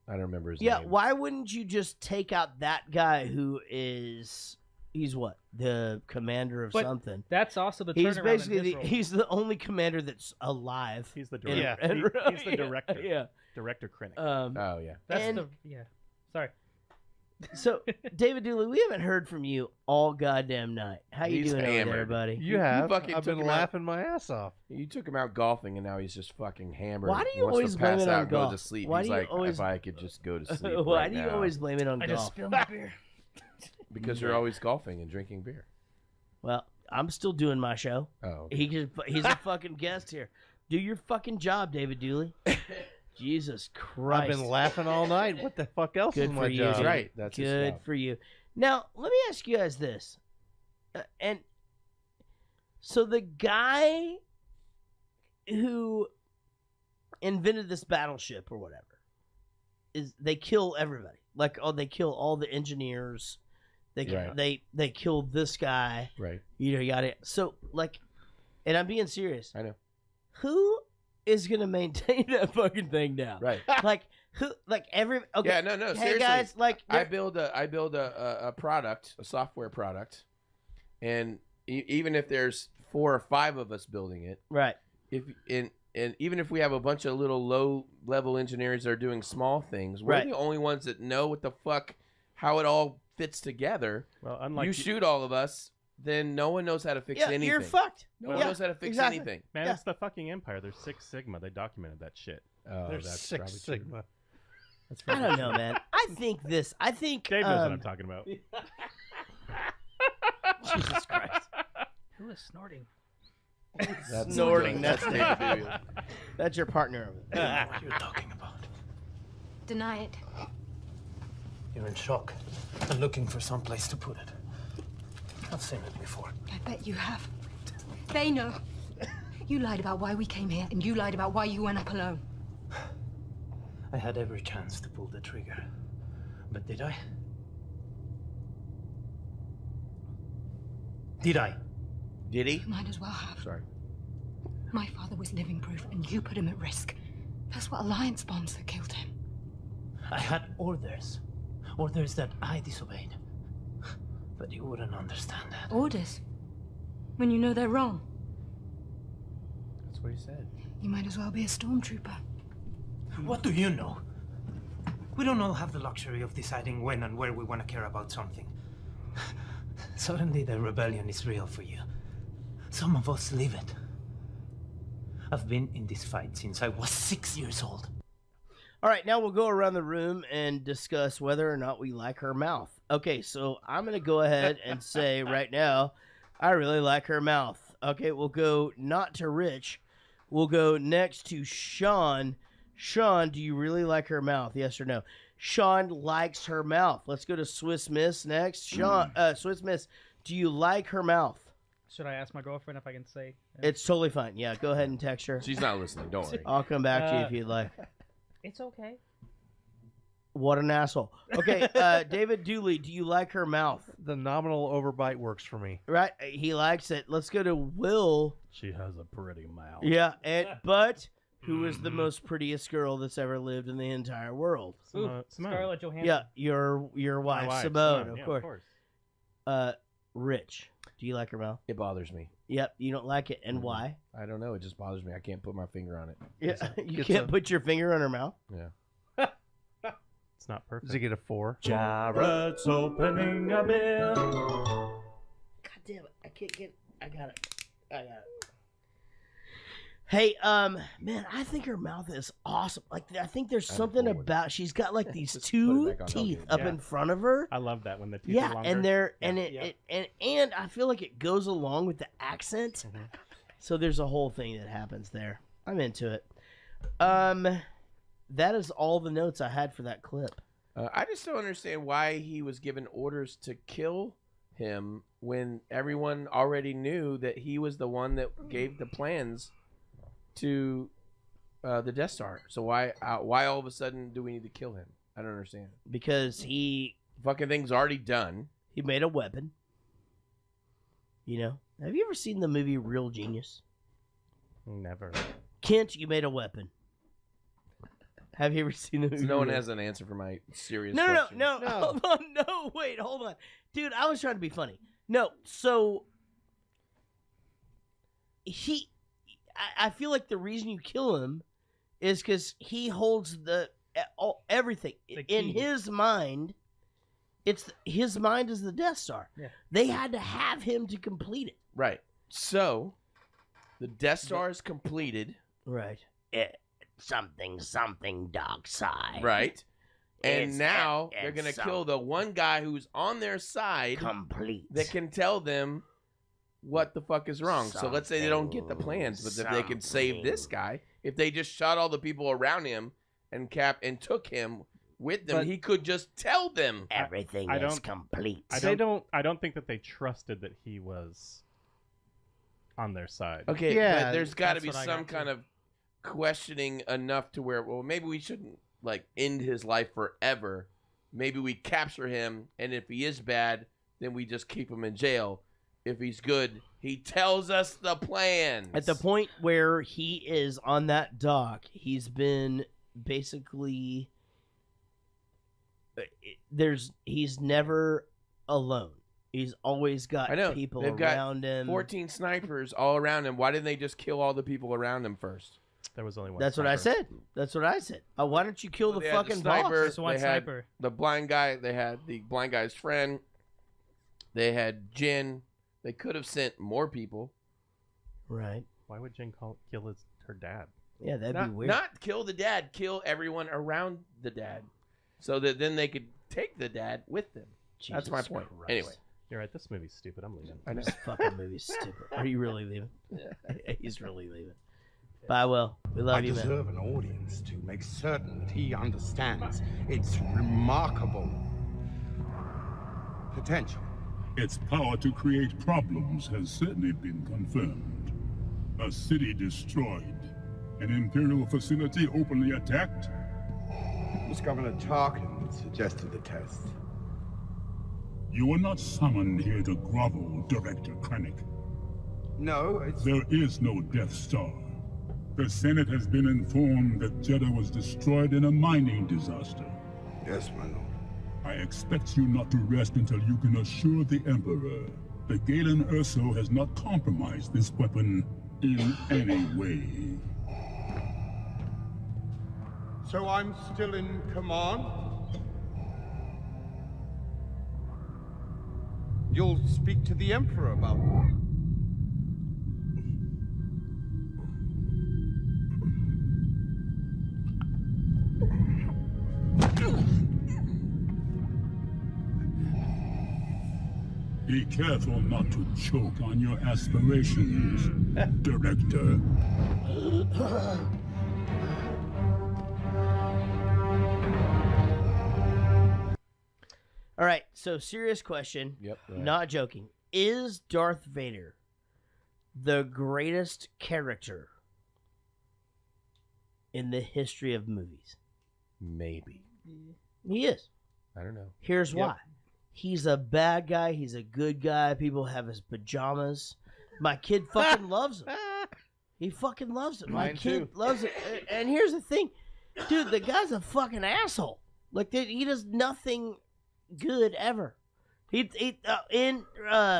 I don't remember his Yeah, name. why wouldn't you just take out that guy who is he's what? The commander of But something. That's also the. He's turnaround in basically his role. he's the only commander that's alive. He's the in- director. and- He's the director. Yeah. Director Krennic. Oh yeah. That's and- the yeah. Sorry. So, David Dooley, we haven't heard from you all goddamn night. How you He's doing over there, hammered. buddy? You have. fucking I've took been him out. laughing my ass off. You took him out golfing, and now he's just fucking hammered. Why do you Wants always to blame pass it out on and go golf? to sleep? Why He's do you like, always- if I could just go to sleep Why right do you now. always blame it on I golf? just spilled my beer. Because you're always golfing and drinking beer. Well, I'm still doing my show. Oh. He's a fucking guest here. Do your fucking job, David Dooley. Jesus Christ. I've been laughing all night. What the fuck else Good is my for you, job? dude. right. That's his Good job. for you. Now, let me ask you guys this. And so the guy who invented this battleship or whatever they kill everybody. Like, oh, they kill all the engineers. They kill this guy. Right. You know, you got it. So, like, and I'm being serious. I know. Who is gonna maintain that fucking thing now? Right. Like who? Like every. Okay. Yeah, no, Hey seriously. guys, like I build a product, a software product, and even if there's 4 or 5 of us building it, right? And even if we have a bunch of little low level engineers that are doing small things, we're Right. the only ones that know what the fuck how it all fits together. Well, unlike you shoot all of us, then no one knows how to fix Yeah, anything. you're fucked. No one Yeah, knows how to fix exactly. anything. Man, Yeah. it's the fucking Empire. There's Six Sigma. They documented that shit. Oh, There's that's Six probably true. Sigma. That's I probably don't true. know, man. I think Dave knows what I'm talking about. Jesus Christ. Who is snorting? That's Snorting. That's That's David David. Bowie. That's your partner. What are you talking about? Deny it. You're in shock and looking for some place to put it. I've seen it before. I bet you have. They know. You lied about why we came here, and you lied about why you went up alone. I had every chance to pull the trigger. But did I? Did I? Did he? You might as well have. Sorry. My father was living proof, and you put him at risk. That's what Alliance bombs that killed him. I had orders. Orders that I disobeyed. But you wouldn't understand that. Orders? When you know they're wrong. That's what he said. You might as well be a stormtrooper. What do you know? We don't all have the luxury of deciding when and where we want to care about something. Suddenly the rebellion is real for you. Some of us live it. I've been in this fight since I was 6 years old. All right, now we'll go around the room and discuss whether or not we like her mouth. Okay, so I'm going to go ahead and say right now, I really like her mouth. Okay, we'll go not to Rich. We'll go next to Sean. Sean, do you really like her mouth? Yes or no? Sean likes her mouth. Let's go to Swiss Miss next. Sean, Swiss Miss, do you like her mouth? Should I ask my girlfriend if I can say? It's totally fine. Yeah, go ahead and text her. She's not listening. Don't worry. I'll come back to you if you'd like. It's okay. What an asshole. Okay, David Dooley, do you like her mouth? The nominal overbite works for me. Right, he likes it. Let's go to Will. She has a pretty mouth. Yeah, but who is the most prettiest girl that's ever lived in the entire world? Simone. Scarlett Johansson. Yeah, your wife, wife, Simone, Simone. of Yeah, course. of course. Rich, do you like her mouth? It bothers me. Yep, you don't like it, and why? I don't know. It just bothers me. I can't put my finger on it. Yeah, you can't put your finger on her mouth. Yeah. It's not perfect. Does he get a 4? Jaret's opening a beer. God damn it, I can't get. I got it. Hey, man, I think her mouth is awesome. Like, I think there's something about she's got like these two back on, teeth don't up you? in front of her. I love that when the teeth Yeah, are longer. and they're Yeah. and and I feel like it goes along with the accent. So there's a whole thing that happens there. I'm into it. That is all the notes I had for that clip. I just don't understand why he was given orders to kill him when everyone already knew that he was the one that gave the plans to the Death Star. So why all of a sudden do we need to kill him? I don't understand. Because he fucking thing's already done. He made a weapon. You know, have you ever seen the movie Real Genius? Never. Kent, you made a weapon. Have you ever seen the movie? So no one Real- has an answer for my serious No, question. no. Hold on. No, wait, hold on. Dude, I was trying to be funny. No, so I feel like the reason you kill him is because he holds everything in his mind. His mind is the Death Star. Yeah. They had to have him to complete it. Right. So the Death Star is completed. Right. Something dark side. Right. And It's now and they're going to so- kill the one guy who's on their side complete that can tell them what the fuck is wrong. So let's say they don't get the plans, but if they can save this guy, if they just shot all the people around him and took him with them, But- he could just tell them everything I is don't- complete. I don't think that they trusted that he was on their side. Okay, Yeah, but there's got to that's be what I some got kind of questioning enough to where, well, maybe we shouldn't like end his life forever. Maybe we capture him, and if he is bad, then we just keep him in jail. if he's good. He tells us the plans. At the point where he is on that dock, he's been basically he's never alone. He's always got people They've around got him. 14 snipers all around him. Why didn't they just kill all the people around him first? There was only one. That's what I said. That's what I said. Why don't you kill the They had fucking sniper. boss? They had the blind guy. They had the blind guy's friend. They had Jin. They could have sent more people. Right. Why would Jin kill her dad? Yeah, that'd not, be weird. Not kill the dad. Kill everyone around the dad, so that then they could take the dad with them. That's my point. Christ. Anyway. You're right. This movie's stupid. I'm leaving. I know. This fucking movie's stupid. Are you really leaving? He's really leaving. Bye, Will. We love I you, man. deserve an audience to make certain that he understands its remarkable potential. Its power to create problems has certainly been confirmed. A city destroyed. An Imperial facility openly attacked. It was Governor Tarkin that suggested the test. You were not summoned here to grovel, Director Krennic. No, it's... There is no Death Star. The Senate has been informed that Jeddah was destroyed in a mining disaster. Yes, my lord. I expect you not to rest until you can assure the Emperor that Galen Erso has not compromised this weapon in any way. So I'm still in command? You'll speak to the Emperor about it. Be careful not to choke on your aspirations, Director. All right, so serious question. Yep. Not joking. Is Darth Vader the greatest character in the history of movies? Maybe. He is. I don't know. Here's why. He's a bad guy. He's a good guy. People have his pajamas. My kid fucking loves him. He fucking loves it. My Mine kid too. loves it. And here's the thing. Dude, the guy's a fucking asshole. Like, he does nothing good ever. He in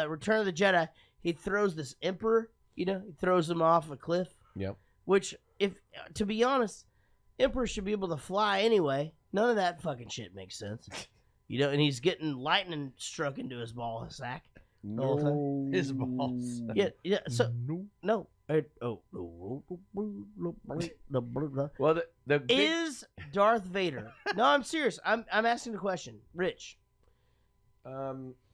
Return of the Jedi, he throws this Emperor, he throws him off a cliff. Yep. Which, if to be honest, Emperor should be able to fly anyway. None of that fucking shit makes sense. And he's getting lightning struck into his ball sack. the whole time. His balls. Yeah. So no. Well, the big... Is Darth Vader? No, I'm serious. I'm asking the question, Rich.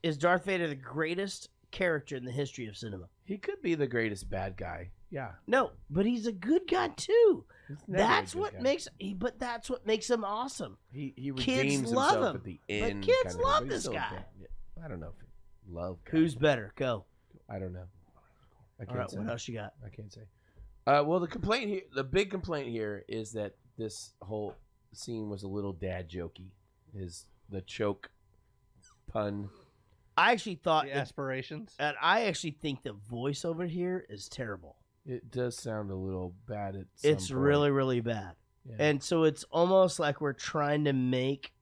Is Darth Vader the greatest character in the history of cinema? He could be the greatest bad guy. Yeah. No, but he's a good guy too. That's a good what guy. makes. But that's what makes him awesome. He Kids redeems love himself him. at the But end. kids kind of, love but he's this still a guy. bad- yeah. I don't know if love. Guy. Who's better? Go. I don't know. I All can't right. say. What else you got? I can't say. Well, the big complaint here is that this whole scene was a little dad jokey. The choke pun. I actually thought The aspirations. and I actually think the voiceover here is terrible. It does sound a little bad at some It's point. really, really bad. Yeah. And so it's almost like we're trying to make,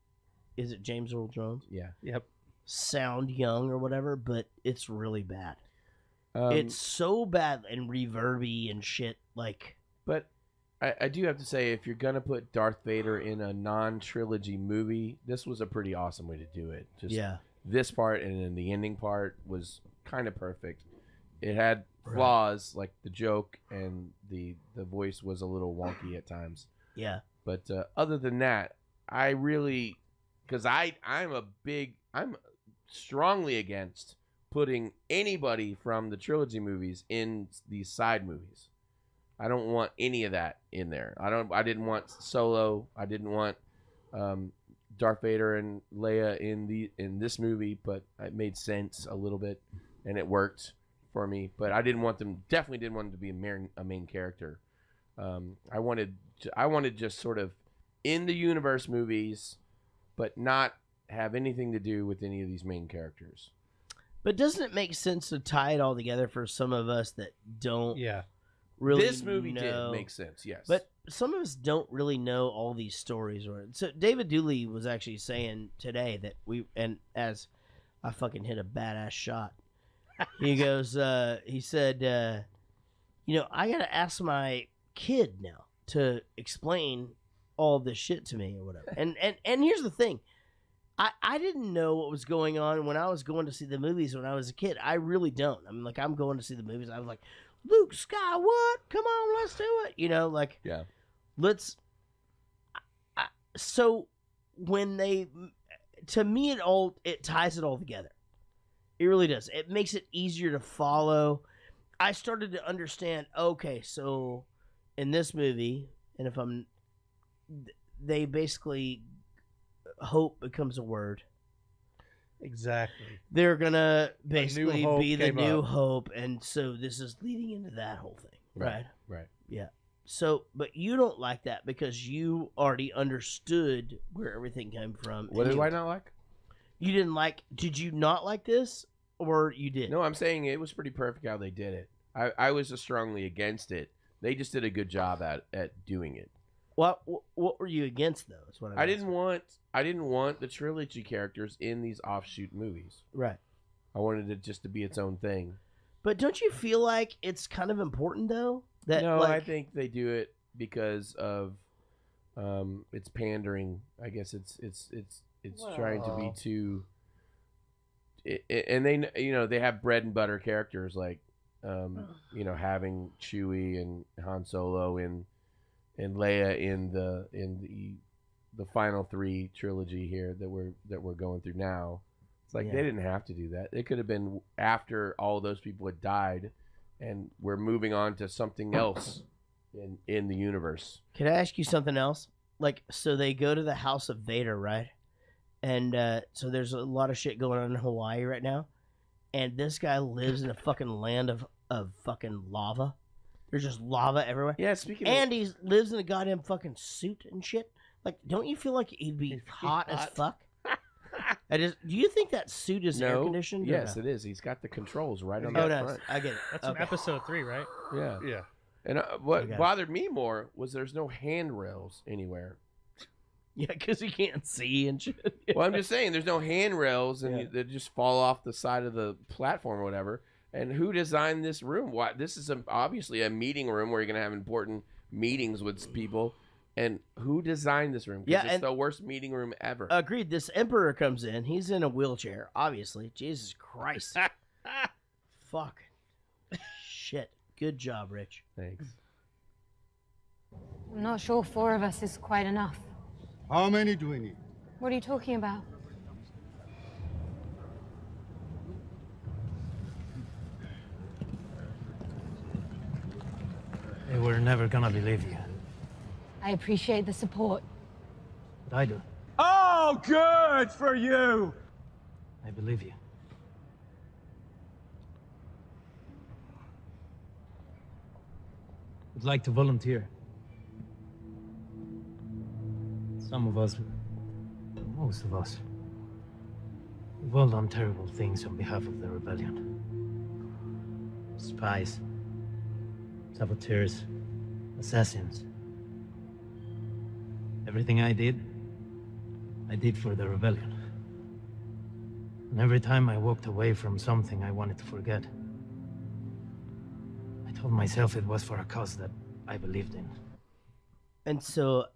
is it James Earl Jones? Yeah. Yep. Sound young or whatever, but it's really bad. Um, It's so bad and reverby and shit. Like, But I do have to say, if you're gonna put Darth Vader in a non-trilogy movie, this was a pretty awesome way to do it. Just yeah. this part and then the ending part was kind of perfect. It had flaws like the joke and the voice was a little wonky at times. Yeah. But other than that, I really, because I'm strongly against putting anybody from the trilogy movies in these side movies. I don't want any of that in there. I didn't want Solo. I didn't want Darth Vader and Leia in this movie, but it made sense a little bit and it worked for me. But I definitely didn't want them to be a main character. I wanted just sort of in the universe movies, but not have anything to do with any of these main characters. But doesn't it make sense to tie it all together for some of us that don't really This movie know? did make sense, yes. But some of us don't really know all these stories. So David Dooley was actually saying today that and as I fucking hit a badass shot, he goes, he said, I got to ask my kid now to explain all this shit to me or whatever. And here's the thing. I didn't know what was going on when I was going to see the movies when I was a kid. I really don't. I'm going to see the movies. I was like, Luke Sky, what? Come on, let's do it. Let's. So when to me, it ties it all together. It really does. It makes it easier to follow. I started to understand. Okay, so in this movie, and they basically. Hope becomes a word. Exactly. They're gonna basically be the new up. hope, and so this is leading into that whole thing, right? Right. Yeah. So, but you don't like that because you already understood where everything came from. What did I not like? You didn't like. Did you not like this, or you did? No, I'm saying it was pretty perfect how they did it. I was just strongly against it. They just did a good job at doing it. What were you against though? Is what I didn't want the trilogy characters in these offshoot movies. Right. I wanted it just to be its own thing. But don't you feel like it's kind of important though? No, I think they do it because of it's pandering. I guess it's trying to be too. And they have bread and butter characters like having Chewie and Han Solo and Leia in the final 3 trilogy here that we're going through now. It's like they didn't have to do that. It could have been after all those people had died, and we're moving on to something else in the universe. Can I ask you something else? So they go to the house of Vader, right? And so there's a lot of shit going on in Hawaii right now, and this guy lives in a fucking land of fucking lava. There's just lava everywhere. Yeah, speaking and he lives in a goddamn fucking suit and shit. Don't you feel like he'd be hot as fuck? Do you think that suit is air conditioned? Yes, it is. He's got the controls right on the front. I get it. That's from episode 3, right? Yeah. Yeah. And what bothered me more was there's no handrails anywhere. Yeah, because he can't see and shit. Well, I'm just saying there's no handrails, and they just fall off the side of the platform or whatever. And who designed this room? Why? This is obviously a meeting room where you're going to have important meetings with people. And who designed this room? Because it's the worst meeting room ever. Agreed. This Emperor comes in. He's in a wheelchair, obviously. Jesus Christ. Fuck. Shit. Good job, Rich. Thanks. I'm not sure 4 of us is quite enough. How many do we need? What are you talking about? They were never gonna believe you. I appreciate the support. But I do. Oh, good for you! I believe you. Would like to volunteer. Some of us, most of us, we've all done terrible things on behalf of the rebellion. Spies, saboteurs, assassins. Everything I did for the rebellion. And every time I walked away from something I wanted to forget, I told myself it was for a cause that I believed in. And so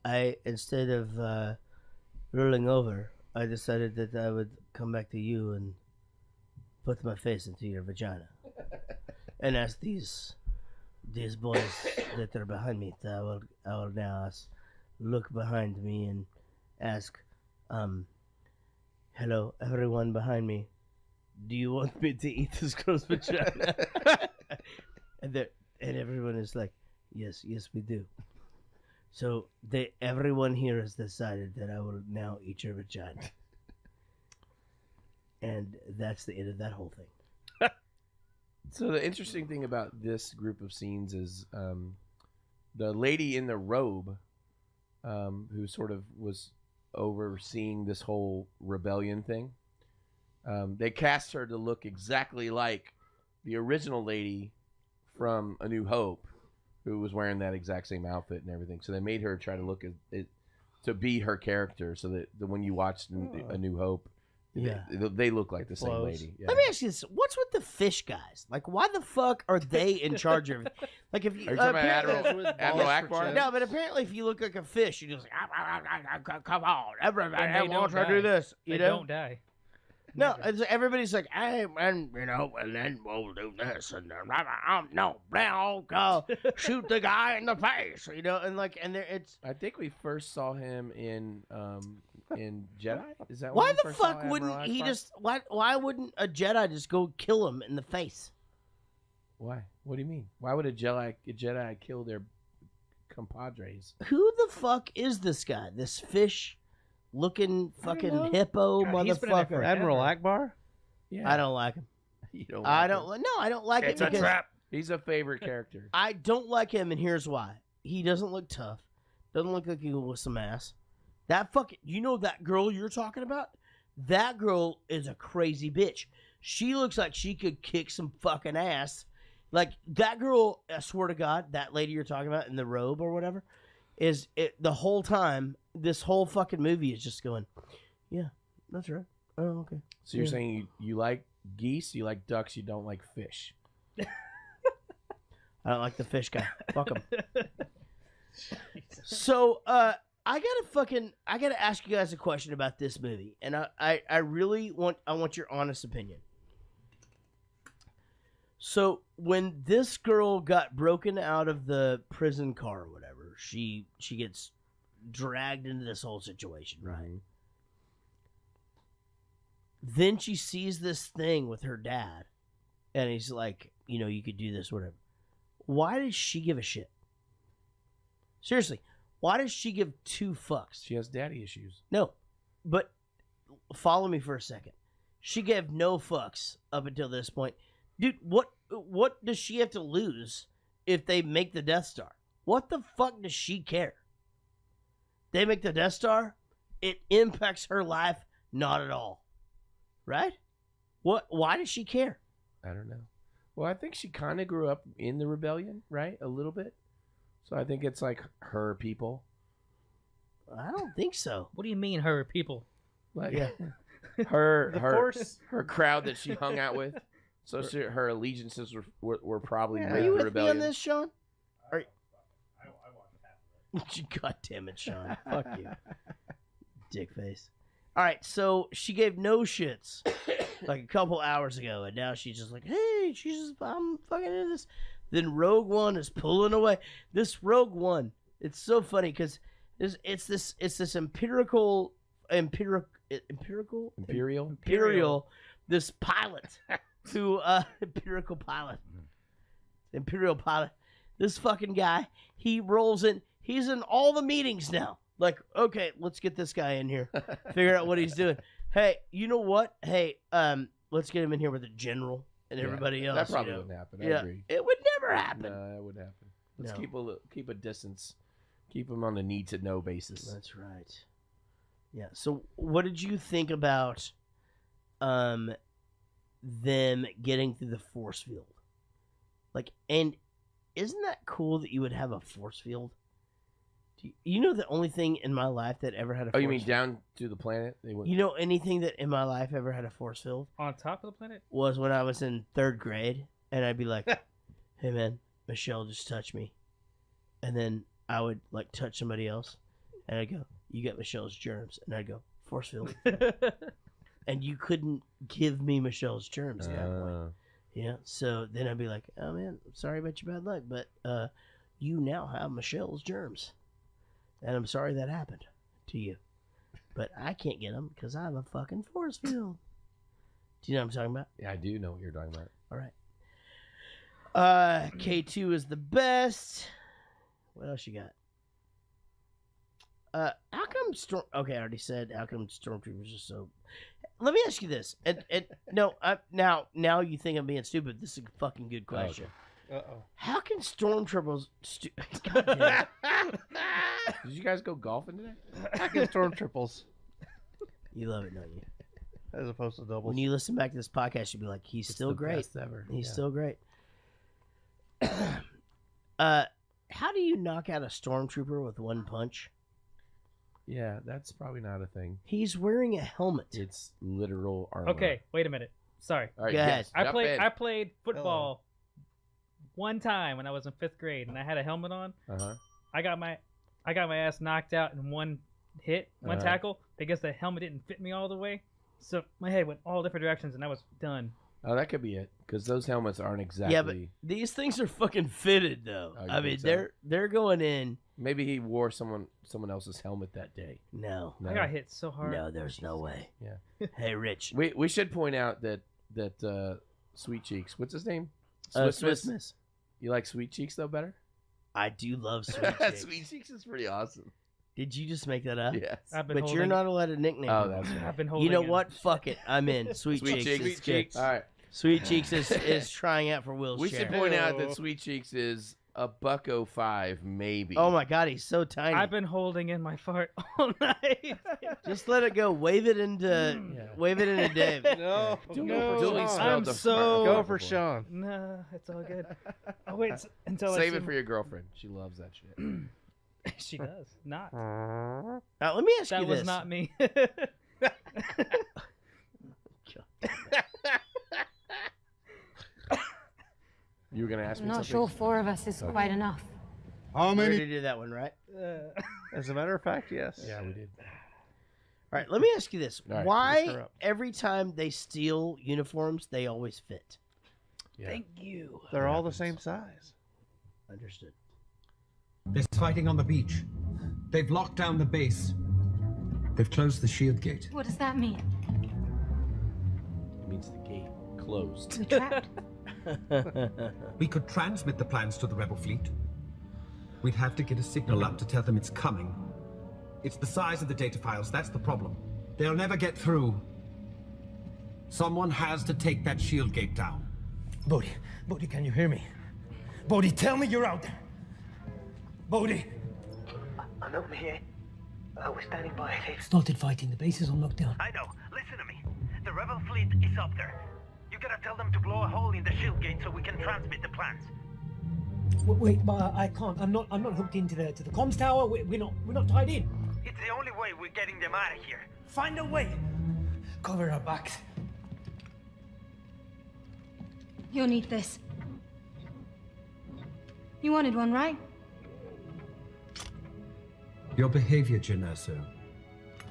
instead of rolling over, I decided that I would come back to you and put my face into your vagina. And ask these boys that are behind me, I will now look behind me and ask, hello, everyone behind me. Do you want me to eat this girl's vagina? and everyone is like, yes, we do. So everyone here has decided that I will now eat your vagina. And that's the end of that whole thing. So the interesting thing about this group of scenes is the lady in the robe, who sort of was overseeing this whole rebellion thing. They cast her to look exactly like the original lady from A New Hope, who was wearing that exact same outfit and everything. So they made her try to look to be her character, so that when you watched A New Hope, they look like the same lady. Yeah. Let me ask you this: what's with the fish guys? Like, why the fuck are they in charge of it? Like, if you, Are you talking about Admiral Akbar? No, but apparently, if you look like a fish, you just like, come on, everybody wants to do this. You They know? don't die. No, it's, everybody's like, hey, and and then we'll do this, and shoot the guy in the face, and there it's. I think we first saw him in Jedi. Is that Why when we the first saw fuck wouldn't he Akbar? just? Why wouldn't a Jedi just go kill him in the face? Why? What do you mean? Why would a Jedi kill their compadres? Who the fuck is this guy? This fish-looking fucking hippo motherfucker. Admiral Akbar? Yeah. I don't like him. You don't I like don't. him? No, I don't like him. It's a because trap. He's a favorite character. I don't like him, and here's why. He doesn't look tough. Doesn't look like he with some ass. That fucking, that girl you're talking about? That girl is a crazy bitch. She looks like she could kick some fucking ass. Like, that girl, I swear to God, that lady you're talking about in the robe or whatever, the whole time, this whole fucking movie is just going, yeah, that's right. Oh, okay. So you're saying you like geese, you like ducks, you don't like fish. I don't like the fish guy. Fuck him. So, I gotta ask you guys a question about this movie, and I really want your honest opinion. So, when this girl got broken out of the prison car or whatever, she gets dragged into this whole situation, right? Then she sees this thing with her dad, and he's like, you could do this, whatever. Why does she give a shit? Seriously, why does she give two fucks? She has daddy issues. No, but follow me for a second. She gave no fucks up until this point. Dude, what does she have to lose if they make the Death Star? What the fuck does she care? They make the Death Star, it impacts her life not at all. Right? Why does she care? I don't know. Well, I think she kind of grew up in the rebellion, right? A little bit. So I think it's like her people. I don't think so. What do you mean, her people? Like Yeah. her crowd that she hung out with. So her allegiances were probably Are with you the with rebellion. me on this, Sean? God damn it, Sean. Fuck you. Dick face. All right, so she gave no shits like a couple hours ago, and now she's just like, hey, I'm fucking into this. Then Rogue One is pulling away. This Rogue One, it's so funny because it's this imperial, this pilot who imperial pilot. This fucking guy, he rolls in. He's in all the meetings now. Like, okay, let's get this guy in here. Figure out what he's doing. Hey, you know what? Hey, let's get him in here with the general and everybody else. That probably wouldn't happen. I agree. It would never happen. No, that would happen. Let's No. keep a distance. Keep them on a need to know basis. That's right. Yeah. So, what did you think about them getting through the force field? Like, and isn't that cool that you would have a force field? You know the only thing in my life that ever had a force Oh, you mean field? down to the planet? They went. You know anything that in my life ever had a force field? On top of the planet? Was when I was in 3rd grade, and I'd be like, hey man, Michelle just touched me. And then I would like touch somebody else, and I'd go, you got Michelle's germs. And I'd go, force field. And you couldn't give me Michelle's germs at that point. Yeah, so then I'd be like, oh man, I'm sorry about your bad luck, but you now have Michelle's germs. And I'm sorry that happened to you. But I can't get them because I have a fucking force field. Do you know what I'm talking about? Yeah, I do know what you're talking about. All right. K2 is the best. What else you got? How come Okay, I already said how come Stormtroopers are so... Let me ask you this. No, now you think I'm being stupid. This is a fucking good question. Uh-oh. How can Stormtroopers... God damn it. Did you guys go golfing today? How can Stormtroopers? You love it, don't you? as opposed to doubles. When you listen back to this podcast, you'll be like, he's still the great. best ever. He's Yeah. still great. How do you knock out a stormtrooper with one punch? Yeah, that's probably not a thing. He's wearing a helmet. It's literal armor. Okay, wait a minute. Sorry. All right, Go ahead. I played football one time when I was in 5th grade, and I had a helmet on. Uh-huh. I got my ass knocked out in one hit, one tackle, because the helmet didn't fit me all the way. So my head went all different directions, and I was done. Oh, that could be it, because those helmets aren't exactly. Yeah, but these things are fucking fitted, though. Oh, you I mean, think so? they're going in. Maybe he wore someone else's helmet that day. No. I got hit so hard. No, there's no way. Yeah. Hey, Rich. We should point out that Sweet Cheeks. What's his name? Swiss Miss. You like Sweet Cheeks though better? I do love Sweet Cheeks. Sweet Cheeks is pretty awesome. Did you just make that up? Yes. But you're not allowed to nickname. Oh, him. that's right. I've been You holding know it. what? Fuck it. I'm in. Sweet Cheeks. Sweet Cheeks. All right. Sweet Cheeks is trying out for Will's We share. should point out that Sweet Cheeks is $1.05 maybe. Oh my God, he's so tiny. I've been holding in my fart all night. Just let it go. Wave it into Dave. No, I'm so go for Sean. No, it's all good. I'll wait until I Save see it for your girlfriend. She loves that shit. She does not. Now, let me ask That you was this. not me. You were gonna ask I'm me not something? sure 4 of us is quite enough. How We many? already did that one, right? As a matter of fact, yes. Yeah, we did. All right, let me ask you this. All right, Why lift her up. every time they steal uniforms, they always fit? Yeah. Thank you. They're all the same size. Understood. There's fighting on the beach. They've locked down the base. They've closed the shield gate. What does that mean? It means the gate closed. We're trapped. We could transmit the plans to the rebel fleet. We'd have to get a signal up to tell them it's coming. It's the size of the data files, that's the problem. They'll never get through. Someone has to take that shield gate down. Bodhi, can you hear me? Bodhi, tell me you're out there. Bodhi. I'm out here. We're standing by. Started fighting. The base is on lockdown. I know. Listen to me. The rebel fleet is up there. You gotta tell them to blow a hole in the shield gate so we can transmit the plans. Wait, but I can't. I'm not hooked into the comms tower. We're not tied in. It's the only way we're getting them out of here. Find a way. Cover our backs. You'll need this. You wanted one, right? Your behavior, Janerso,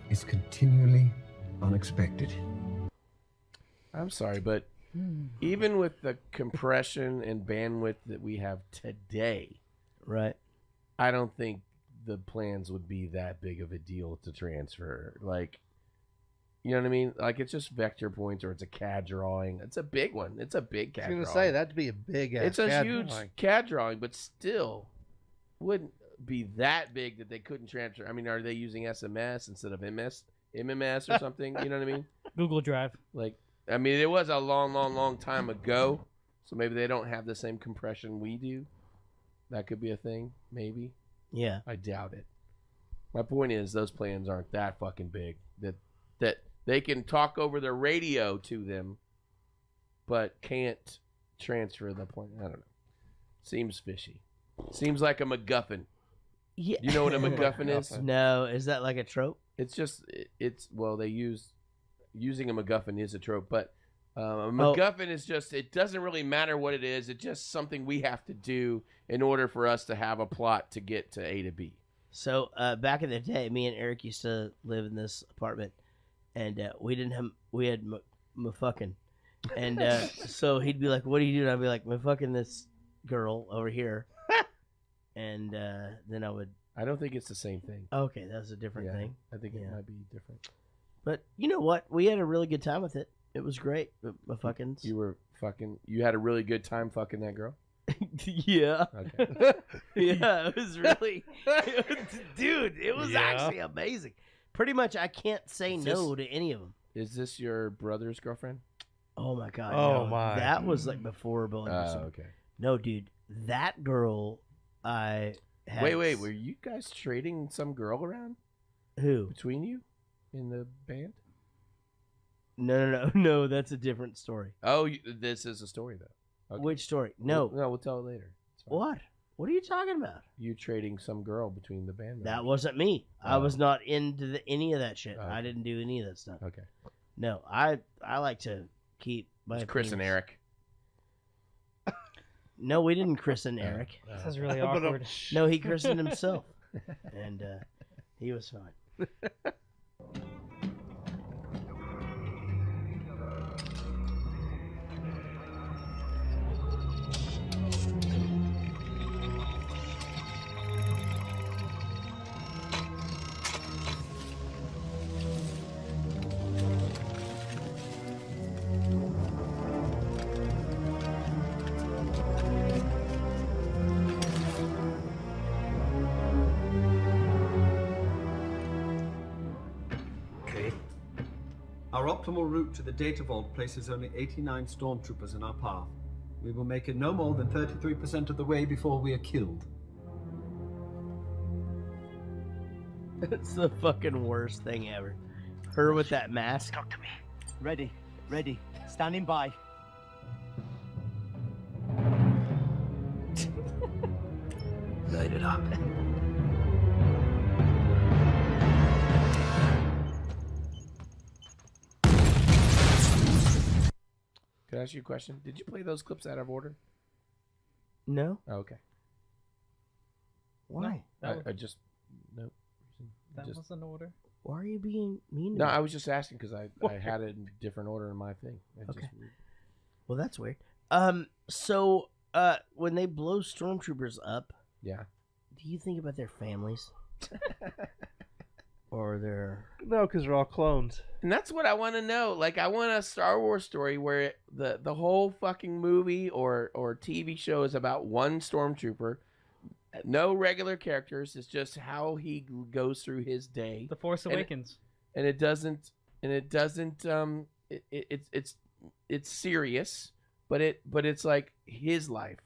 is continually unexpected. I'm sorry, but even with the compression and bandwidth that we have today, Right. I don't think the plans would be that big of a deal to transfer. Like, you know what I mean? Like, it's just vector points or it's a CAD drawing. It's a big one. It's a big CAD I was drawing. going to say, that'd be a big ass It's a CAD huge drawing. CAD drawing, but still wouldn't be that big that they couldn't transfer. I mean, are they using SMS instead of MMS or something? You know what I mean? Google Drive. Like, I mean, it was a long time ago, so maybe they don't have the same compression we do. That could be a thing, maybe. Yeah. I doubt it. My point is, those plans aren't that fucking big that they can talk over the radio to them, but can't transfer the plan. I don't know. Seems fishy. Seems like a MacGuffin. Yeah. You know what a MacGuffin is? No, is that like a trope? It's just well, they using a MacGuffin is a trope, but a MacGuffin is just, it doesn't really matter what it is. It's just something we have to do in order for us to have a plot to get to A to B. So back in the day, me and Eric used to live in this apartment, and we had fucking, and so he'd be like, "What are you doing?" I'd be like, "I'm fucking this girl over here," and then I would. I don't think it's the same thing. Okay, that was a different thing. I think it might be different. But you know what? We had a really good time with it. It was great. Fuckins. You had a really good time fucking that girl? Yeah. Okay. Yeah, it was really, dude, it was actually amazing. Pretty much, I can't say no to any of them. Is this your brother's girlfriend? Oh my god. Oh, no. my. That was like before Bowling for Soup. Okay. No, dude, that girl, I had. Wait, were you guys trading some girl around? Who? Between you in the band? No. That's a different story. Oh, this is a story though. Okay. Which story? No. We'll tell it later. What? What are you talking about? You trading some girl between the band members. That wasn't me. I was not into any of that shit. I didn't do any of that stuff. Okay. No, I like to keep my. It's Chris and Eric. No, we didn't christen Eric. This is really awkward. No, he christened himself, and he was fine. Our optimal route to the data vault places only 89 stormtroopers in our path. We will make it no more than 33% of the way before we are killed. It's the fucking worst thing ever. Her with that mask. Talk to me. Ready. Standing by. Light it up. Can I ask you a question? Did you play those clips out of order? No. Oh, okay. Why? I just no. That was an order. Why are you being mean to No, me? I was just asking because I had it in different order in my thing. Okay. Well, that's weird. So, when they blow stormtroopers up, yeah, do you think about their families? Or their... No, because they're all clones. And that's what I want to know. Like, I want a Star Wars story where the whole fucking movie or TV show is about one stormtrooper, no regular characters. It's just how he goes through his day. The Force Awakens. It's serious, but it's like his life.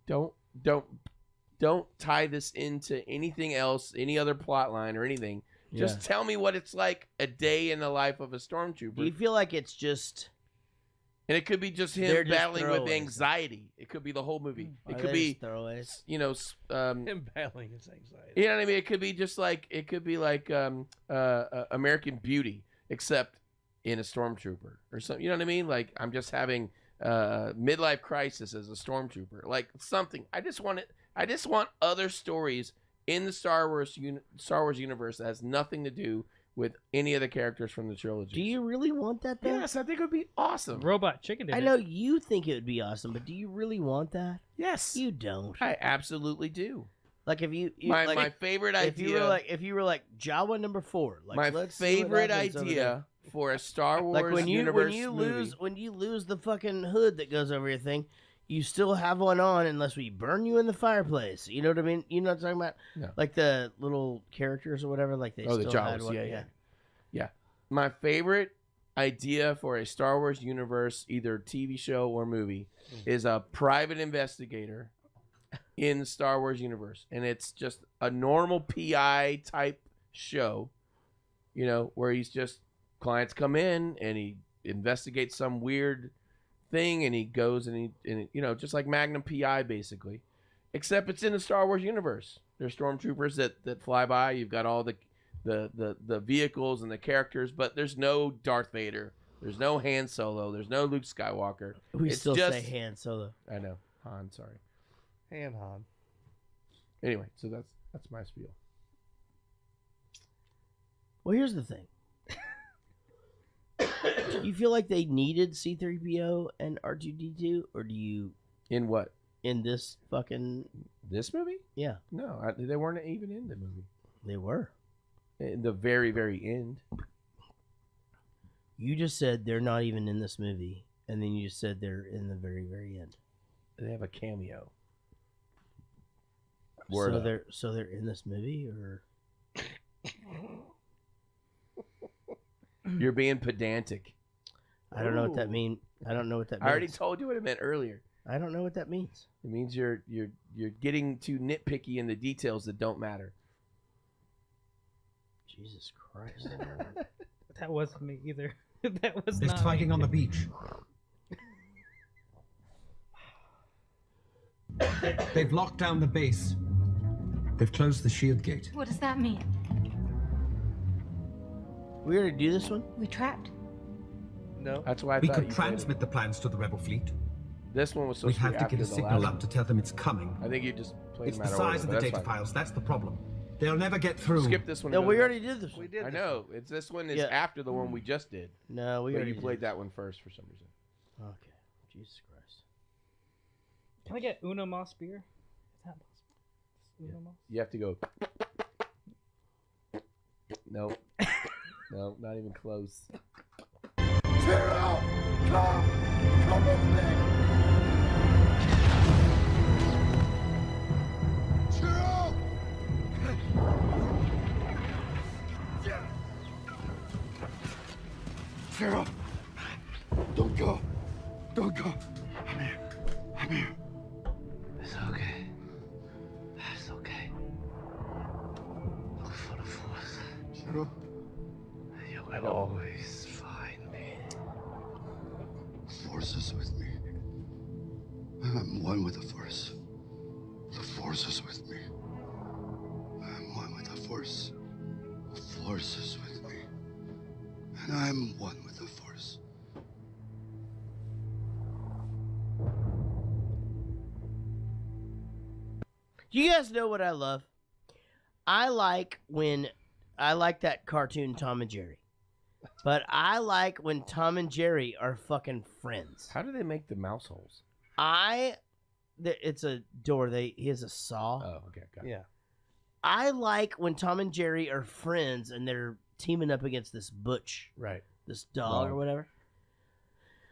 Don't tie this into anything else, any other plot line or anything. Just tell me what it's like a day in the life of a stormtrooper. Do you feel like it's just... And it could be just him battling with anxiety. It could be the whole movie. It could be throwaways. Him battling his anxiety. You know what I mean? It could be just like American Beauty, except in a stormtrooper or something. You know what I mean? Like I'm just having midlife crisis as a stormtrooper, like something. I just want other stories in the Star Wars universe that has nothing to do with any of the characters from the trilogy. Do you really want that, though? Yes, I think it would be awesome. Robot Chicken did I know you think it would be awesome, but do you really want that? Yes. You don't. I absolutely do. Like if you my favorite idea. If you were like Jawa number 4. Like my let's favorite idea for a Star Wars universe movie. When you lose the fucking hood that goes over your thing, you still have one on unless we burn you in the fireplace. You know what I mean? You know what I'm talking about? No. Like the little characters or whatever. Like they still the had Jawas. one. Yeah. My favorite idea for a Star Wars universe, either TV show or movie, is a private investigator in the Star Wars universe. And it's just a normal PI type show, you know, where he's just clients come in and he investigates some weird thing and he goes and he you know, just like Magnum PI basically, except it's in the Star Wars universe. There's stormtroopers that fly by. You've got all the vehicles and the characters, but there's no Darth Vader. There's no Han Solo. There's no Luke Skywalker. We still say Han Solo. I know. Han, sorry. Han. Anyway, so that's my spiel. Well, here's the thing. Do you feel like they needed C-3PO and R2-D2, or do you... In what? In this movie? Yeah. No, they weren't even in the movie. They were. In the very, very end. You just said they're not even in this movie, and then you just said they're in the very, very end. They have a cameo. So they're in this movie, or... You're being pedantic. I don't know what that means. I don't know what that means. I already told you what it meant earlier. I don't know what that means. It means you're getting too nitpicky in the details that don't matter. Jesus Christ. That wasn't me either. That was There's not fighting on the beach. They've locked down the base. They've closed the shield gate. What does that mean? We already do this one? We trapped. No. That's why I We thought could you played transmit the plans to the rebel fleet. This one was We supposed to be have to after get a the signal last up one. to tell them it's coming. I think you just played It's them the out of order, size of but the that's data fine. files. That's the problem. They'll never get through. Skip this one. No, and go we to already the- did this one. We did. I know. It's this one is Yeah. after the one we just did. No, we But already you did played this. that one first for some reason. Okay. Jesus Christ. Can I get Uno Moss beer? Is that possible? Uno Moss? You have to go. No. No, not even close. Zero! Come with me! Zero! Zero! Don't go! Don't go! I'm here. I'm here. It's okay. It's okay. Look for the force. Zero? You will always find me. The Force is with me. I'm one with the Force. The Force is with me. I'm one with the Force. The Force is with me. And I'm one with the Force. You guys know what I love? I like that cartoon Tom and Jerry. But I like when Tom and Jerry are fucking friends. How do they make the mouse holes? It's a door. He has a saw. Oh, okay, got it. Yeah. I like when Tom and Jerry are friends and they're teaming up against this Butch, Right. this dog or whatever.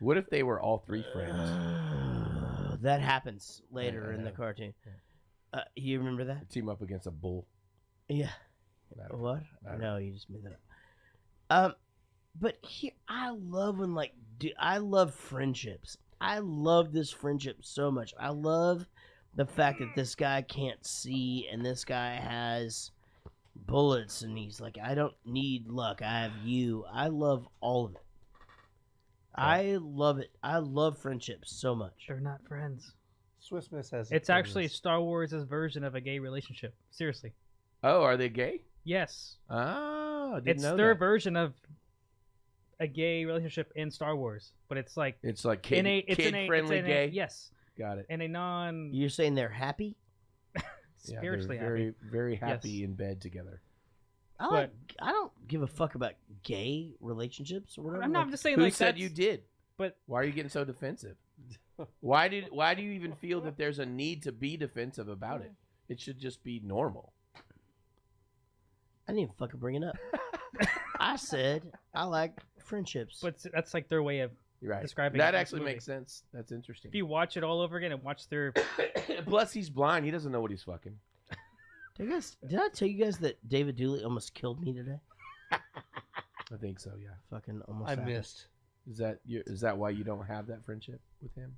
What if they were all three friends? That happens later Yeah, in the yeah. cartoon. You remember that? Team up against a bull. Yeah. I don't What? I don't No, you just made that up. But here, I love when I love friendships. I love this friendship so much. I love the fact that this guy can't see and this guy has bullets and he's like, I don't need luck. I have you. I love all of it. I love it. I love friendships so much. They're not friends. Swiss Miss has. It's actually Star Wars' version of a gay relationship. Seriously. Oh, are they gay? Yes. Oh, I didn't It's know their that. version of a gay relationship in Star Wars, but it's like kid-friendly gay? Yes. Got it. In a non. You're saying they're happy? Yeah, spiritually they're very, happy. very happy Yes. in bed together. I don't give a fuck about gay relationships or whatever. I'm not just saying Who like said that's- you did? But why are you getting so defensive? Why do you even feel that there's a need to be defensive about it? It should just be normal. I didn't even fucking bring it up. I said I like friendships. But that's like their way of You're right. describing That it in this actually movie. makes sense. That's interesting. If you watch it all over again and watch their. Plus, he's blind. He doesn't know what he's fucking. Did I tell you guys that David Dooley almost killed me today? I think so. Yeah. Fucking almost. I happened. missed. Is that why you don't have that friendship with him?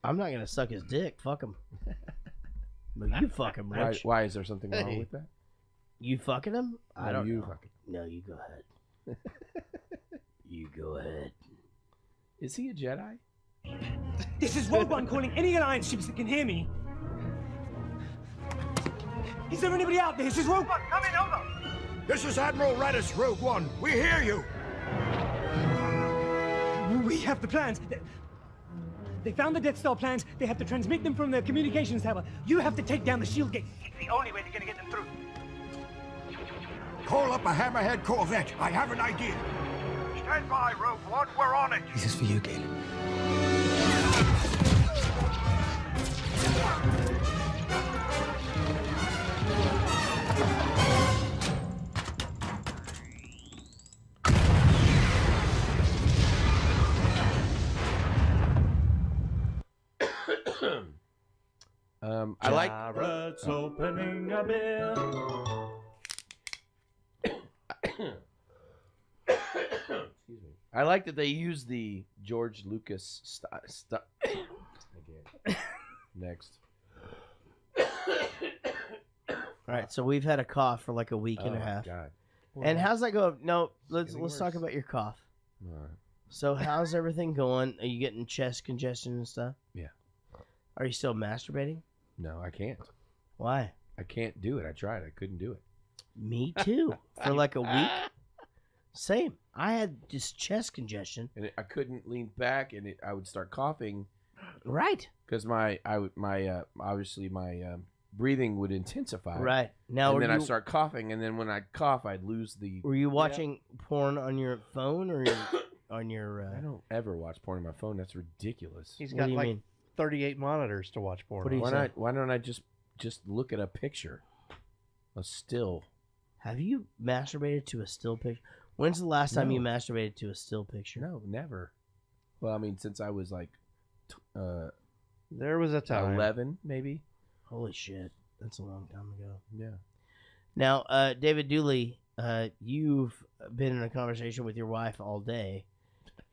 I'm not gonna suck his dick. Fuck him. But you fuck him, Rich. Why is there something wrong with that? You fucking him? I No, don't you know. fucking- No, you go ahead. You go ahead. Is he a Jedi? This is Rogue One calling any Alliance ships that can hear me. Is there anybody out there? This is Rogue One. Come in, over. This is Admiral Raddus, Rogue One. We hear you. We have the plans. They found the Death Star plans. They have to transmit them from the communications tower. You have to take down the shield gate. It's the only way they're gonna get them through. Call up a Hammerhead Corvette. I have an idea. Stand by, Rogue One. We're on it. This is for you, Galen. I like. Jaret's opening a beer. Excuse me. I like that they use the George Lucas again. Next. All right, so we've had a cough for like a week and a Oh, half. God. And how's that go? No, let's getting talk worse. about your cough. All right. So how's everything going? Are you getting chest congestion and stuff? Yeah. Are you still masturbating? No, I can't. Why? I can't do it. I tried. I couldn't do it. Me too. For like a week. Same. I had just chest congestion. And I couldn't lean back, and I would start coughing. Right. Because obviously my breathing would intensify. Right. Now, and then I'd start coughing, and then when I'd cough, I'd lose the... Were you watching porn on your phone or on your... I don't ever watch porn on my phone. That's ridiculous. He's got like 38 monitors to watch porn on. Why don't I just look at a picture? A still. Have you masturbated to a still picture? When's the last time you masturbated to a still picture? No, never. Well, I mean, since I was like... there was a time. 11, maybe? Holy shit. That's a long time ago. Yeah. Now, David Dooley, you've been in a conversation with your wife all day.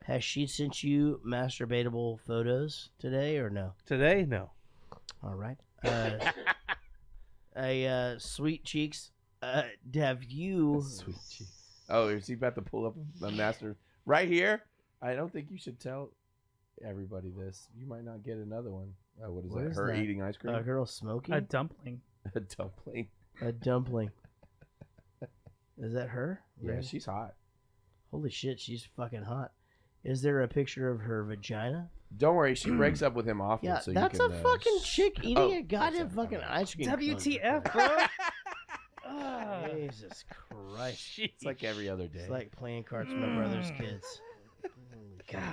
Has she sent you masturbatable photos today or no? Today, no. All right. Sweet Cheeks, have you... Sweet Cheeks. Oh, is he about to pull up a master... Right here? I don't think you should tell everybody this. You might not get another one. Oh, what is that? Her eating ice cream? A girl smoking? A dumpling. A dumpling. A dumpling. Is that her? Yeah, Really? she's hot. Holy shit, she's fucking hot. Is there a picture of her vagina? Don't worry, she breaks up with him often. Yeah, so that's you can, a fucking chick eating a goddamn fucking ice cream. WTF, bro? Jesus Christ. It's like every other day. It's like playing cards with my brother's kids. God.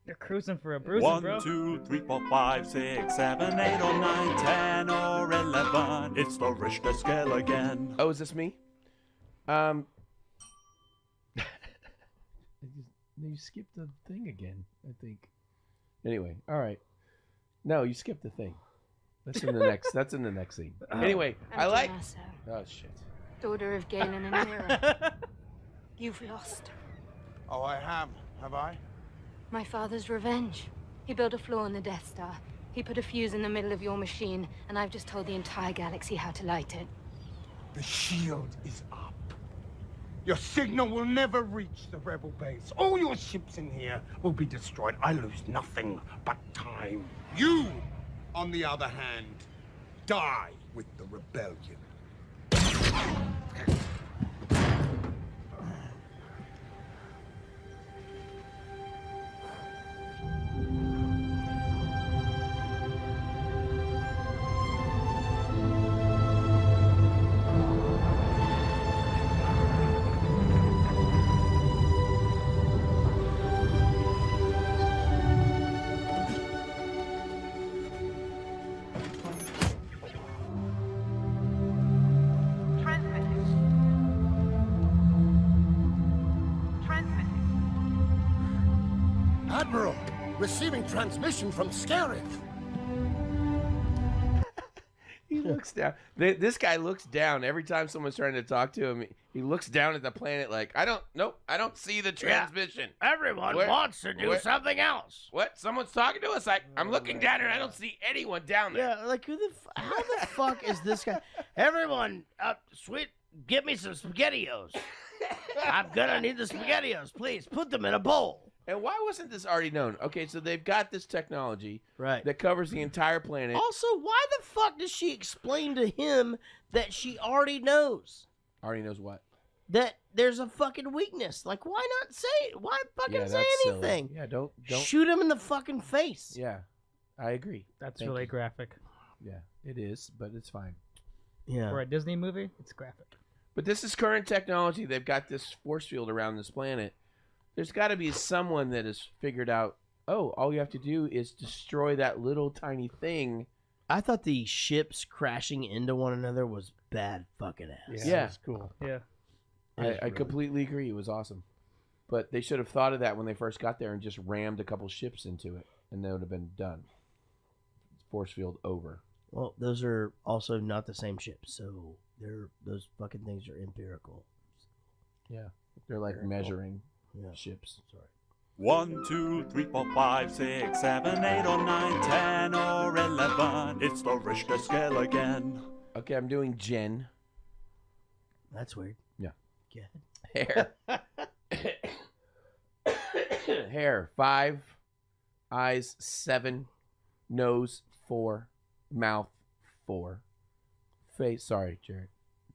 You're cruising for a bruising, bro. 1, 2, 3, 4, 5, 6, 7, 8, or 9, 10, or 11. It's the Richter scale again. Oh, is this me? You skipped the thing again, I think. Anyway, all right. No, you skipped the thing. That's in the next. That's in the next scene. Anyway, I like. Oh shit. Daughter of Galen and Mira. You've lost. Oh, I have. Have I? My father's revenge. He built a flaw in the Death Star. He put a fuse in the middle of your machine, and I've just told the entire galaxy how to light it. The shield is up. Your signal will never reach the rebel base. All your ships in here will be destroyed. I lose nothing but time. You, on the other hand, die with the rebellion. Admiral, receiving transmission from Scarif. He looks down. This guy looks down every time someone's trying to talk to him. He looks down at the planet like, I don't see the transmission. Everyone wants to do something else. What? Someone's talking to us. I'm looking down and I don't see anyone down there. Yeah, like how the fuck is this guy? Everyone, sweet, get me some SpaghettiOs. I'm gonna need the SpaghettiOs. Please put them in a bowl. And why wasn't this already known? Okay, so they've got this technology right that covers the entire planet. Also, why the fuck does she explain to him that she already knows? Already knows what? That there's a fucking weakness. Like, why not say it? Why fucking say anything? Yeah, don't shoot him in the fucking face. Yeah, I agree. That's really graphic. Yeah, it is, but it's fine. Yeah. For a Disney movie, it's graphic. But this is current technology. They've got this force field around this planet. There's got to be someone that has figured out, oh, all you have to do is destroy that little tiny thing. I thought the ships crashing into one another was bad fucking ass. Yeah. That's cool. Yeah. I completely agree. It was awesome. But they should have thought of that when they first got there and just rammed a couple ships into it, and that would have been done. Force field over. Well, those are also not the same ships, so those fucking things are empirical. Yeah. They're like measuring ships. Sorry. 1, 2, 3, 4, 5, 6, 7, 8, or 9, 10, or 11. It's the Richter scale again. Okay, I'm doing Jen. That's weird. Yeah. Hair. Hair 5, eyes 7, nose 4, mouth 4, face. Sorry, Jared.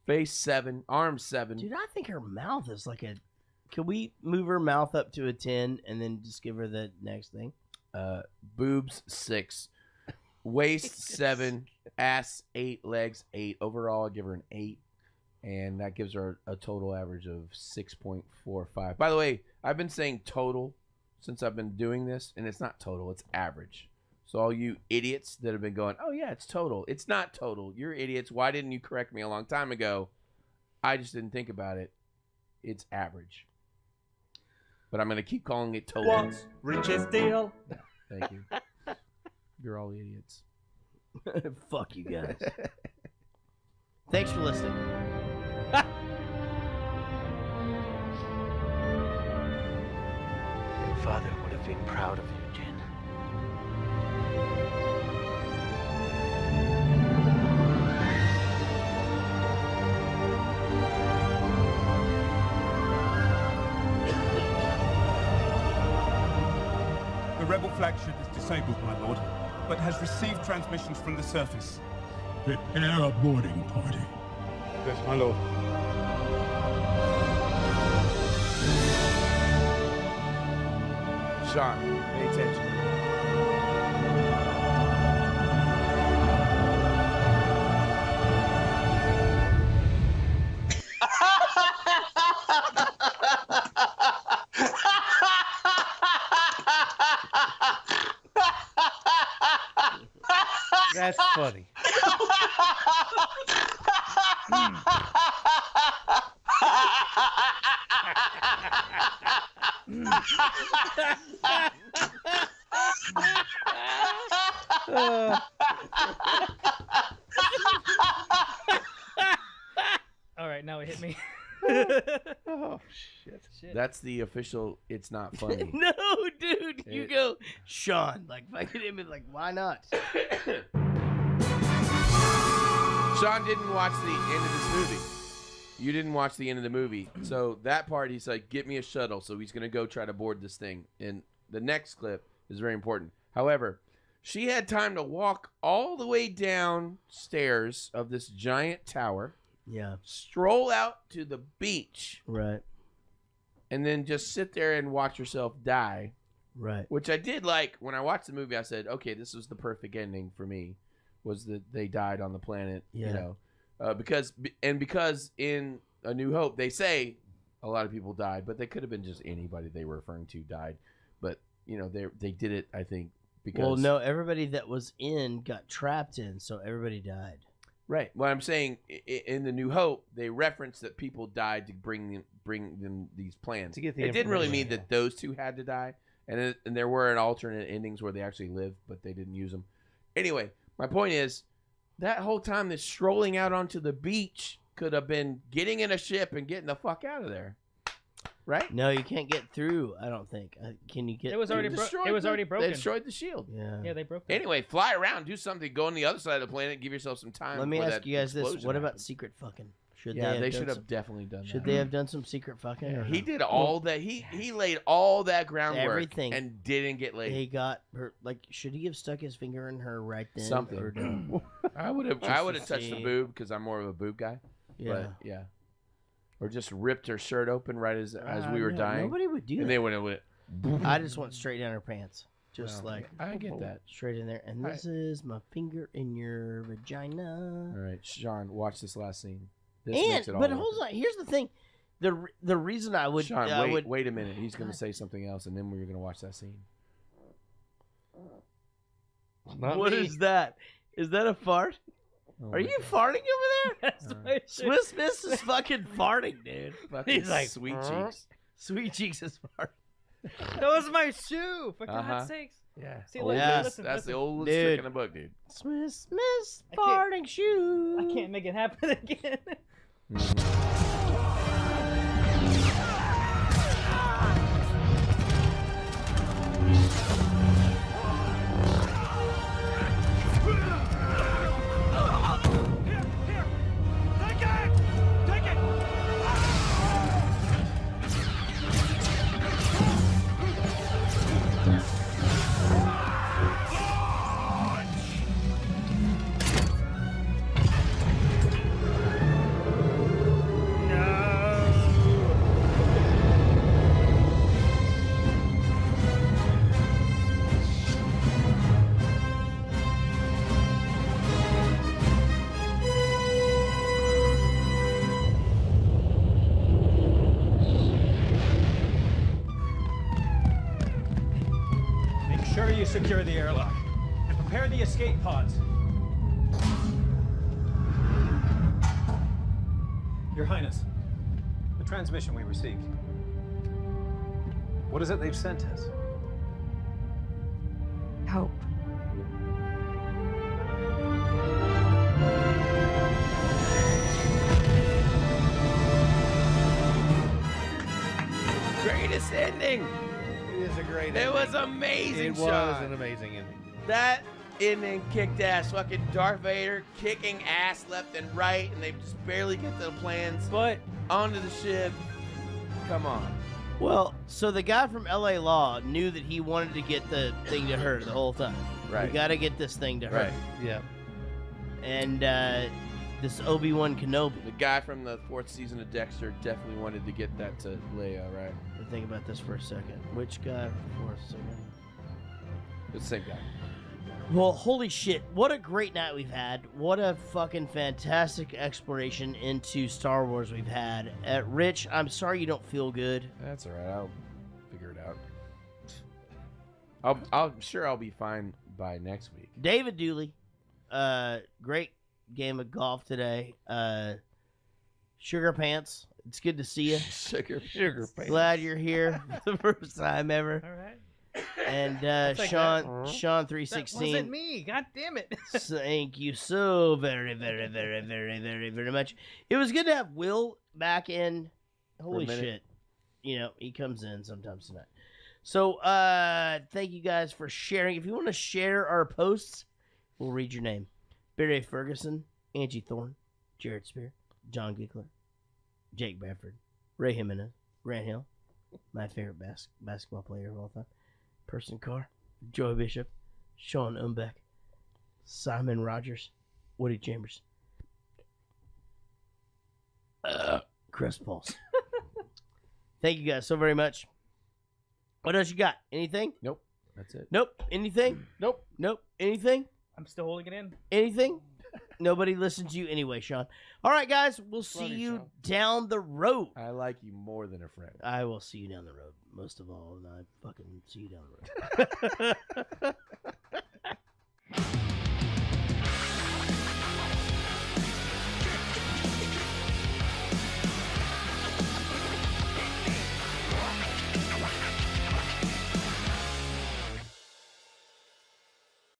Face 7, arms 7. Dude, I think her mouth is like a. Can we move her mouth up to a 10 and then just give her the next thing? Boobs 6, waist 7, ass 8, legs 8. Overall, I give her an 8. And that gives her a total average of 6.45. By the way, I've been saying total since I've been doing this, and it's not total, it's average. So all you idiots that have been going, oh yeah, it's total. It's not total. You're idiots. Why didn't you correct me a long time ago? I just didn't think about it. It's average. But I'm going to keep calling it total. What's Rich's deal? Thank you. You're all idiots. Fuck you guys. Thanks for listening. Your father would have been proud of you, Jen. The rebel flagship is disabled, my lord, but has received transmissions from the surface. Prepare a boarding party. Yes, my lord. Sean, pay attention. That's funny. All right, now it hit me. Oh shit. That's the official. It's not funny. No, dude, you go, Sean. Like, fucking him, like, why not? Sean didn't watch the end of this movie. You didn't watch the end of the movie. So that part, he's like, get me a shuttle. So he's going to go try to board this thing. And the next clip is very important. However, she had time to walk all the way downstairs of this giant tower. Yeah. Stroll out to the beach. Right. And then just sit there and watch herself die. Right. Which I did like. When I watched the movie, I said, okay, this was the perfect ending for me. Was that they died on the planet, Yeah. you know. Because in A New Hope, they say a lot of people died, but they could have been just anybody they were referring to died. But, you know, they did it, I think, because... Well, no, everybody that was in got trapped in, so everybody died. Right. What I'm saying, in The New Hope, they referenced that people died to bring them these plans. To get the it didn't really mean information. that those two had to die, and there were an alternate endings where they actually lived, but they didn't use them. Anyway, my point is, that whole time that strolling out onto the beach could have been getting in a ship and getting the fuck out of there. Right? No, you can't get through, I don't think. Can you get It was already through? it was already broken. They destroyed the shield. Yeah. Yeah, they broke it. Anyway, fly around, do something, go on the other side of the planet, give yourself some time. Let me before ask that you guys this. explosion What about happens. secret fucking? Should Yeah, they done should have some- definitely done Should that. they have done some secret fucking? or He no? did all that. He laid all that groundwork, Everything. and didn't get laid. He got her. Like, should he have stuck his finger in her right then? Something. Or no? I would have Just to touched the see. boob because I'm more of a boob guy. Yeah. But, yeah. Or just ripped her shirt open right as we were no, dying. Nobody would do and that. they went. I just went straight down her pants. Just Well, like I get that. straight in there. And this is my finger in your vagina. All right, Sean, watch this last scene. This And makes it all but worth hold it. on. Here's the thing. The reason I would Sean, wait a minute. He's going to say something else, and then we're going to watch that scene. What is that? Is that a fart? Oh Are my you farting over there? That's my shit. Swiss Miss is fucking farting, dude. Fucking He's like Sweet Cheeks. Sweet Cheeks is farting. That was my shoe. For God's sakes. Yeah. See, Oldest- listen, that's the listen. oldest Dude. trick in the book, dude. Swiss Miss I can't- farting shoe. I can't make it happen again. Take it! you secure the airlock. And prepare the escape pods. Your Highness, the transmission we received. What is it they've sent us? Hope. Greatest ending. It is a great It ending. was amazing, It Sean. was an amazing ending. That ending kicked ass. Fucking Darth Vader kicking ass left and right, and they just barely get to the plans. But onto the ship. Come on. Well, so the guy from LA Law knew that he wanted to get the thing to her the whole time. Right. We got to get this thing to her. Right. Yeah. And this Obi-Wan Kenobi. The guy from the 4th season of Dexter definitely wanted to get that to Leia, right? Think about this for a second. Which guy from 4th season? It's the same guy. Well, holy shit. What a great night we've had. What a fucking fantastic exploration into Star Wars we've had. Rich, I'm sorry you don't feel good. That's all right. I'll figure it out. I'm sure I'll be fine by next week. David Dooley, great game of golf today. Sugar Pants, it's good to see you. Sugar Pants. Glad you're here for the first time ever. All right. And take Sean that 316. That wasn't me. God damn it. Thank you so very much. It was good to have Will back in. Holy shit. You know, he comes in sometimes tonight. So, thank you guys for sharing. If you want to share our posts, we'll read your name. Barry Ferguson, Angie Thorne, Jared Spear, John Gickler, Jake Bradford, Ray Jimenez, Rand Hill, my favorite basketball player of all time, Person Carr, Joey Bishop, Sean Umbeck, Simon Rogers, Woody Chambers, Chris Pulse. Thank you guys so very much. What else you got? Anything? Nope. That's it. Nope. Anything? Nope. Nope. Anything? I'm still holding it in. Anything? Nobody listens to you anyway, Sean. All right, guys. We'll see you down the road. I like you more than a friend. I will see you down the road. Most of all, and I fucking see you down the road.